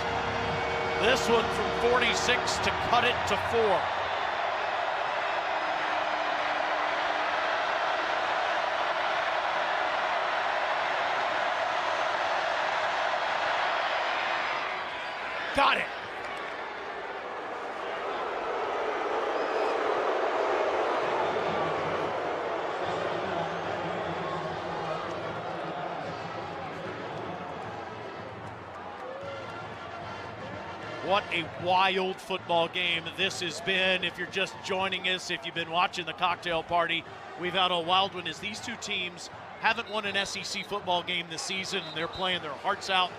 This one from 46 to cut it to 4. Got it. What a wild football game this has been. If you're just joining us, if you've been watching the cocktail party, we've had a wild one as these two teams haven't won an SEC football game this season, and they're playing their hearts out.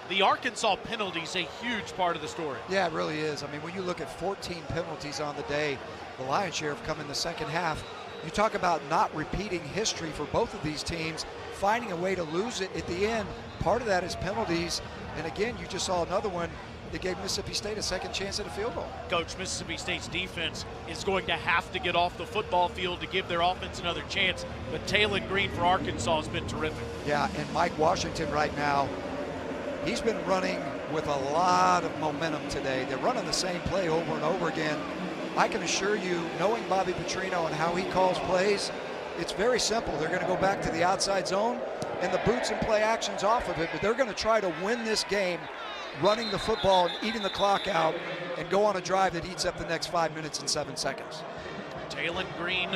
The Arkansas penalty is a huge part of the story. Yeah, it really is. I mean, when you look at 14 penalties on the day, the lion's share have come in the second half. You talk about not repeating history for both of these teams, finding a way to lose it at the end. Part of that is penalties. And again, you just saw another one that gave Mississippi State a second chance at a field goal. Coach, Mississippi State's defense is going to have to get off the football field to give their offense another chance. But Talon Green for Arkansas has been terrific. Yeah, and Mike Washington right now, he's been running with a lot of momentum today. They're running the same play over and over again. I can assure you, knowing Bobby Petrino and how he calls plays, it's very simple. They're going to go back to the outside zone and the boots and play actions off of it, but they're going to try to win this game running the football and eating the clock out and go on a drive that eats up the next 5 minutes and 7 seconds. Talon Green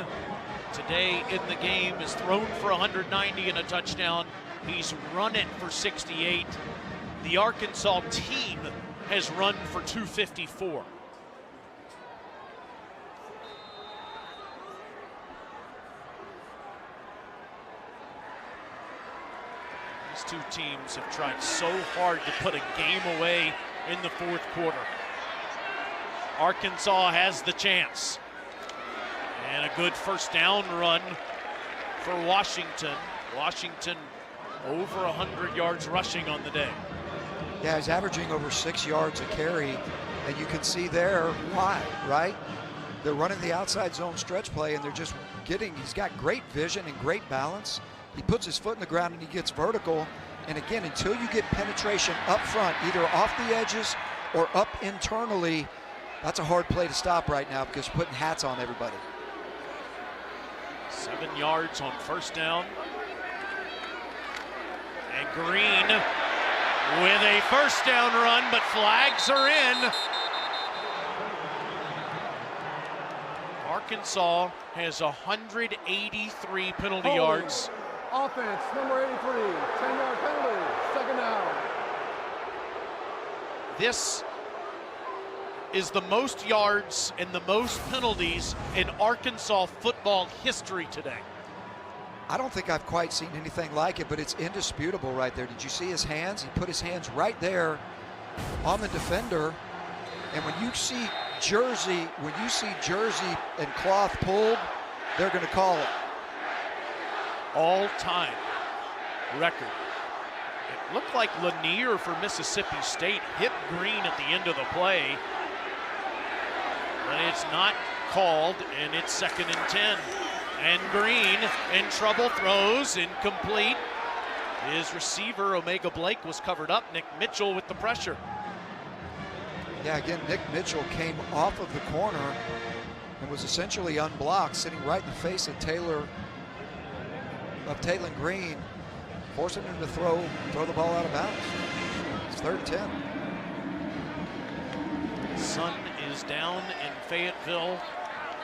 today in the game is thrown for 190 and a touchdown. He's run it for 68. The Arkansas team has run for 254. These two teams have tried so hard to put a game away in the fourth quarter. Arkansas has the chance. And a good first down run for Washington. Washington over 100 yards rushing on the day. Yeah, he's averaging over 6 yards a carry, and you can see there why, right? They're running the outside zone stretch play, and they're just he's got great vision and great balance. He puts his foot in the ground and he gets vertical. And again, until you get penetration up front, either off the edges or up internally, that's a hard play to stop right now because you're putting hats on everybody. 7 yards on first down. And Green with a first down run, but flags are in. Arkansas has 183 penalty yards. Offense, number 83, 10-yard penalty, second down. This is the most yards and the most penalties in Arkansas football history today. I don't think I've quite seen anything like it, but it's indisputable right there. Did you see his hands? He put his hands right there on the defender. And when you see jersey and cloth pulled, they're going to call it. All-time record. It looked like Lanier for Mississippi State hit Green at the end of the play, but it's not called, and it's 2nd and 10. And Green in trouble, throws incomplete. His receiver, Omega Blake, was covered up. Nick Mitchell with the pressure. Yeah, again, Nick Mitchell came off of the corner and was essentially unblocked, sitting right in the face of Talon Green, forcing him to throw the ball out of bounds. It's 3rd and 10. Sun is down in Fayetteville.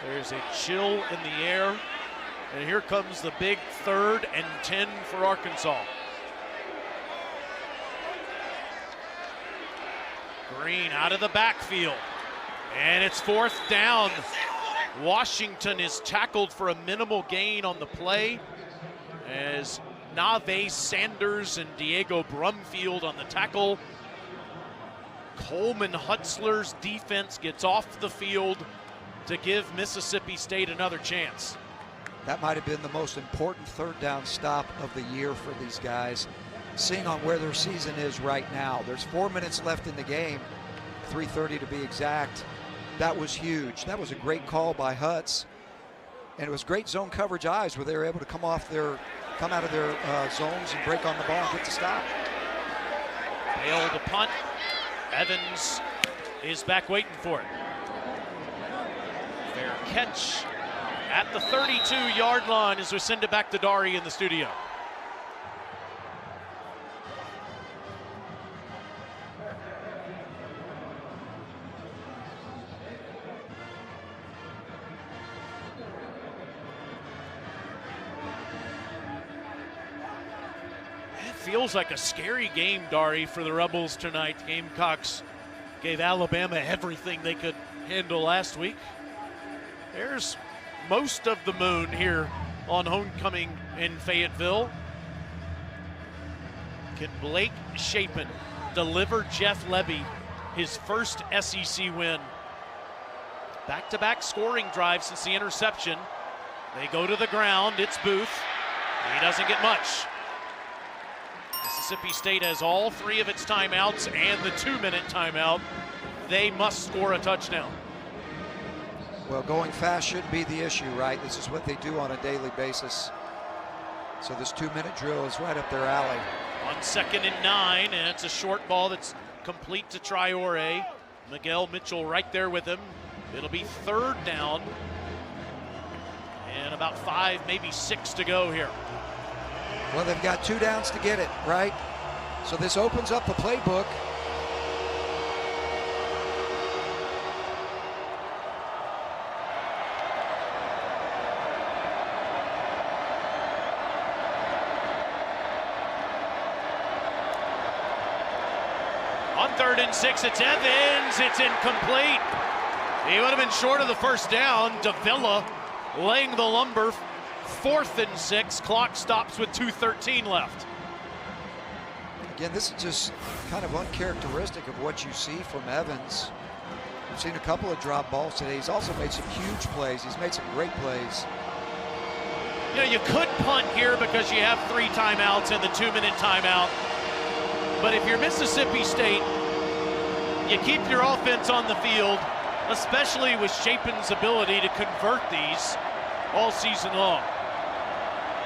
There's a chill in the air. And here comes the big 3rd and 10 for Arkansas. Green out of the backfield. And it's 4th down. Washington is tackled for a minimal gain on the play, as Nave Sanders and Diego Brumfield on the tackle. Coleman Hutzler's defense gets off the field to give Mississippi State another chance. That might have been the most important 3rd down stop of the year for these guys, seeing on where their season is right now. There's 4 minutes left in the game, 3:30 to be exact. That was huge. That was a great call by Hutz. And it was great zone coverage eyes where they were able to come out of their zones and break on the ball and get the stop. Bale to punt. Evans is back waiting for it. Fair catch at the 32-yard line as we send it back to Dari in the studio. Feels like a scary game, Dari, for the Rebels tonight. Gamecocks Gave Alabama everything they could handle last week. There's most of the moon here on homecoming in Fayetteville. Can Blake Shapen deliver Jeff Lebby his first SEC win? Back-to-back scoring drives since the interception. They go to the ground. It's Booth. He doesn't get much. Mississippi State has all 3 of its timeouts and the 2-minute timeout. They must score a touchdown. Well, going fast shouldn't be the issue, right? This is what they do on a daily basis. So this 2-minute drill is right up their alley. On 2nd and 9, and it's a short ball that's complete to Traore. Miguel Mitchell right there with him. It'll be 3rd down. And about 5, maybe 6 to go here. Well, they've got 2 downs to get it, right? So this opens up the playbook. On 3rd and 6, it's Evans. It's incomplete. He would have been short of the first down. Davila laying the lumber. 4th and 6. Clock stops with 2:13 left. Again, this is just kind of uncharacteristic of what you see from Evans. We've seen a couple of drop balls today. He's also made some huge plays. He's made some great plays. You know, you could punt here because you have 3 timeouts and the 2-minute timeout. But if you're Mississippi State, you keep your offense on the field, especially with Shapen's ability to convert these all season long.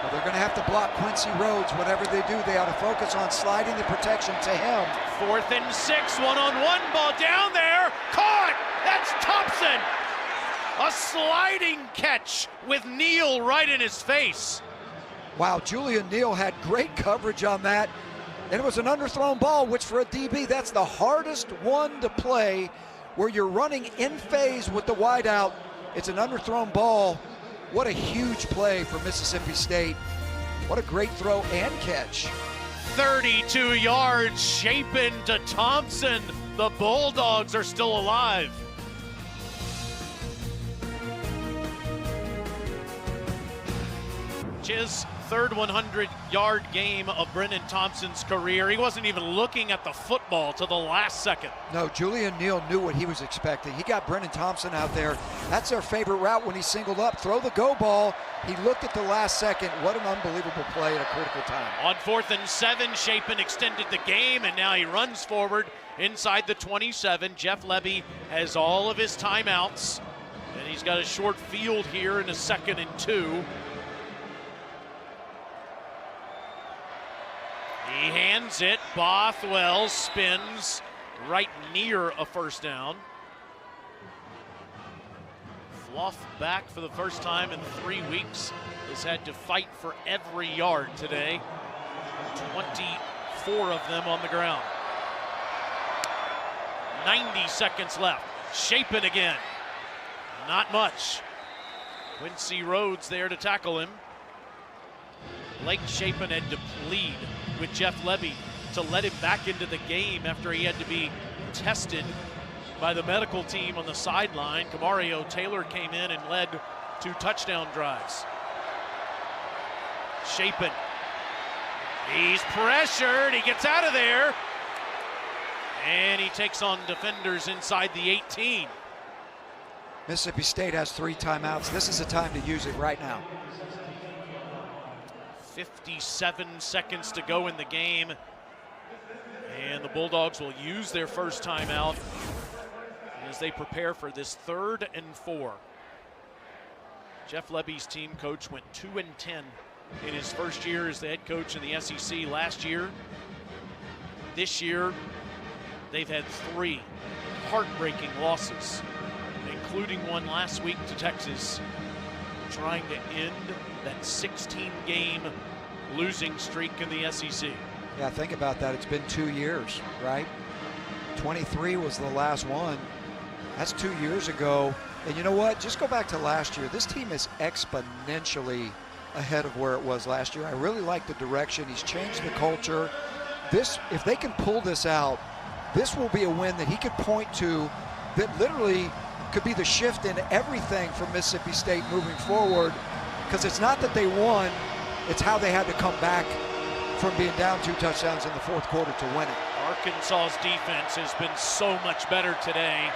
Well, they're going to have to block Quincy Rhodes. Whatever they do, they ought to focus on sliding the protection to him. 4th and 6, one-on-one ball down there. Caught! That's Thompson! A sliding catch with Neal right in his face. Wow, Julian Neal had great coverage on that. And it was an underthrown ball, which for a DB, that's the hardest one to play, where you're running in phase with the wideout. It's an underthrown ball. What a huge play for Mississippi State. What a great throw and catch. 32 yards, Shapen to Thompson. The Bulldogs are still alive. His 3rd 100-yard game of Brennan Thompson's career. He wasn't even looking at the football till the last second. No, Julian Neal knew what he was expecting. He got Brennan Thompson out there. That's their favorite route when he singled up. Throw the go ball. He looked at the last second. What an unbelievable play at a critical time. On 4th and 7, Shapen extended the game, and now he runs forward inside the 27. Jeff Lebby has all of his timeouts, and he's got a short field here in a 2nd and 2. He hands it. Bothwell spins right near a first down. Fluff back for the first time in 3 weeks has had to fight for every yard today. 24 of them on the ground. 90 seconds left. Shapen again. Not much. Quincy Rhodes there to tackle him. Blake Shapen had to plead with Jeff Lebby to let him back into the game after he had to be tested by the medical team on the sideline. Kamario Taylor came in and led 2 touchdown drives. Shapen, he's pressured, he gets out of there, and he takes on defenders inside the 18. Mississippi State has 3 timeouts. This is the time to use it right now. 57 seconds to go in the game, and the Bulldogs will use their first timeout as they prepare for this 3rd and 4. Jeff Lebby's team coach went 2-10 in his first year as the head coach in the SEC last year. This year, they've had 3 heartbreaking losses, including one last week to Texas, trying to end that 16-game losing streak in the SEC. Yeah, think about that. It's been 2 years, right? 23 was the last one. That's 2 years ago. And you know what? Just go back to last year. This team is exponentially ahead of where it was last year. I really like the direction. He's changed the culture. This, if they can pull this out, this will be a win that he could point to that literally could be the shift in everything for Mississippi State moving forward, because it's not that they won, it's how they had to come back from being down 2 touchdowns in the fourth quarter to win it. Arkansas's defense has been so much better today.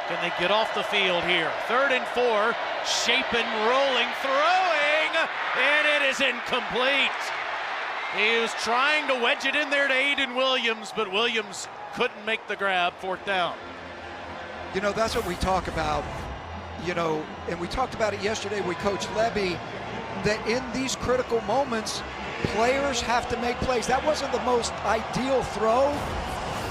Can they get off the field here? 3rd and 4, Shapen rolling, throwing, and it is incomplete. He was trying to wedge it in there to Aiden Williams, but Williams couldn't make the grab. 4th down. You know, that's what we talk about, you know, and we talked about it yesterday with Coach Lebby, that in these critical moments, players have to make plays. That wasn't the most ideal throw,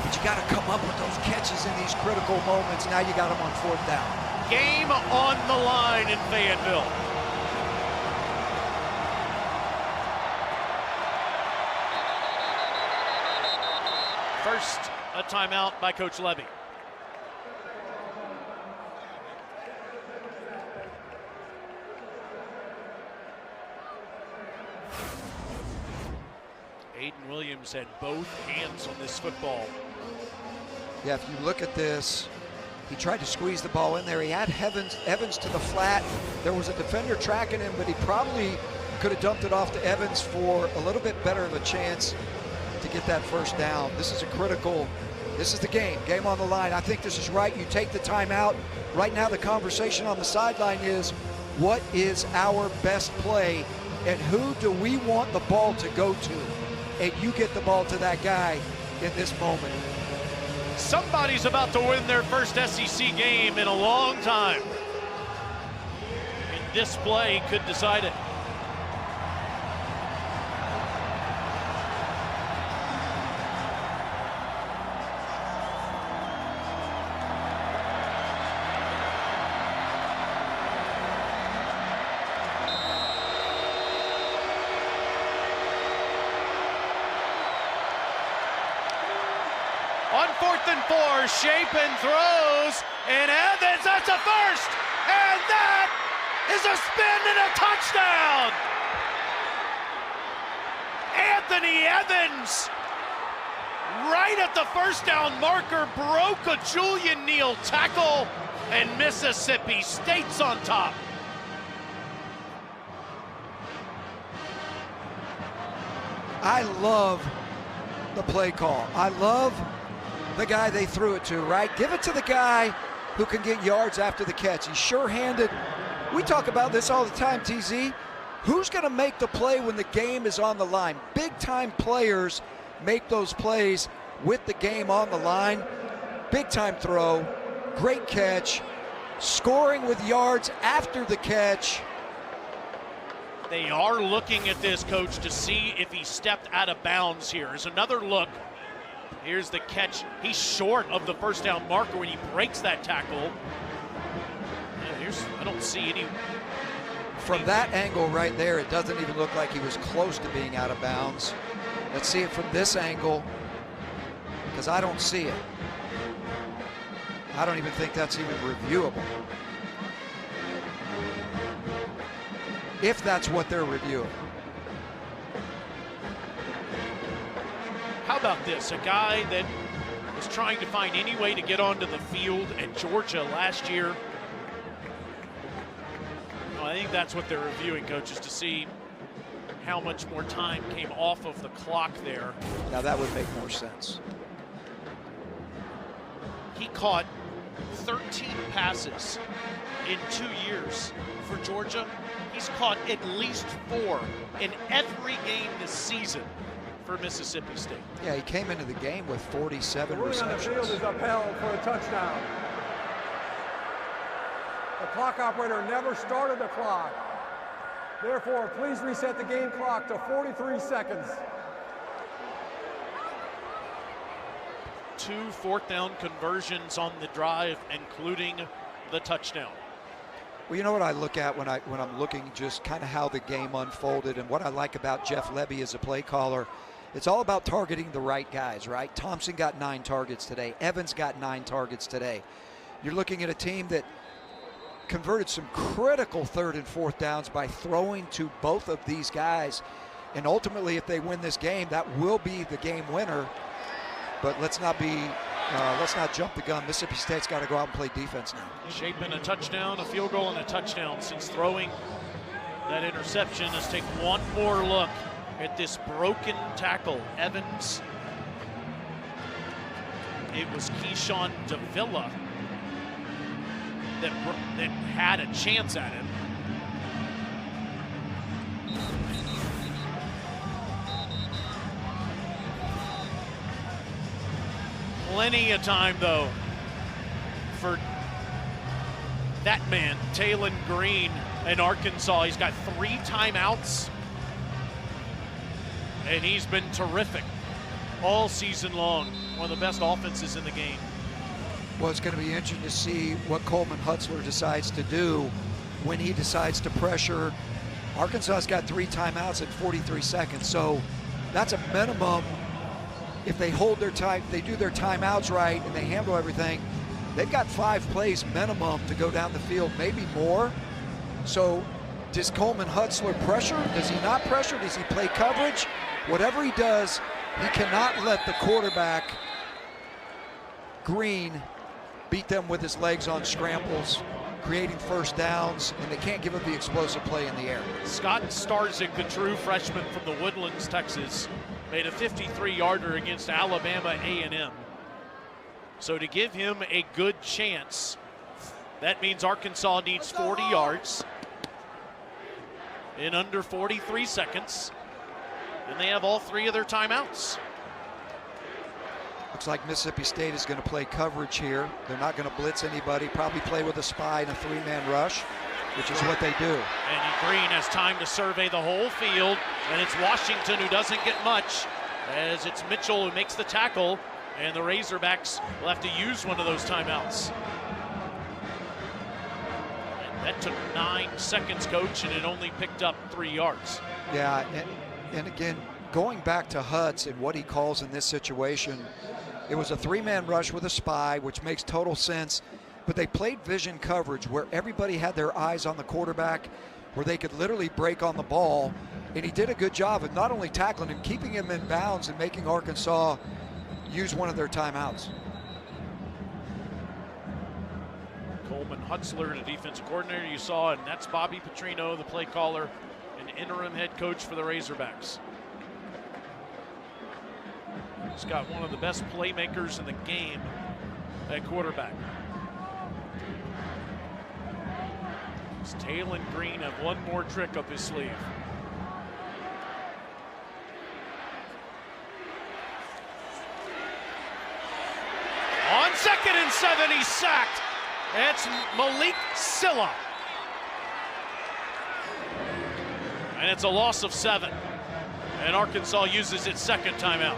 but you got to come up with those catches in these critical moments. Now you got them on 4th down. Game on the line in Fayetteville. First, a timeout by Coach Lebby. Aiden Williams had both hands on this football. Yeah, if you look at this, he tried to squeeze the ball in there. He had Evans to the flat. There was a defender tracking him, but he probably could have dumped it off to Evans for a little bit better of a chance to get that 1st down. This is a critical, this is the game on the line. I think this is right. You take the timeout. Right now the conversation on the sideline is, what is our best play and who do we want the ball to go to? And you get the ball to that guy in this moment. Somebody's about to win their first SEC game in a long time. And this play could decide it. On 4th and 4, Shapen throws, and Evans, that's a first, and that is a spin and a touchdown! Anthony Evans, right at the 1st down marker, broke a Julian Neal tackle, and Mississippi State's on top. I love the play call. I love the guy they threw it to, right? Give it to the guy who can get yards after the catch. He's sure-handed. We talk about this all the time, TZ. Who's going to make the play when the game is on the line? Big-time players make those plays with the game on the line. Big-time throw, great catch, scoring with yards after the catch. They are looking at this, Coach, to see if he stepped out of bounds here. Here's another look. Here's the catch. He's short of the 1st down marker when he breaks that tackle. Yeah, I don't see any. From that angle right there, it doesn't even look like he was close to being out of bounds. Let's see it from this angle, because I don't see it. I don't even think that's even reviewable. If that's what they're reviewing. How about this? A guy that was trying to find any way to get onto the field at Georgia last year. Well, I think that's what they're reviewing, coaches, to see how much more time came off of the clock there. Now that would make more sense. He caught 13 passes in 2 years for Georgia. He's caught at least 4 in every game this season for Mississippi State. Yeah, he came into the game with 47 The ruling on the receptions. field is upheld for a touchdown. The clock operator never started the clock. Therefore, please reset the game clock to 43 seconds. 2 4th down conversions on the drive, including the touchdown. Well, you know what I look at when I'm looking just kind of how the game unfolded, and what I like about Jeff Lebby as a play caller, it's all about targeting the right guys, right? Thompson got 9 targets today. Evans got 9 targets today. You're looking at a team that converted some critical 3rd and 4th downs by throwing to both of these guys. And ultimately, if they win this game, that will be the game winner. But let's not be let's not jump the gun. Mississippi State's got to go out and play defense now. Shaping a touchdown, a field goal, and a touchdown since throwing that interception. Let's take one more look at this broken tackle. Evans. It was Keyshawn Davila that had a chance at him. Plenty of time, though, for that man, Taylen Green, in Arkansas. He's got 3 timeouts, and he's been terrific all season long. One of the best offenses in the game. Well, it's going to be interesting to see what Coleman Hutzler decides to do when he decides to pressure. Arkansas's got 3 timeouts in 43 seconds, so that's a minimum. If they hold their time, they do their timeouts right, and they handle everything, they've got 5 plays minimum to go down the field, maybe more. So does Coleman Hutzler pressure? Does he not pressure? Does he play coverage? Whatever he does, he cannot let the quarterback, Green, beat them with his legs on scrambles, creating first downs, and they can't give up the explosive play in the air. Scott Starzik, the true freshman from the Woodlands, Texas, made a 53-yarder against Alabama A&M. So to give him a good chance, that means Arkansas needs 40 yards in under 43 seconds, and they have all 3 of their timeouts. Looks like Mississippi State is going to play coverage here. They're not going to blitz anybody, probably play with a spy in a 3-man rush, which is what they do. And Green has time to survey the whole field, and it's Washington who doesn't get much, as it's Mitchell who makes the tackle, and the Razorbacks will have to use one of those timeouts. And that took 9 seconds, Coach, and it only picked up 3 yards. Yeah, and again, going back to Hutz and what he calls in this situation, it was a 3-man rush with a spy, which makes total sense, but they played vision coverage where everybody had their eyes on the quarterback, where they could literally break on the ball, and he did a good job of not only tackling him, keeping him in bounds and making Arkansas use one of their timeouts. Coleman Hutzler, the defensive coordinator you saw, and that's Bobby Petrino, the play caller and interim head coach for the Razorbacks. He's got one of the best playmakers in the game at quarterback. Does Taylen Green have one more trick up his sleeve? On 2nd and 7, he's sacked. It's Malik Silla. And it's a loss of 7. And Arkansas uses its 2nd timeout.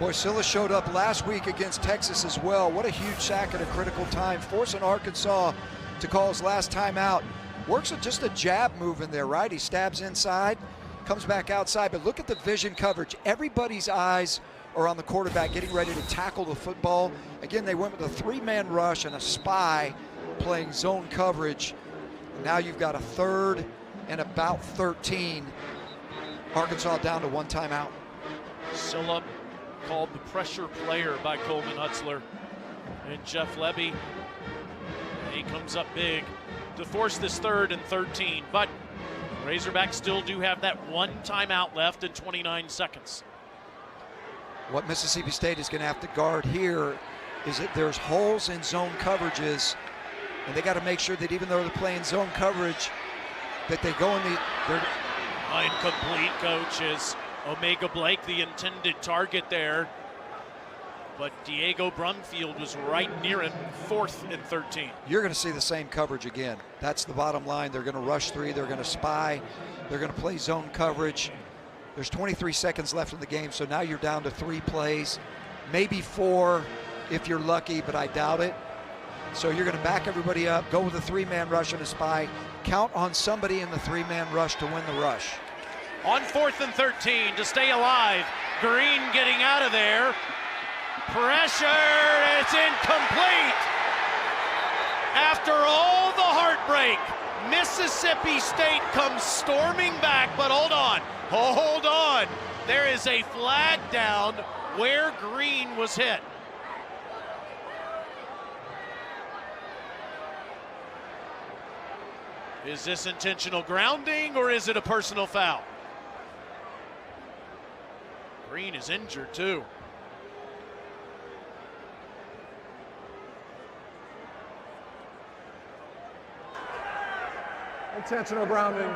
Boy, Silla showed up last week against Texas as well. What a huge sack at a critical time, forcing Arkansas to call his last timeout. Works with just a jab move in there, right? He stabs inside, comes back outside, but look at the vision coverage. Everybody's eyes are on the quarterback getting ready to tackle the football. Again, they went with a 3-man rush and a spy playing zone coverage. Now you've got a 3rd and about 13. Arkansas down to 1 timeout. Silla called the pressure player by Coleman Hutzler. And Jeff Lebby, he comes up big to force this 3rd and 13. But Razorbacks still do have that 1 timeout left in 29 seconds. What Mississippi State is going to have to guard here is that there's holes in zone coverages, and they got to make sure that even though they're playing zone coverage, that they go in the... Incomplete, Coach, is Omega Blake the intended target there. But Diego Brumfield was right near him, 4th and 13. You're going to see the same coverage again. That's the bottom line. They're going to rush 3. They're going to spy. They're going to play zone coverage. There's 23 seconds left in the game, so now you're down to 3 plays, maybe 4 if you're lucky, but I doubt it. So you're going to back everybody up, go with a 3-man rush and a spy, count on somebody in the 3-man rush to win the rush. On 4th and 13 to stay alive. Green getting out of there. Pressure, it's incomplete. After all the heartbreak, Mississippi State comes storming back, but hold on. There is a flag down where Green was hit. Is this intentional grounding or is it a personal foul? Green is injured too. Intentional grounding,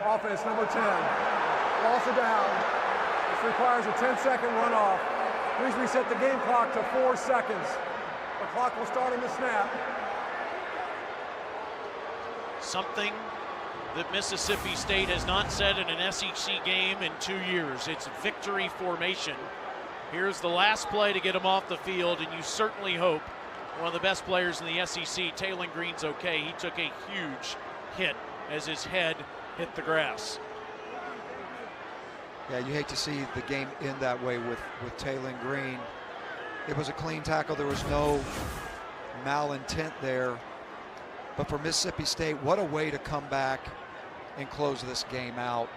offense number 10. Loss of down. This requires a 10-second runoff. Please reset the game clock to 4 seconds. The clock will start on the snap. Something that Mississippi State has not said in an SEC game in 2 years. It's victory formation. Here's the last play to get him off the field, and you certainly hope one of the best players in the SEC, Taylen Green's okay. He took a huge hit as his head hit the grass. Yeah, you hate to see the game end that way with Taylen Green. It was a clean tackle. There was no malintent there. But for Mississippi State, what a way to come back and close this game out.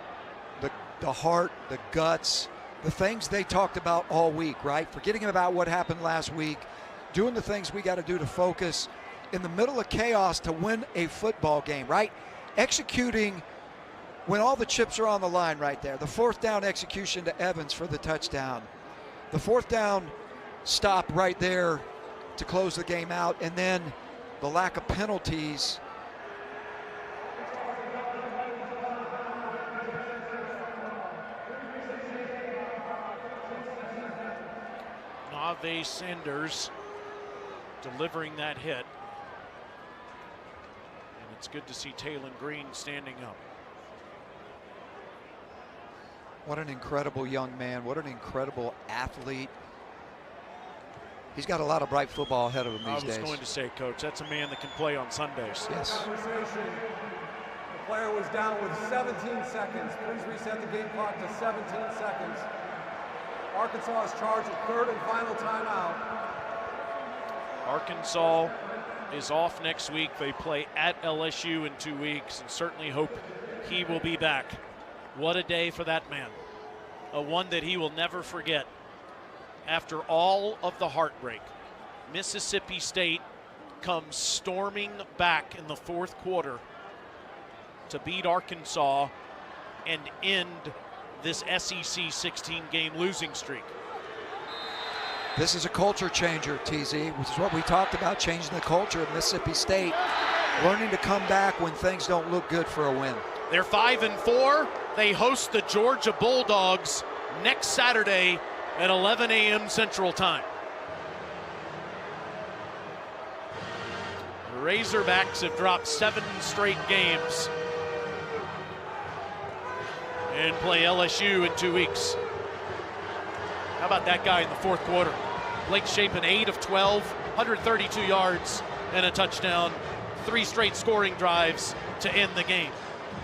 The heart, the guts, the things they talked about all week, right? Forgetting about what happened last week, doing the things we got to do to focus in the middle of chaos to win a football game, right? Executing when all the chips are on the line right there. The 4th down execution to Evans for the touchdown. The 4th down stop right there to close the game out. And then the lack of penalties. Nave Sanders delivering that hit. And it's good to see Taylen Green standing up. What an incredible young man. What an incredible athlete. He's got a lot of bright football ahead of him these days. I was going to say, Coach, that's a man that can play on Sundays. Yes. The player was down with 17 seconds. Please reset the game clock to 17 seconds. Arkansas is charged with 3rd and final timeout. Arkansas is off next week. They play at LSU in 2 weeks, and certainly hope he will be back. What a day for that man. A one that he will never forget. After all of the heartbreak, Mississippi State comes storming back in the 4th quarter to beat Arkansas and end this SEC 16-game losing streak. This is a culture changer, TZ, which is what we talked about, changing the culture of Mississippi State, learning to come back when things don't look good for a win. They're 5-4. They host the Georgia Bulldogs next Saturday at 11 a.m. Central Time. The Razorbacks have dropped 7 straight games and play LSU in 2 weeks. How about that guy in the 4th quarter? Blake Shapen, 8 of 12, 132 yards and a touchdown. 3 straight scoring drives to end the game.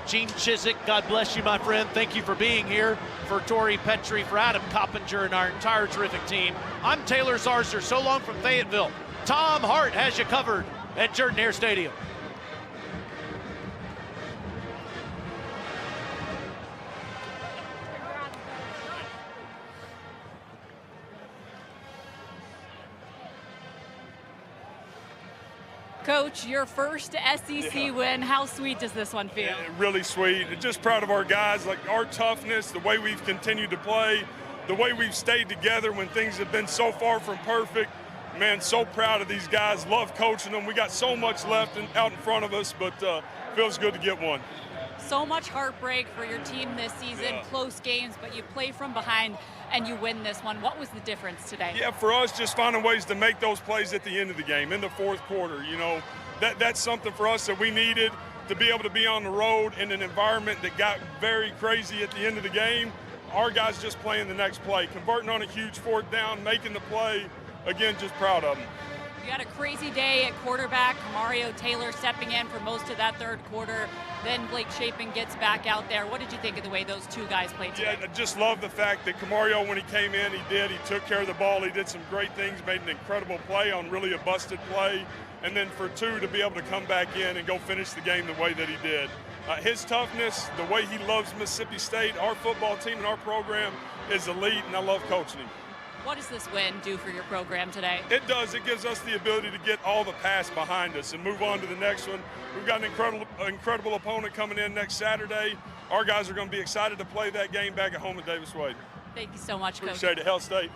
Gene Chizik, God bless you, my friend. Thank you for being here. For Tori Petrie, for Adam Coppinger, and our entire terrific team, I'm Taylor Zarzour. So long from Fayetteville. Tom Hart has you covered at Jordan-Hare Stadium. Coach, your first SEC win. How sweet does this one feel? Really sweet. Just proud of our guys, like our toughness, the way we've continued to play, the way we've stayed together when things have been so far from perfect. Man, so proud of these guys. Love coaching them. We got so much left out in front of us, but feels good to get one. So much heartbreak for your team this season, close games, but you play from behind and you win this one. What was the difference today? Yeah, for us, just finding ways to make those plays at the end of the game, in the 4th quarter. You know, that's something for us that we needed to be able to be on the road in an environment that got very crazy at the end of the game. Our guys just playing the next play, converting on a huge 4th down, making the play. Again, just proud of them. You had a crazy day at quarterback. Mario Taylor stepping in for most of that 3rd quarter. Then Blake Shapen gets back out there. What did you think of the way those 2 guys played today? Yeah, I just love the fact that Camario, when he came in, he took care of the ball. He did some great things, made an incredible play on really a busted play. And then for 2 to be able to come back in and go finish the game the way that he did. His toughness, the way he loves Mississippi State, our football team and our program is elite, and I love coaching him. What does this win do for your program today? It does. It gives us the ability to get all the past behind us and move on to the next one. We've got an incredible opponent coming in next Saturday. Our guys are going to be excited to play that game back at home at Davis Wade. Thank you so much, Coach. Appreciate it. Hell State.